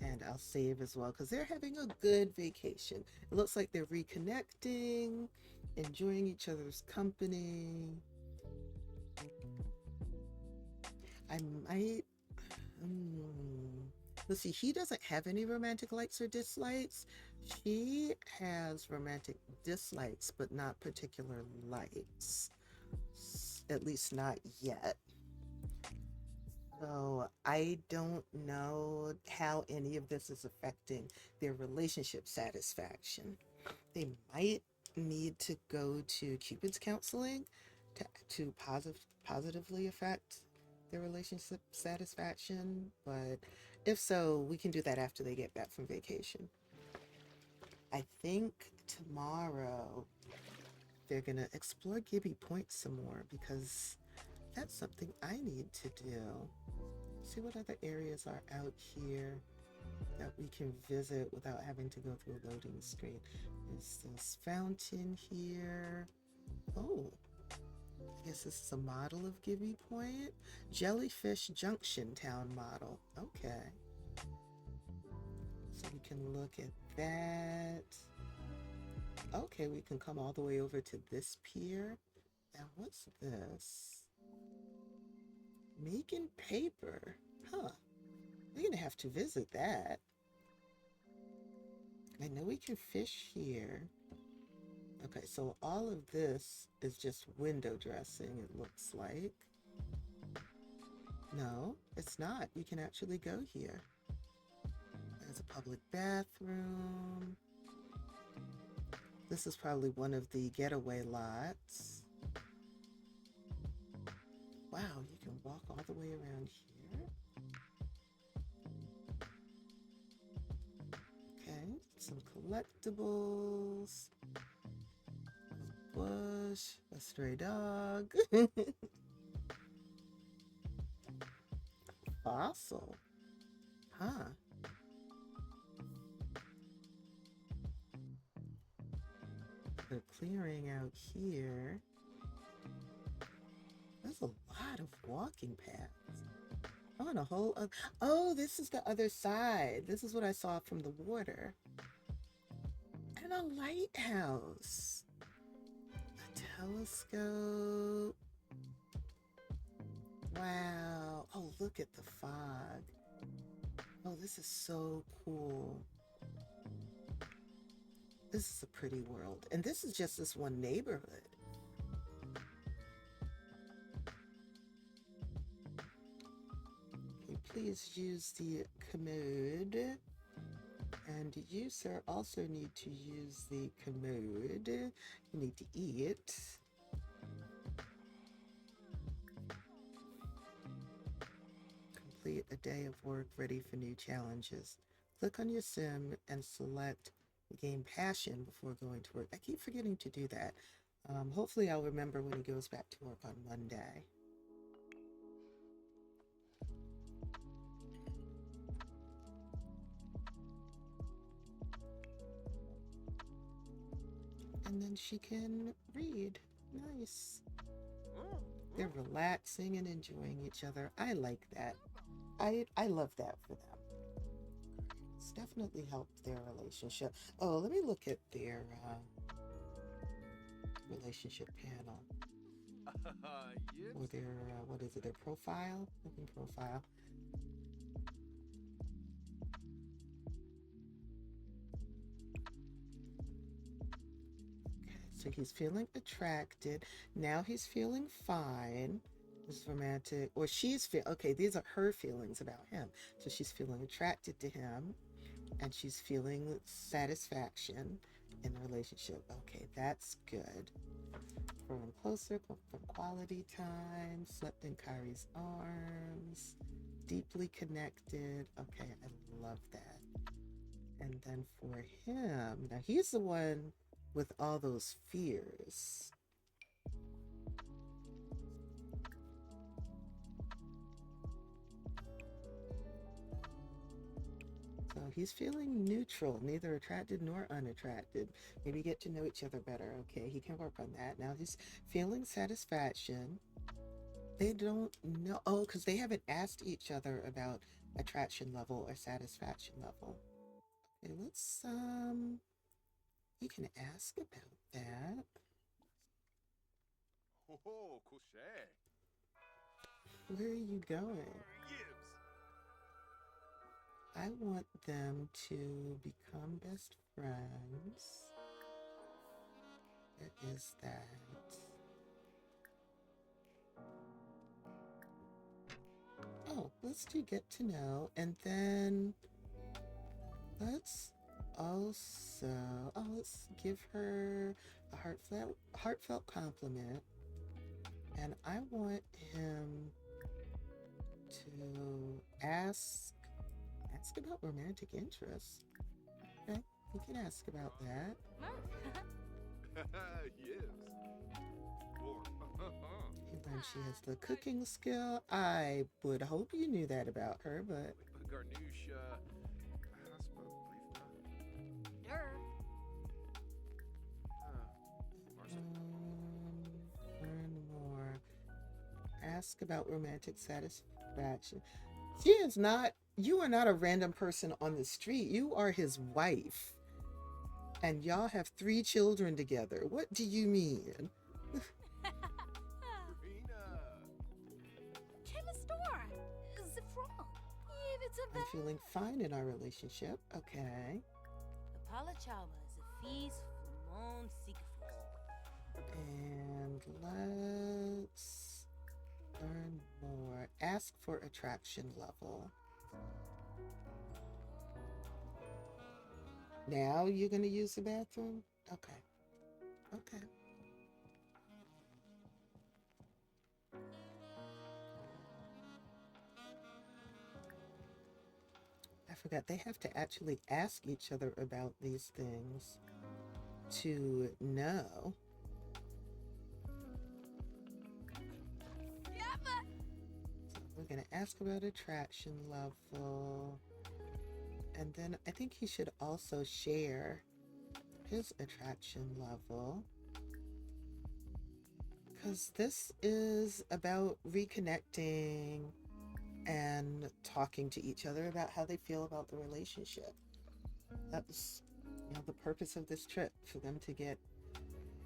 And I'll save as well because they're having a good vacation. It looks like they're reconnecting, enjoying each other's company. I might. Let's see, he doesn't have any romantic likes or dislikes. She has romantic dislikes, but not particular likes. At least not yet. So I don't know how any of this is affecting their relationship satisfaction. They might need to go to Cupid's counseling to positively affect their relationship satisfaction, but if so, we can do that after they get back from vacation. I think tomorrow they're gonna explore Gibby Point some more because that's something I need to do. See what other areas are out here that we can visit without having to go through a loading screen. There's this fountain here. Oh, I guess this is a model of Gibby Point. Jellyfish Junction Town model. Okay. So we can look at that. Okay, we can come all the way over to this pier. Now what's this? Making paper. Huh. We're gonna have to visit that. I know we can fish here. Okay, so all of this is just window dressing, it looks like. No, it's not. You can actually go here. There's a public bathroom. This is probably one of the getaway lots. Wow, you can walk all the way around here. Okay, some collectibles. A bush, a stray dog. Fossil. Huh. They're clearing out here. There's a lot of walking paths. Oh, and a whole other... Oh, this is the other side. This is what I saw from the water. And a lighthouse. A telescope. Wow. Oh, look at the fog. Oh, this is so cool. This is a pretty world. And this is just this one neighborhood. Okay, please use the commode. And you, sir, also need to use the commode. You need to eat. Complete a day of work ready for new challenges. Click on your sim and select Gain Passion before going to work. I keep forgetting to do that. Hopefully I'll remember when he goes back to work on Monday. and then she can read. Nice. Oh, They're relaxing and enjoying each other. I like that. I love that for them. It's definitely helped their relationship. Oh, let me look at their relationship panel yes. or their what is it? Their profile. Open profile. So he's feeling attracted. Now he's feeling fine. This romantic, or she's feel okay. These are her feelings about him. So she's feeling attracted to him, and she's feeling satisfaction in the relationship. Okay, that's good. Growing closer for quality time. Slept in Khari's arms. Deeply connected. Okay, I love that. And then for him, now he's the one with all those fears. So he's feeling neutral, neither attracted nor unattracted. Maybe get to know each other better. Okay, he can work on that. Now he's feeling satisfaction. They don't know. Oh, because they haven't asked each other about attraction level or satisfaction level. Okay, let's you can ask about that. Oh, crochet. Where are you going? Yibs. I want them to become best friends. Where is that? Oh, let's do get to know. And then let's let's give her a heartfelt compliment. And I want him to ask about romantic interests. Okay, we can ask about that. Yibs. Or, And then she has the cooking skill. I would hope you knew that about her, but Garnouche, Dur. learn more. Ask about romantic satisfaction. She is not, you are not a random person on the street. You are his wife. And y'all have 3 children together. What do you mean? I'm feeling fine in our relationship. Okay. And let's learn more. Ask for attraction level. Now you're going to use the bathroom? Okay. Okay. I forgot they have to actually ask each other about these things to know. So we're going to ask about attraction level. And then I think he should also share his attraction level. Because this is about reconnecting and talking to each other about how they feel about the relationship. That's, the purpose of this trip, for them to get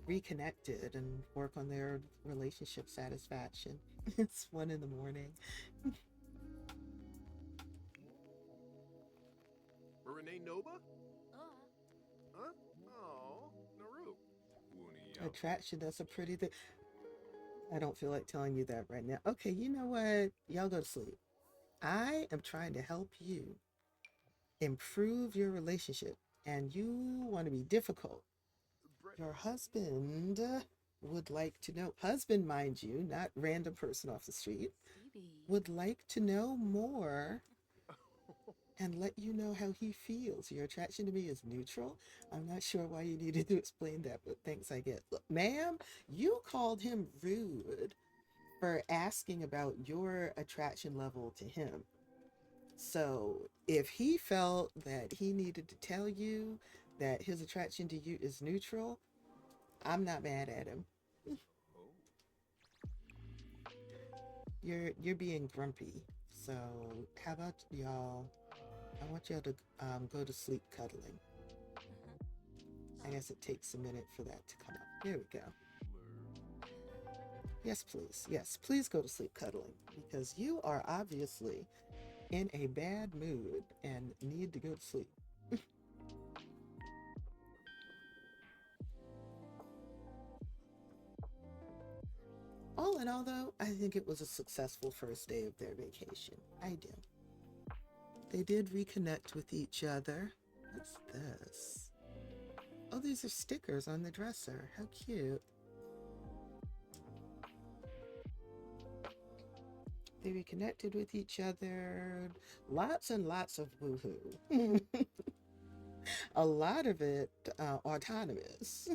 reconnected and work on their relationship satisfaction. It's 1 a.m. Renee Noba? Huh? Oh, Naru. Woonie. Attraction, that's a pretty thing. I don't feel like telling you that right now. Okay, you know what? Y'all go to sleep. I am trying to help you improve your relationship, and you want to be difficult. Your husband would like to know, husband, mind you, not random person off the street, would like to know more and let you know how he feels. Your attraction to me is neutral. I'm not sure why you needed to explain that, but thanks, I get. Look, ma'am, you called him rude for asking about your attraction level to him. So if he felt that he needed to tell you that his attraction to you is neutral, I'm not mad at him. Oh. You're being grumpy. So how about y'all? I want y'all to go to sleep cuddling. I guess it takes a minute for that to come up. There we go. Blur. Yes, please. Yes, please go to sleep cuddling because you are obviously in a bad mood and need to go to sleep. All in all, though, I think it was a successful first day of their vacation. I do. They did reconnect with each other. What's this? Oh, these are stickers on the dresser. How cute. They reconnected with each other. Lots and lots of woohoo. A lot of it autonomous.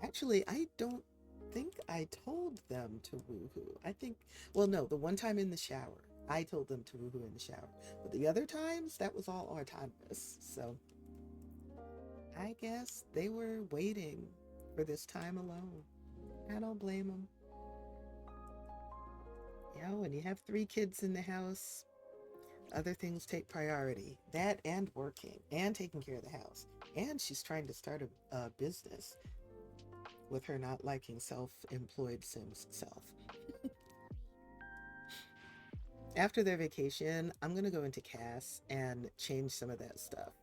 Actually, I don't think I told them to woohoo. I think, well, no, the one time in the shower, I told them to woohoo in the shower. But the other times, that was all autonomous. So I guess they were waiting for this time alone. I don't blame them. You know, when you have three kids in the house, other things take priority. That and working and taking care of the house. And she's trying to start a business with her not liking self-employed Sims self. After their vacation, I'm going to go into CAS and change some of that stuff.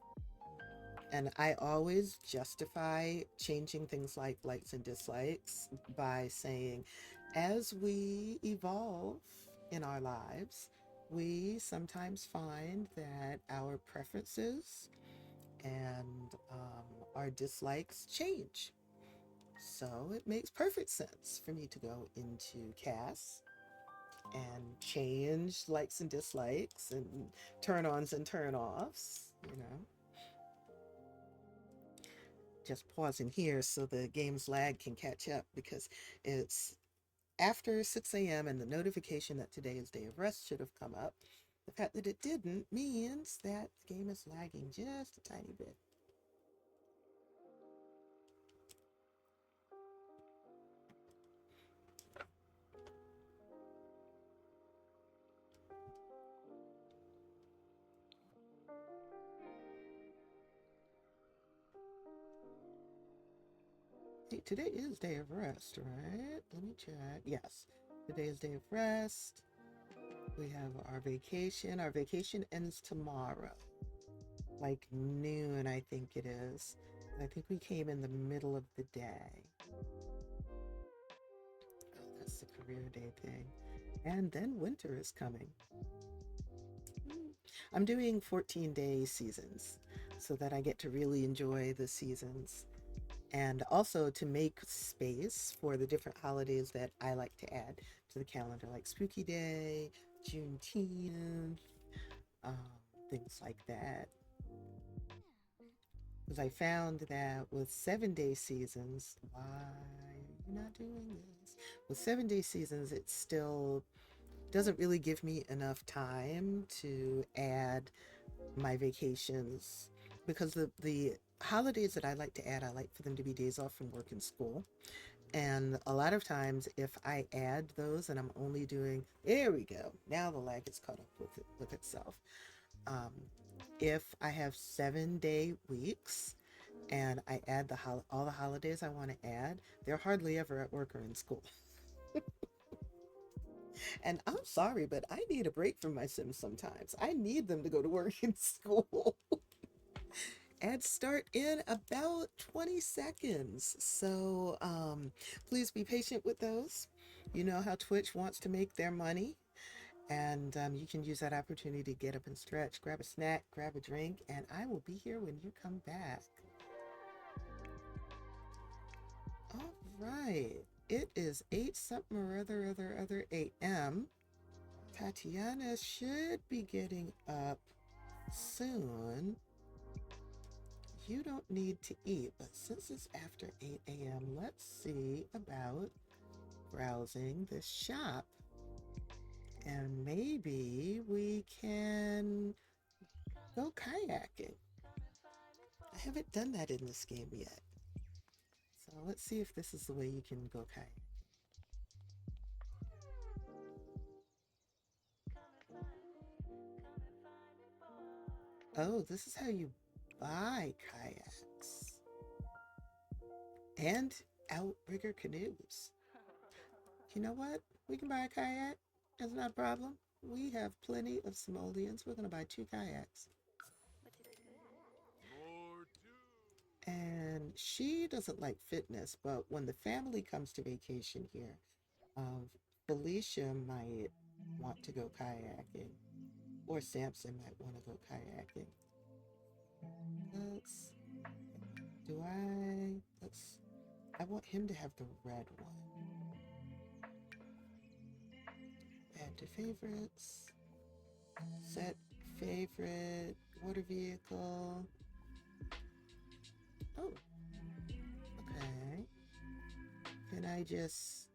And I always justify changing things like likes and dislikes by saying, as we evolve in our lives, we sometimes find that our preferences and our dislikes change. So it makes perfect sense for me to go into CAS and change likes and dislikes and turn ons and turn offs, you know. Just pausing here so the game's lag can catch up because it's after 6 a.m. and the notification that today is day of rest should have come up. The fact that it didn't means that the game is lagging just a tiny bit. See, today is day of rest, right? Let me check. Yes, today is day of rest. We have our vacation. Our vacation ends tomorrow, like noon, I think it is. I think we came in the middle of the day. Oh, that's the career day thing. And then winter is coming. I'm doing 14-day seasons so that I get to really enjoy the seasons and also to make space for the different holidays that I like to add to the calendar, like Spooky Day, Juneteenth, um, things like that. Because I found that with 7-day seasons, why are you not doing this? With 7-day seasons, it still doesn't really give me enough time to add my vacations because the holidays that I like to add, I like for them to be days off from work and school. And a lot of times, if I add those and I'm only doing, there we go. Now the lag is caught up with itself. Um, if I have 7-day weeks and I add all the holidays I want to add, they're hardly ever at work or in school. And I'm sorry, but I need a break from my Sims sometimes. I need them to go to work and school. Ads start in about 20 seconds. So please be patient with those. You know how Twitch wants to make their money. And you can use that opportunity to get up and stretch, grab a snack, grab a drink, and I will be here when you come back. All right. It is 8 something or other a.m. Tatiana should be getting up soon. You don't need to eat, but since it's after 8 a.m., let's see about browsing the shop. And maybe we can go kayaking. I haven't done that in this game yet. Let's see if this is the way you can go kayak. Oh, this is how you buy kayaks and outrigger canoes. You know what? We can buy a kayak. That's not a problem. We have plenty of simoleons. We're going to buy 2 kayaks. More do. And she doesn't like fitness, but when the family comes to vacation here, um, Felicia might want to go kayaking, or Samson might want to go kayaking. Let's, I want him to have the red one. Add to favorites. Set favorite water vehicle. Oh, okay. Can I just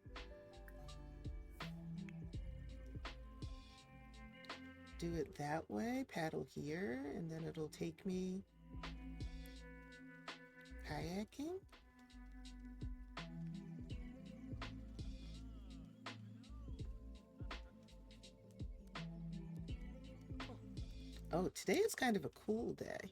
do it that way? Paddle here, and then it'll take me kayaking? Oh, today is kind of a cool day.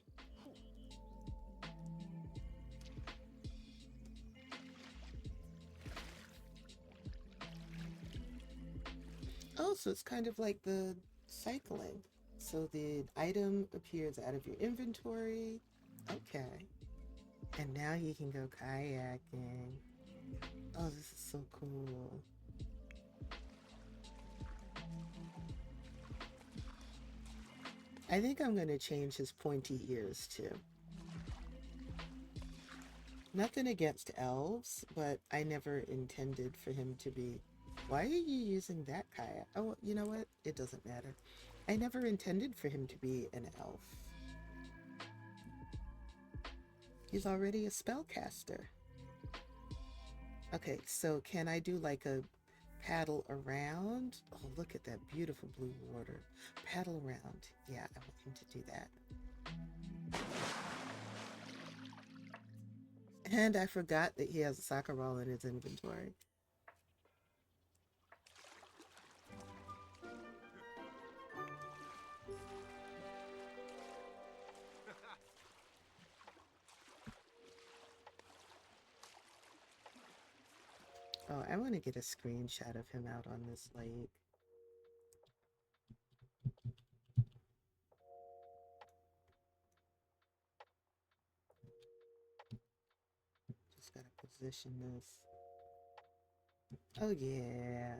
Oh, so it's kind of like the cycling. So the item appears out of your inventory. Okay. And now you can go kayaking. Oh, this is so cool. I think I'm going to change his pointy ears too. Nothing against elves, but I never intended for him to be. Why are you using that kayak? Oh, you know what? It doesn't matter. I never intended for him to be an elf. He's already a spellcaster. Okay, so can I do like a paddle around? Oh, look at that beautiful blue water. Paddle around. Yeah, I want him to do that. And I forgot that he has a soccer ball in his inventory. Oh, I want to get a screenshot of him out on this lake. Just gotta position this. Oh, yeah.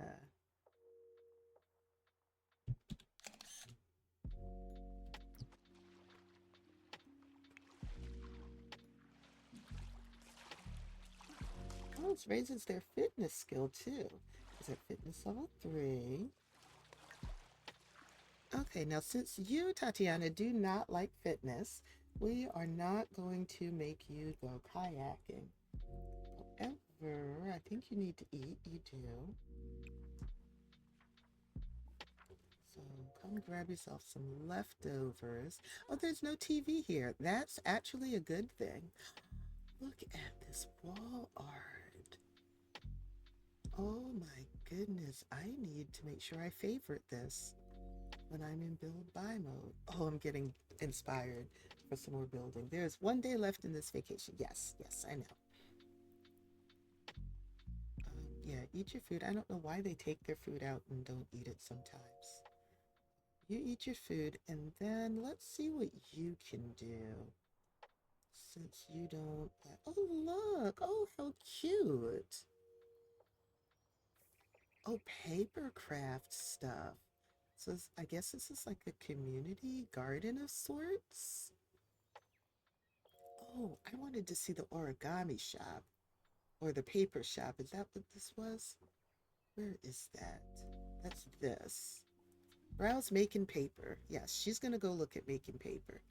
Oh, it raises their fitness skill too. Is it fitness level 3? Okay, now since you, Tatiana, do not like fitness, we are not going to make you go kayaking. However, I think you need to eat. You do. So come grab yourself some leftovers. Oh, there's no TV here. That's actually a good thing. Look at this wall art. Oh my goodness. I need to make sure I favorite this when I'm in build buy mode. Oh, I'm getting inspired for some more building. There's 1 day left in this vacation. Yes, I know. Yeah, eat your food. I don't know why they take their food out and don't eat it sometimes. You eat your food, and then let's see what you can do. Since you don't... Oh, look! Oh, how cute! Oh, paper craft stuff. So I guess this is like a community garden of sorts? Oh, I wanted to see the origami shop. Or the paper shop. Is that what this was? Where is that? That's this. Browse making paper. Yes, she's going to go look at making paper.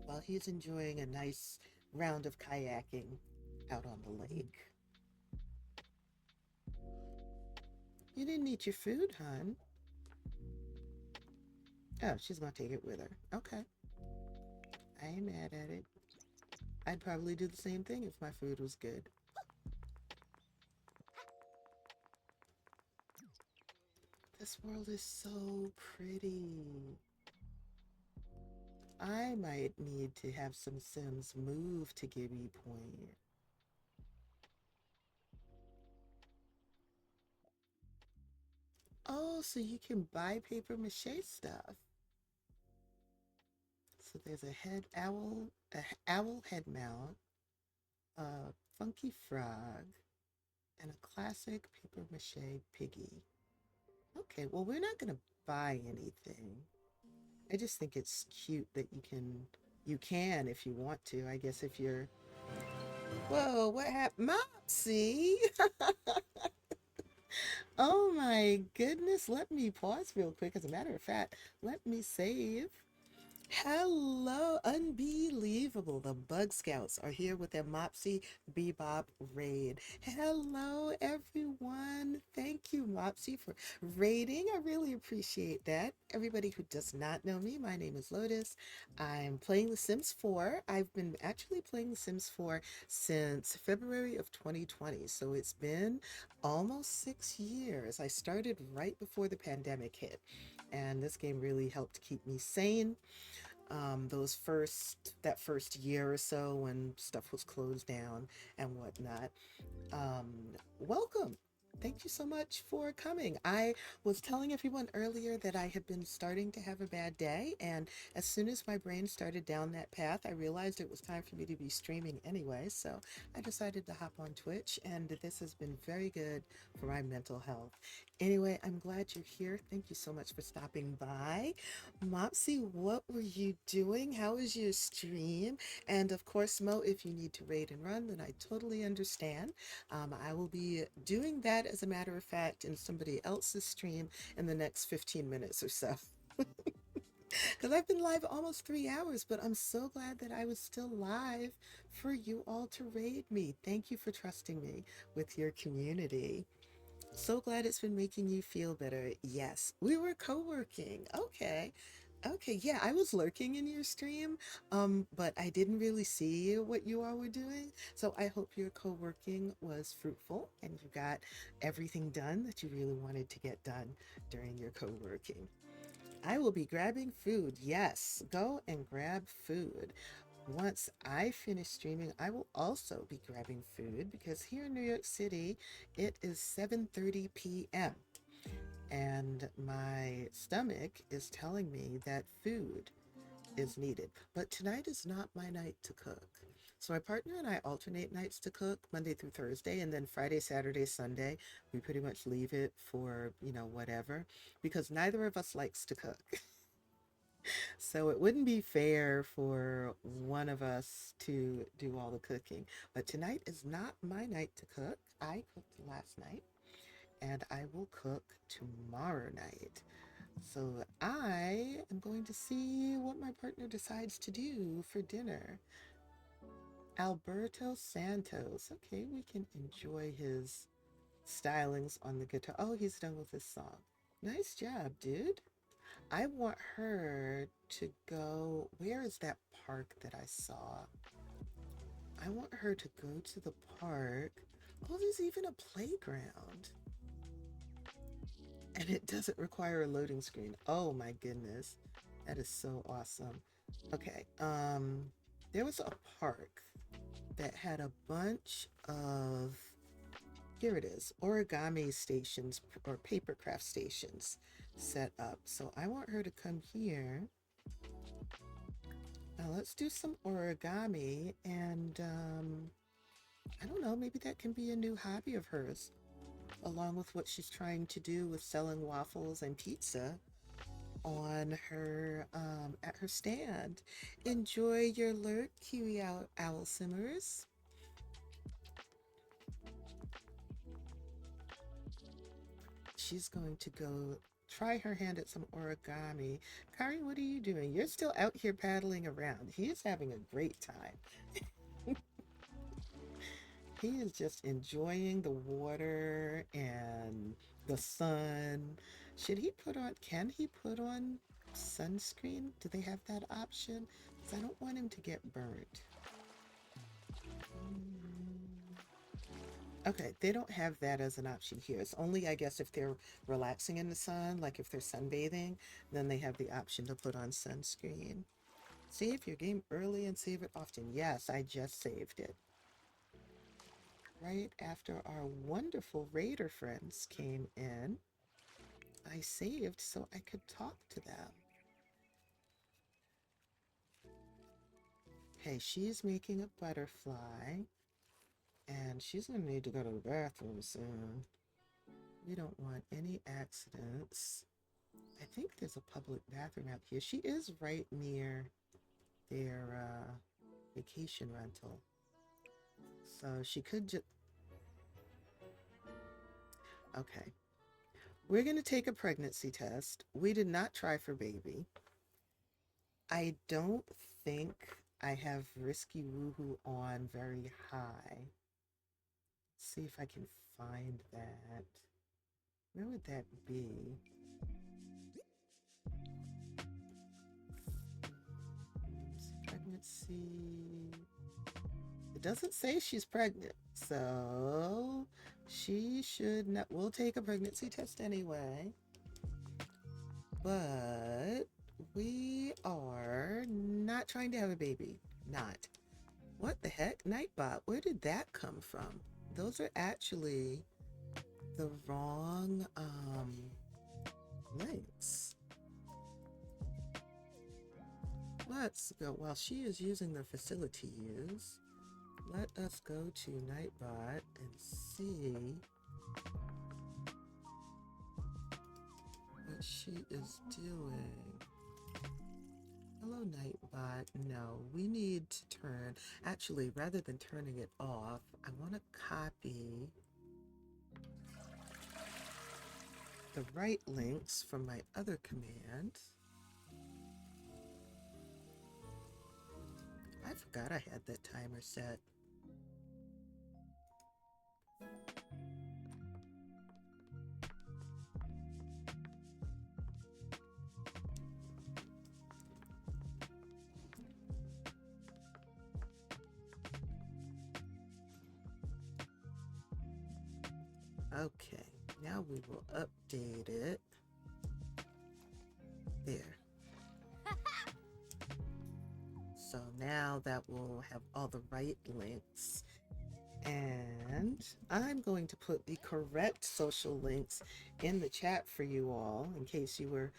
While he's enjoying a nice round of kayaking out on the lake. You didn't eat your food, hon. Oh, she's going to take it with her. Okay. I ain't mad at it. I'd probably do the same thing if my food was good. This world is so pretty. I might need to have some Sims move to give me point. Oh, so you can buy paper mache stuff. So there's a head owl, owl head mount, a funky frog, and a classic paper mache piggy. Okay, well, we're not gonna buy anything. I just think it's cute that you can if you want to. I guess if you're, whoa, what happened? Mopsy! Oh my goodness, let me pause real quick. As a matter of fact, let me save. Hello, unbelievable. The Bug Scouts are here with their Mopsy Bebop raid. Hello, everyone. Thank you, Mopsy, for raiding. I really appreciate that. Everybody who does not know me, my name is Lotus. I'm playing The Sims 4. I've been actually playing The Sims 4 since February of 2020, so it's been almost 6 years. I started right before the pandemic hit, and this game really helped keep me sane that first year or so when stuff was closed down and whatnot. um, Welcome. Thank you so much for coming. I was telling everyone earlier that I had been starting to have a bad day, and as soon as my brain started down that path, I realized it was time for me to be streaming anyway. So I decided to hop on Twitch, and this has been very good for my mental health. Anyway, I'm glad you're here. Thank you so much for stopping by. Mopsy, what were you doing? How was your stream? And of course, Mo, if you need to raid and run, then I totally understand. I will be doing that, as a matter of fact, in somebody else's stream in the next 15 minutes or so. Because I've been live almost 3 hours, but I'm so glad that I was still live for you all to raid me. Thank you for trusting me with your community. So glad it's been making you feel better. Yes, we were co-working. Okay. Okay, yeah, I was lurking in your stream, but I didn't really see what you all were doing. So I hope your co-working was fruitful and you got everything done that you really wanted to get done during your co-working. I will be grabbing food. Yes, go and grab food. Once I finish streaming, I will also be grabbing food because here in New York City, it is 7:30 p.m. and my stomach is telling me that food is needed. But tonight is not my night to cook. So my partner and I alternate nights to cook Monday through Thursday, and then Friday, Saturday, Sunday, we pretty much leave it for, whatever, because neither of us likes to cook. So it wouldn't be fair for one of us to do all the cooking. But tonight is not my night to cook. I cooked last night and I will cook tomorrow night. So I am going to see what my partner decides to do for dinner. Alberto Santos. Okay, we can enjoy his stylings on the guitar. Oh, he's done with this song. Nice job, dude. I want her to go. Where is that park that I saw? I want her to go to the park. Oh, there's even a playground. And it doesn't require a loading screen. Oh my goodness. That is so awesome. Okay. There was a park that had a bunch of, here it is, origami stations or paper craft stations set up. So I want her to come here. Now let's do some origami, and I don't know, maybe that can be a new hobby of hers, along with what she's trying to do with selling waffles and pizza on her at her stand. Enjoy your lurk, Kiwi Owl Simmers. She's going to go try her hand at some origami. Khari, what are you doing? You're still out here paddling around. He is having a great time. He is just enjoying the water and the sun. Can he put on sunscreen? Do they have that option? Because I don't want him to get burnt. Okay, they don't have that as an option here. It's only, I guess, if they're relaxing in the sun, like if they're sunbathing, then they have the option to put on sunscreen. Save your game early and save it often. Yes, I just saved it. Right after our wonderful raider friends came in, I saved so I could talk to them. Okay, she's making a butterfly, and she's gonna need to go to the bathroom soon. We don't want any accidents. I think there's a public bathroom out here. She is right near their vacation rental. So she could just... Okay. We're going to take a pregnancy test. We did not try for baby. I don't think I have risky woohoo on very high. See if I can find that. Where would that be? Pregnancy. It doesn't say she's pregnant, so she should not. We'll take a pregnancy test anyway. But we are not trying to have a baby. Not. What the heck? Nightbot, where did that come from? Those are actually the wrong links. Let's go. While she is using the facilities, let us go to Nightbot and see what she is doing. Hello, Nightbot. No, we need to turn... Actually, rather than turning it off, I want to copy the right links from my other command. I forgot I had that timer set. Okay, now we will update it. There. So now that will have all the right links. And I'm going to put the correct social links in the chat for you all in case you were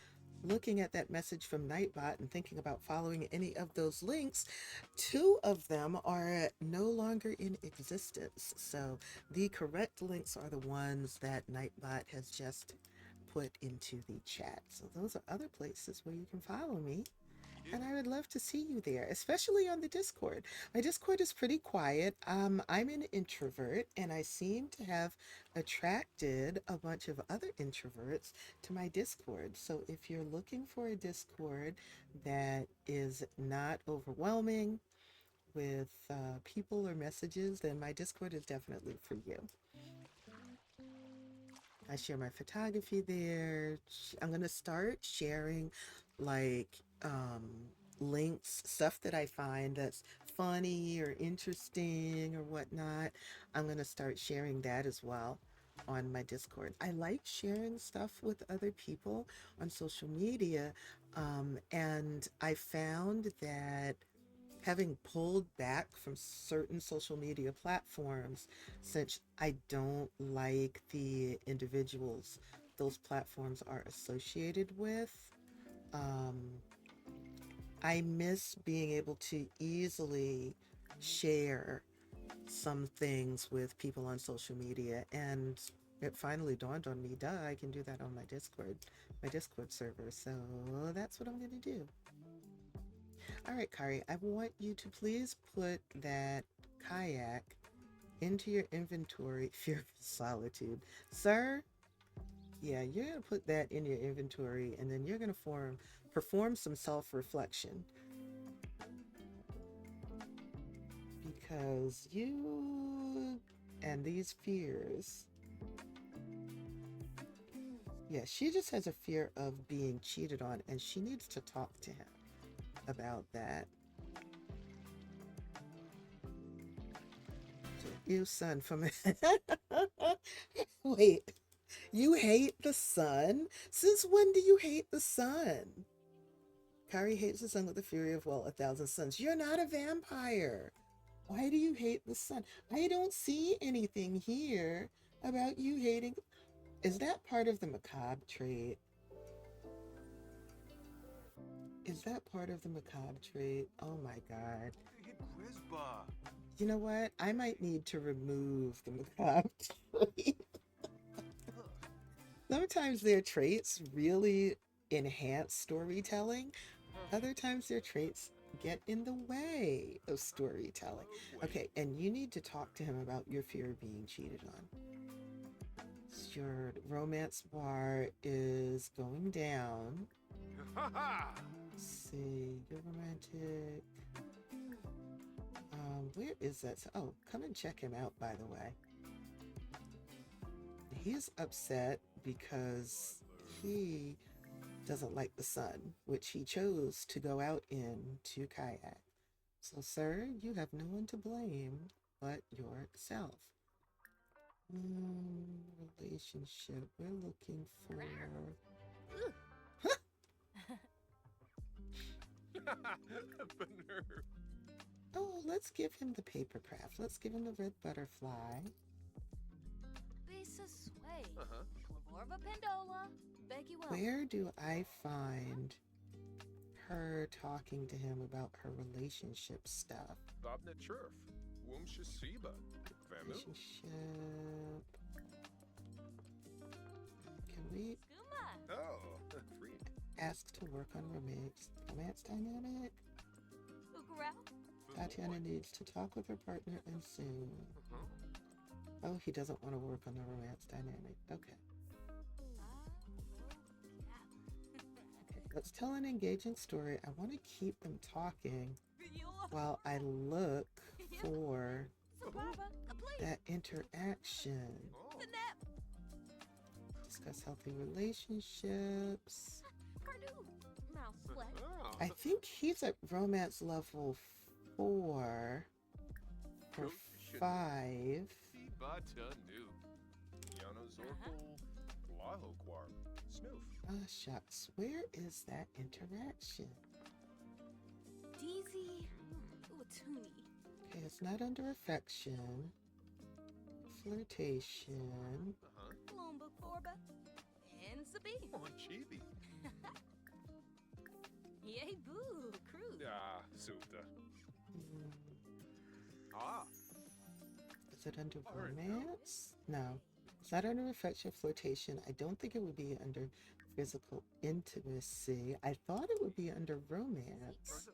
looking at that message from Nightbot and thinking about following any of those links. 2 of them are no longer in existence. So the correct links are the ones that Nightbot has just put into the chat. So those are other places where you can follow me. And I would love to see you there, especially on the Discord. My Discord is pretty quiet. I'm an introvert, and I seem to have attracted a bunch of other introverts to my Discord. So if you're looking for a Discord that is not overwhelming with people or messages, then my Discord is definitely for you. I share my photography there. I'm going to start sharing like links, stuff that I find that's funny or interesting or whatnot. I'm going to start sharing that as well on my Discord. I like sharing stuff with other people on social media, and I found that having pulled back from certain social media platforms, since I don't like the individuals those platforms are associated with, I miss being able to easily share some things with people on social media. And it finally dawned on me, duh, I can do that on my Discord server. So that's what I'm going to do. All right, Khari, I want you to please put that kayak into your inventory. Fear of solitude. Sir, yeah, you're going to put that in your inventory, and then you're going to perform some self-reflection. Because you and these fears... Yeah, she just has a fear of being cheated on, and she needs to talk to him about that. So You sun from Wait, you hate the sun? Since when do you hate the sun? Khari hates the sun with the fury of, well, 1,000 suns. You're not a vampire. Why do you hate the sun? I don't see anything here about you hating. Is that part of the macabre trait? Is that part of the macabre trait? Oh my god. You know what? I might need to remove the macabre trait. Sometimes their traits really enhance storytelling. Other times their traits get in the way of storytelling. Okay, and you need to talk to him about your fear of being cheated on. Your romance bar is going down. Let's see, you're romantic. Where is that? Oh, come and check him out, by the way. He's upset because he doesn't like the sun, which he chose to go out in to kayak. So, sir, you have no one to blame but yourself. Relationship. We're looking for... Oh, let's give him the paper craft. Let's give him the red butterfly. Where do I find her talking to him about her relationship stuff? Relationship. Can we ask to work on romance dynamic? Tatiana needs to talk with her partner and soon. Oh, he doesn't want to work on the romance dynamic. Okay. Okay, let's tell an engaging story. I want to keep them talking while I look for that interaction. Discuss healthy relationships. I think he's at romance level 4 or 5. Shucks. Where is that interaction? Okay, it's not under affection. Flirtation. Is it under romance? No. It's not under affection, flirtation. I don't think it would be under physical intimacy. I thought it would be under romance.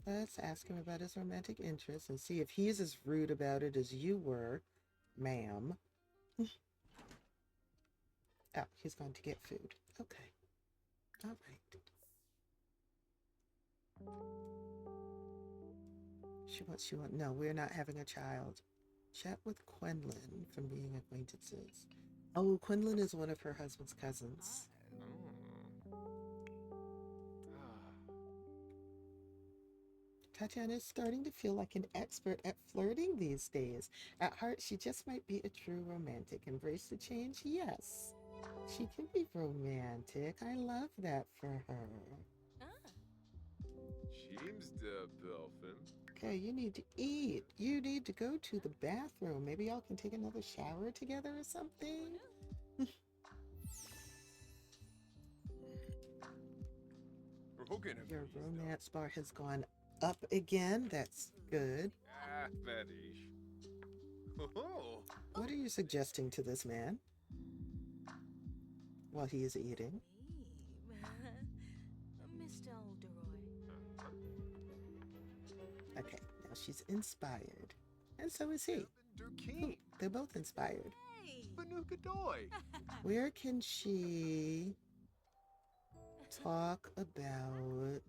Let's ask him about his romantic interests and see if he's as rude about it as you were, ma'am. Oh, he's going to get food. Okay. All right. She wants. No, we're not having a child. Chat with Quinlan from being acquaintances. Oh, Quinlan is one of her husband's cousins. Tatiana is starting to feel like an expert at flirting these days. At heart, she just might be a true romantic. Embrace the change? Yes. She can be romantic. I love that for her. Okay, you need to eat. You need to go to the bathroom. Maybe y'all can take another shower together or something. Your romance bar has gone up again. That's good. What are you suggesting to this man while he is eating? Okay, now she's inspired. And so is he. Ooh, they're both inspired. Where can she talk about...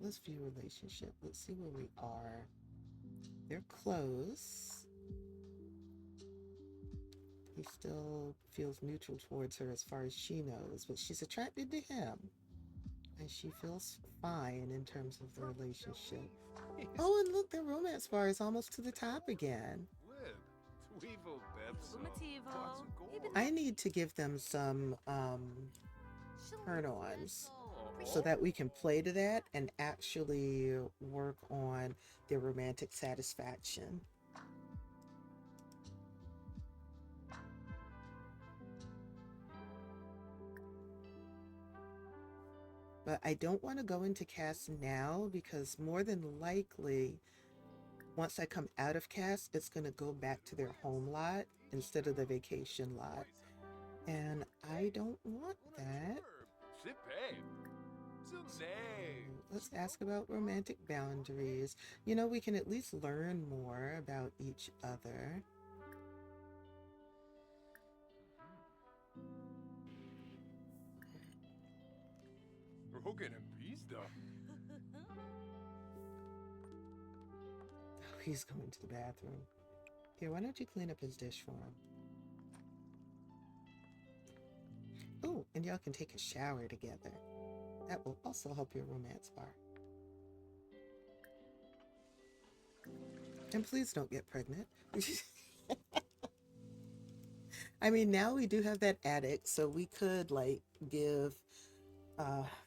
Let's view relationship. Let's see where we are. They're close. He still feels neutral towards her as far as she knows, but she's attracted to him. And she feels fine in terms of the relationship. Oh, and look, the romance bar is almost to the top again. I need to give them some turn-ons so that we can play to that and actually work on their romantic satisfaction. But I don't want to go into cast now because more than likely, once I come out of cast, it's going to go back to their home lot instead of the vacation lot. And I don't want that. So let's ask about romantic boundaries. You know, we can at least learn more about each other. Oh, he's going to the bathroom. Here, why don't you clean up his dish for him? Oh, and y'all can take a shower together. That will also help your romance bar. And please don't get pregnant. I mean, now we do have that attic, so we could like give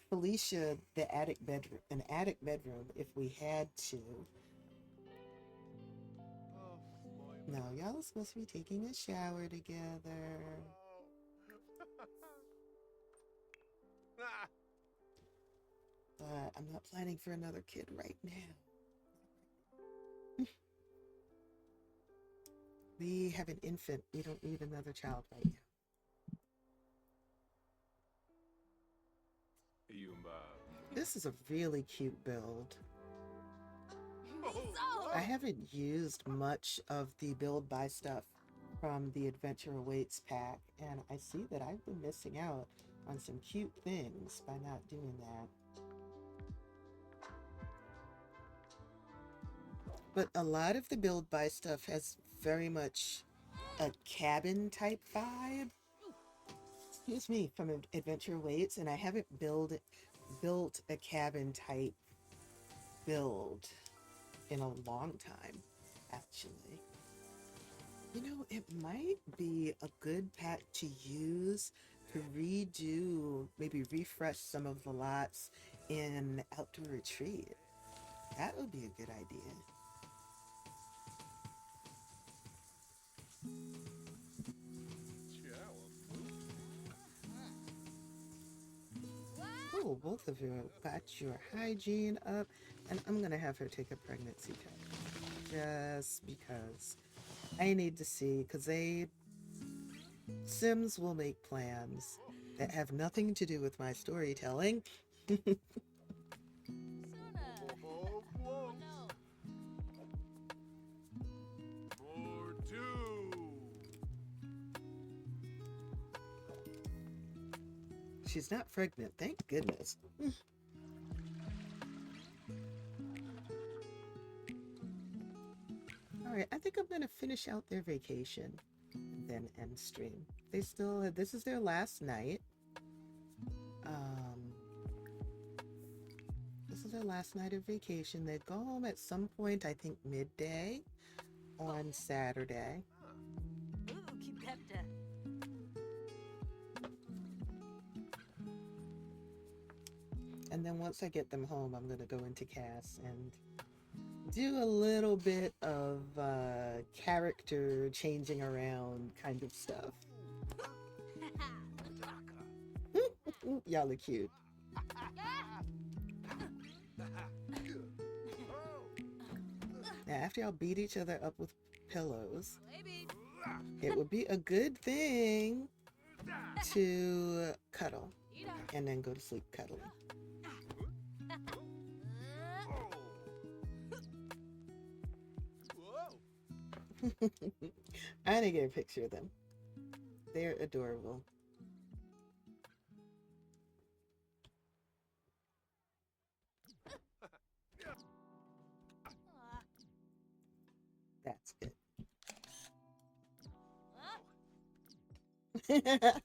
Felicia the attic bedroom, an attic bedroom if we had to. No, y'all are supposed to be taking a shower together. But I'm not planning for another kid right now. We have an infant. We don't need another child right now. This is a really cute build. I haven't used much of the build buy stuff from the Adventure Awaits pack, and I see that I've been missing out on some cute things by not doing that. But a lot of the build buy stuff has very much a cabin type vibe. Excuse me, from Adventure Awaits, and I haven't built a cabin type build in a long time, actually. You know, it might be a good pack to use to redo, maybe refresh some of the lots in Outdoor Retreat. That would be a good idea. Oh, both of you got your hygiene up, and I'm gonna have her take a pregnancy test just because I need to see, because Sims will make plans that have nothing to do with my storytelling. She's not pregnant, thank goodness. All right, I think I'm gonna finish out their vacation and then end stream. This is their last night. This is their last night of vacation. They go home at some point, I think midday on Saturday. And then once I get them home, I'm gonna go into cast and do a little bit of character changing around kind of stuff. Y'all are cute. Now, after y'all beat each other up with pillows, it would be a good thing to cuddle and then go to sleep cuddling. I didn't get a picture of them. They're adorable. That's good. Cerno?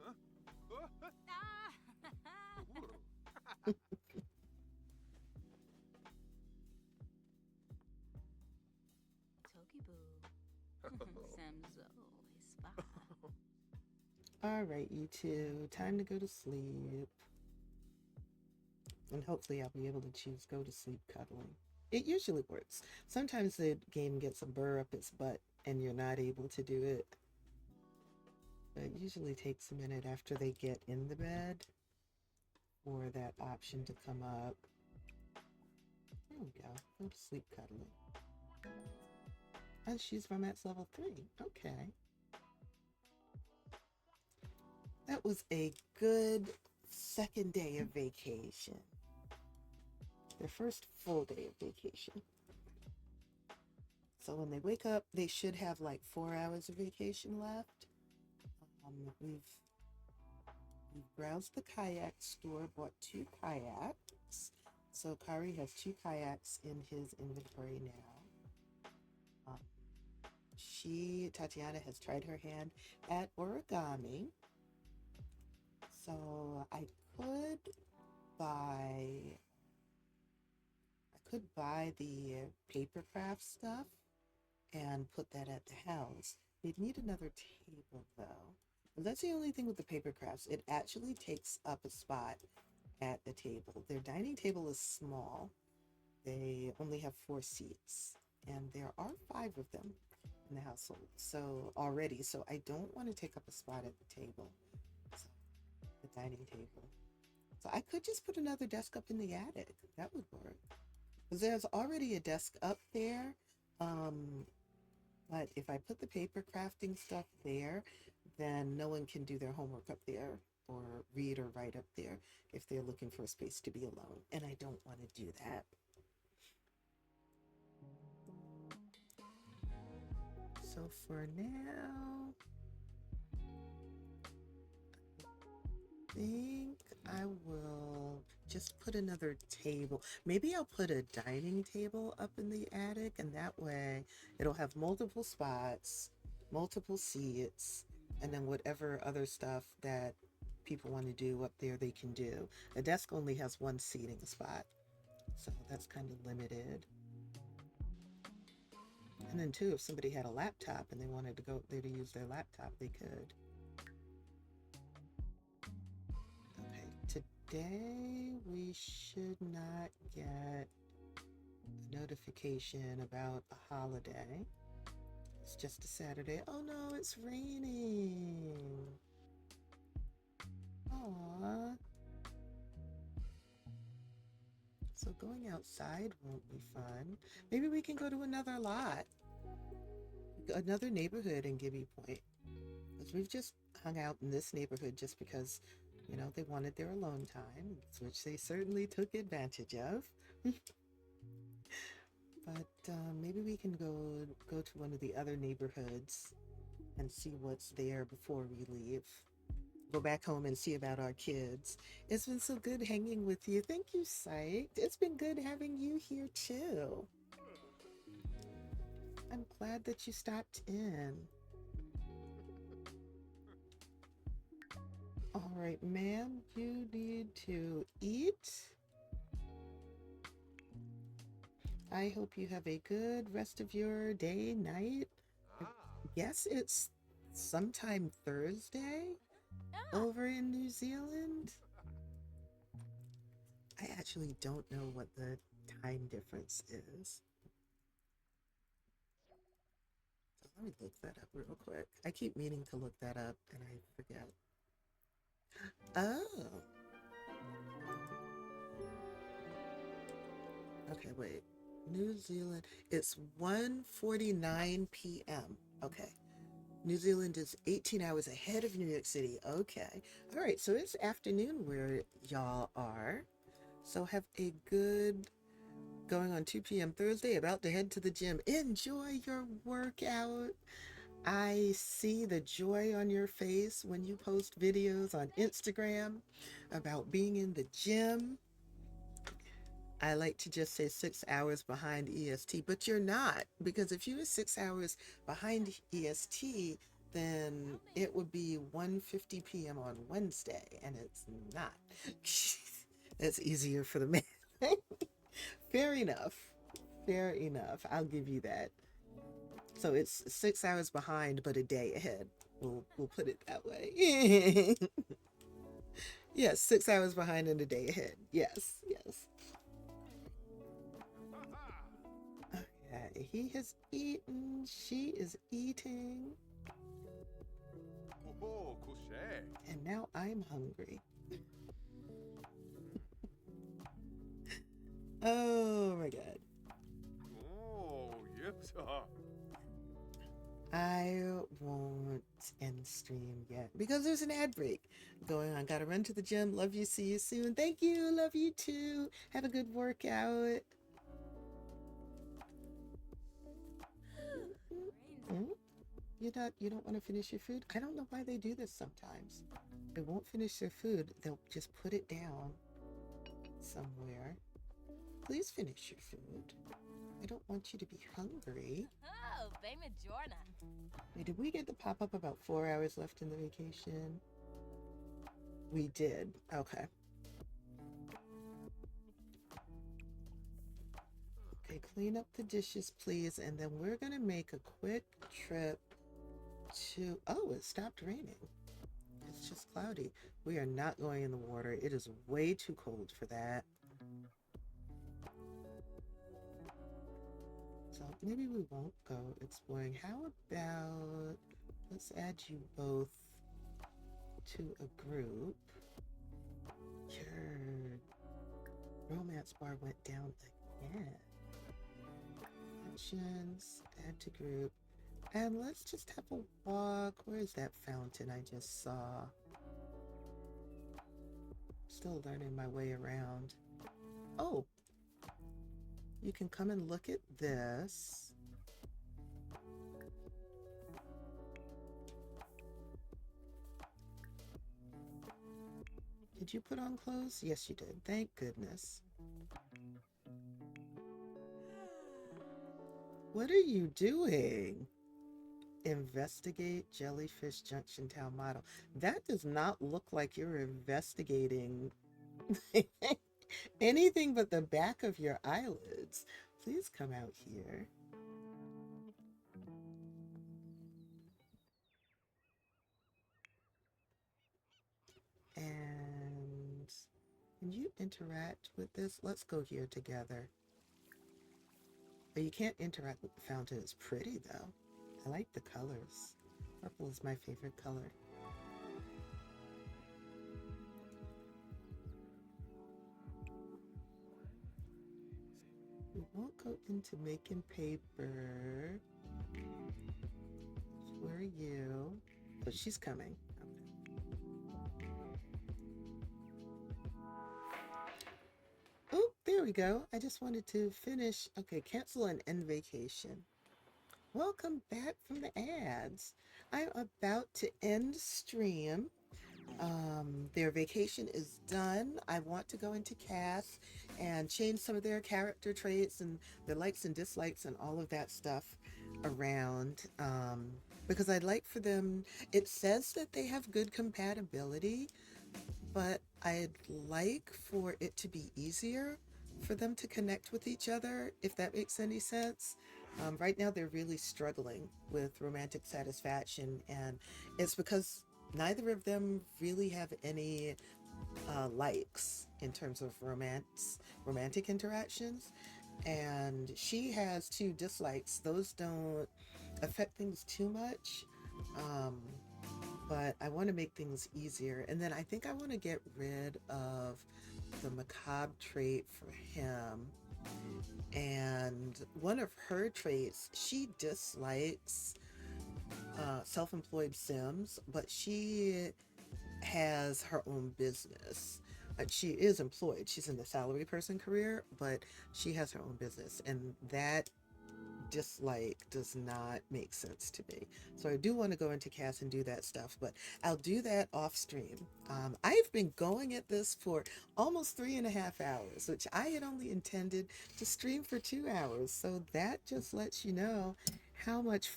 Huh? Ah! Ooh. Tokiboo. Samzo, spy. All right, you two, time to go to sleep. And hopefully I'll be able to choose go to sleep cuddling. It usually works. Sometimes the game gets a burr up its butt and you're not able to do it. But it usually takes a minute after they get in the bed for that option to come up. There we go. Go to sleep cuddling. And she's romance level 3. Okay. That was a good second day of vacation. Their first full day of vacation. So when they wake up, they should have like 4 hours of vacation left. We've browsed the kayak store, bought 2 kayaks. So Khari has 2 kayaks in his inventory now. Tatiana, has tried her hand at origami. So I could buy the paper craft stuff and put that at the house. We'd need another table though. But that's the only thing with the paper crafts. It actually takes up a spot at the table. Their dining table is small. They only have 4 seats, and there are 5 of them in the household. So I don't want to take up a spot at the table. So, the dining table. So I could just put another desk up in the attic. That would work. Because there's already a desk up there. But if I put the paper crafting stuff there, then no one can do their homework up there or read or write up there if they're looking for a space to be alone. And I don't want to do that. So for now, I think I will just put another table. Maybe I'll put a dining table up in the attic, and that way it'll have multiple spots, multiple seats, and then whatever other stuff that people want to do up there, they can do. A desk only has 1 seating spot, so that's kind of limited. And then too, if somebody had a laptop and they wanted to go up there to use their laptop, they could. Okay, today we should not get a notification about a holiday. It's just a Saturday. Oh no, it's raining. Aww. So going outside won't be fun. Maybe we can go to another lot, another neighborhood in Gibby Point. Because we've just hung out in this neighborhood just because, they wanted their alone time, which they certainly took advantage of. But maybe we can go to one of the other neighborhoods and see what's there before we leave. Go back home and see about our kids. It's been so good hanging with you. Thank you, Psyched. It's been good having you here too. I'm glad that you stopped in. All right, ma'am, you need to eat. I hope you have a good rest of your day, night. I guess it's sometime Thursday over in New Zealand. I actually don't know what the time difference is. So let me look that up real quick. I keep meaning to look that up and I forget. Oh. Okay, wait. New Zealand, it's 1:49 p.m. Okay. New Zealand is 18 hours ahead of New York City. Okay. All right, so it's afternoon where y'all are. So have a good going on 2 p.m. Thursday, about to head to the gym. Enjoy your workout. I see the joy on your face when you post videos on Instagram about being in the gym. I like to just say 6 hours behind EST, but you're not, because if you were 6 hours behind EST, then it would be 1:50 p.m. on Wednesday, and it's not. That's easier for the man. Fair enough. Fair enough. I'll give you that. So it's 6 hours behind, but a day ahead. We'll put it that way. Yes, 6 hours behind and a day ahead. Yes, yes. Okay, he has eaten. She is eating. Oh, couché. And now I'm hungry. Oh my god. Oh, yes. I won't end stream yet because there's an ad break going on. Gotta run to the gym. Love you. See you soon. Thank you. Love you too. Have a good workout. Mm. You don't want to finish your food? I don't know why they do this sometimes. They won't finish their food. They'll just put it down somewhere. Please finish your food. I don't want you to be hungry. Oh, Bema Jorna. Wait, did we get the pop-up about 4 hours left in the vacation? We did. Okay. Okay, clean up the dishes, please. And then we're going to make a quick trip to... Oh, it stopped raining. It's just cloudy. We are not going in the water. It is way too cold for that. So maybe we won't go exploring. How about... Let's add you both to a group. Your romance bar went down again. Actions, add to group. And let's just have a walk. Where is that fountain I just saw? Still learning my way around. Oh, you can come and look at this. Did you put on clothes? Yes, you did. Thank goodness. What are you doing? Investigate Jellyfish Junction Town model. That does not look like you're investigating anything but the back of your eyelids. Please come out here. And can you interact with this? Let's go here together. But you can't interact with the fountain. It's pretty though. I like the colors. Purple is my favorite color. We won't go into making paper. Where are you? Oh, she's coming. Oh, there we go. I just wanted to finish. Okay, cancel and end vacation. Welcome back from the ads. I'm about to end stream. Their vacation is done. I want to go into cast and change some of their character traits and their likes and dislikes and all of that stuff around. Because I'd like for them, it says that they have good compatibility, but I'd like for it to be easier for them to connect with each other, if that makes any sense. Right now, they're really struggling with romantic satisfaction, and it's because neither of them really have any likes in terms of romantic interactions, and she has two dislikes. Those don't affect things too much, but I want to make things easier. And then I think I want to get rid of the macabre trait for him. And one of her traits, she dislikes self-employed Sims, but she has her own business. She is employed. She's in the salary person career, but she has her own business. And that just like does not make sense to me. So I do want to go into cast and do that stuff, but I'll do that off stream. I've been going at this for almost 3.5 hours, which I had only intended to stream for 2 hours. So that just lets you know how much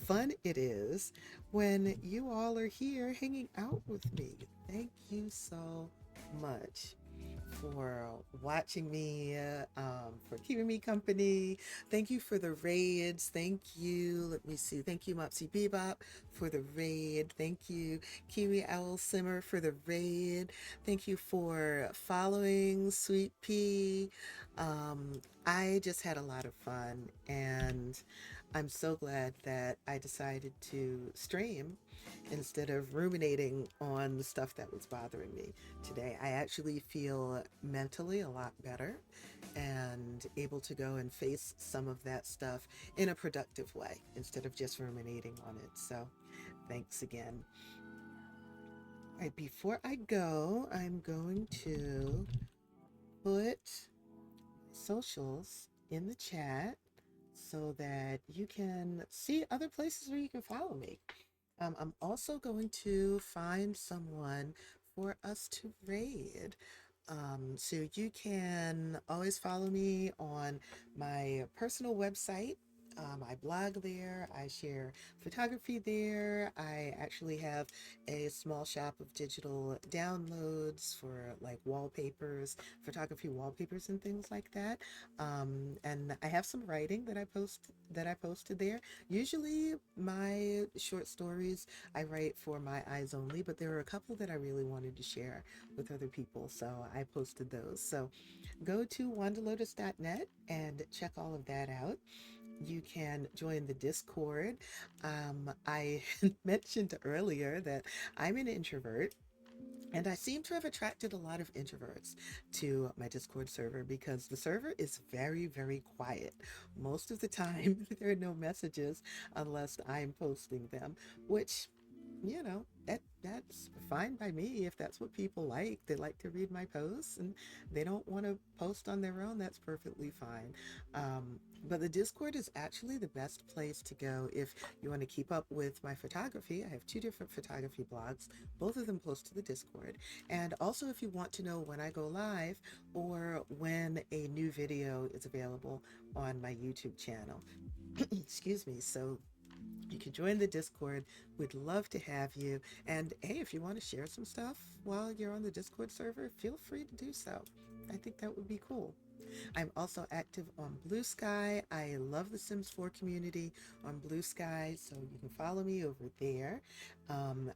fun it is when you all are here hanging out with me. Thank you so much for watching me, for keeping me company. Thank you for the raids. Thank you. Let me see. Thank you, Mopsy Bebop, for the raid. Thank you, Kiwi Owl Simmer, for the raid. Thank you for following Sweet Pea. I just had a lot of fun, and I'm so glad that I decided to stream instead of ruminating on the stuff that was bothering me today. I actually feel mentally a lot better and able to go and face some of that stuff in a productive way instead of just ruminating on it. So, thanks again. All right, before I go, I'm going to put socials in the chat so that you can see other places where you can follow me. I'm also going to find someone for us to raid. So you can always follow me on my personal website. I blog there. I share photography there. I actually have a small shop of digital downloads for like wallpapers, photography wallpapers, and things like that. And I have some writing that I posted there. Usually, my short stories I write for my eyes only, but there are a couple that I really wanted to share with other people, so I posted those. So go to wthelotus.net and check all of that out. You can join the Discord. I mentioned earlier that I'm an introvert. And I seem to have attracted a lot of introverts to my Discord server because the server is very, very quiet. Most of the time, there are no messages unless I'm posting them, which that's fine by me if that's what people like. They like to read my posts and they don't want to post on their own. That's perfectly fine. But the Discord is actually the best place to go if you want to keep up with my photography. I have two different photography blogs, both of them post to the Discord. And also, if you want to know when I go live or when a new video is available on my YouTube channel. Excuse me. So you can join the Discord. We'd love to have you. And hey, if you want to share some stuff while you're on the Discord server, feel free to do so. I think that would be cool. I'm also active on Blue Sky. I love the Sims 4 community on Blue Sky, so you can follow me over there.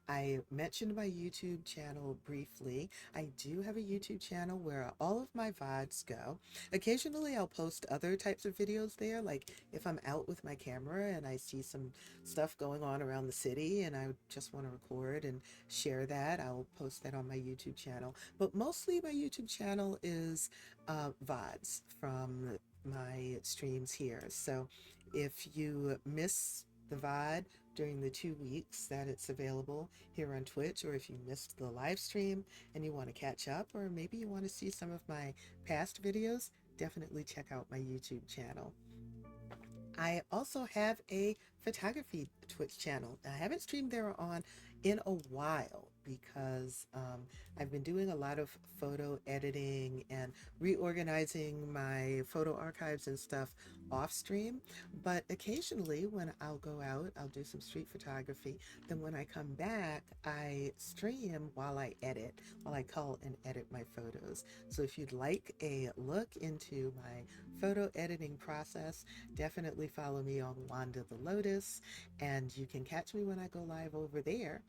I mentioned my YouTube channel briefly. I do have a YouTube channel where all of my VODs go. Occasionally, I'll post other types of videos there, like if I'm out with my camera and I see some stuff going on around the city and I just want to record and share that, I'll post that on my YouTube channel. But mostly my YouTube channel is VODs from my streams here. So if you miss the VOD during the 2 weeks that it's available here on Twitch, or if you missed the live stream and you want to catch up, or maybe you want to see some of my past videos, definitely check out my YouTube channel. I also have a photography Twitch channel. I haven't streamed there on in a while because I've been doing a lot of photo editing and reorganizing my photo archives and stuff off stream. But occasionally, when I'll go out, I'll do some street photography. Then when I come back, I stream while I edit, while I cull and edit my photos. So if you'd like a look into my photo editing process, definitely follow me on Wanda the Lotus, and you can catch me when I go live over there.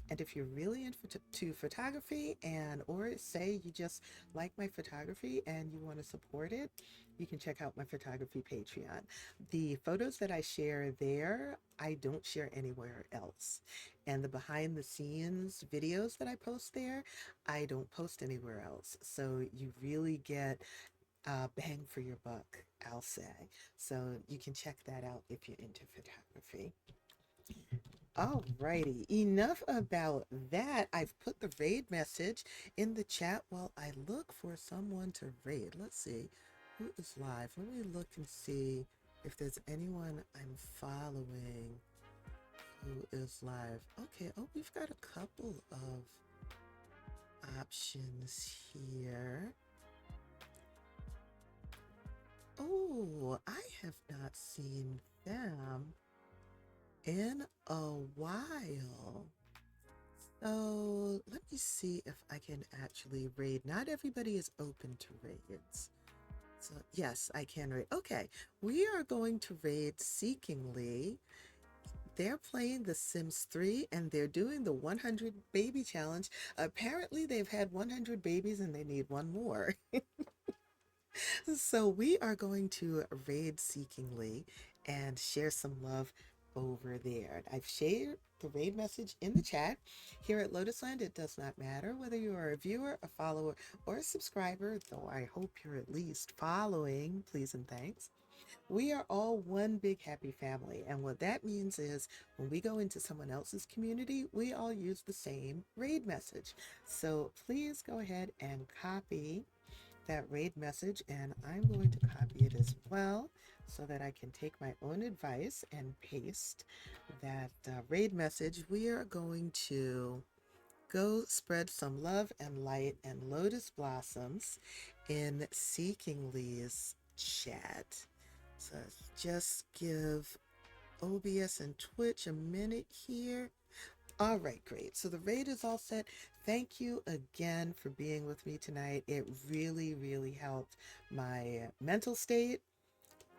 And if you're really into photography, and or say you just like my photography and you want to support it, you can check out my photography Patreon. The photos that I share there, I don't share anywhere else. And the behind the scenes videos that I post there, I don't post anywhere else. So you really get bang for your buck, I'll say. So you can check that out if you're into photography. Alrighty, enough about that. I've put the raid message in the chat while I look for someone to raid. Let's see who is live. Let me look and see if there's anyone I'm following who is live. Okay, oh, we've got a couple of options here. Oh, I have not seen them in a while. So let me see if I can actually raid. Not everybody is open to raids. So yes, I can raid. Okay, we are going to raid Seekingly. They're playing The Sims 3 and they're doing the 100 baby challenge. Apparently, they've had 100 babies and they need one more. So we are going to raid Seekingly and share some love over there. I've shared the raid message in the chat. Here at Lotusland, it does not matter whether you are a viewer, a follower, or a subscriber, though I hope you're at least following, please and thanks. We are all one big happy family. And what that means is when we go into someone else's community, we all use the same raid message. So please go ahead and copy that raid message, and I'm going to copy it as well so that I can take my own advice and paste that raid message. We are going to go spread some love and light and lotus blossoms in Seekingly's chat. So just give OBS and Twitch a minute here. All right, great. So the raid is all set. Thank you again for being with me tonight. It really, really helped my mental state.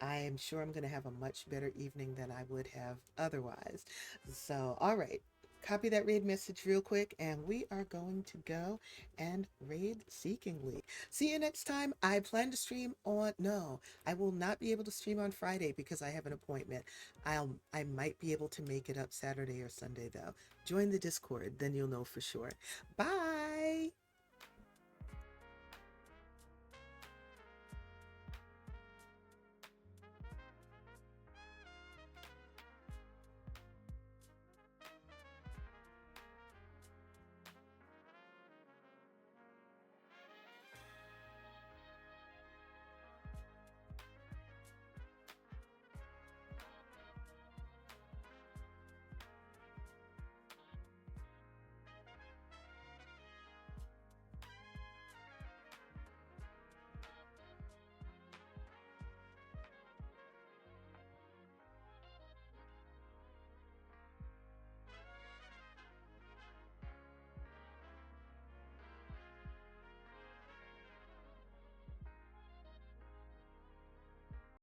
I am sure I'm going to have a much better evening than I would have otherwise. So, all right. Copy that raid message real quick, and we are going to go and raid Seekingly. See you next time. I plan to stream on, no, I will not be able to stream on Friday because I have an appointment. I might be able to make it up Saturday or Sunday though. Join the Discord, then you'll know for sure. Bye.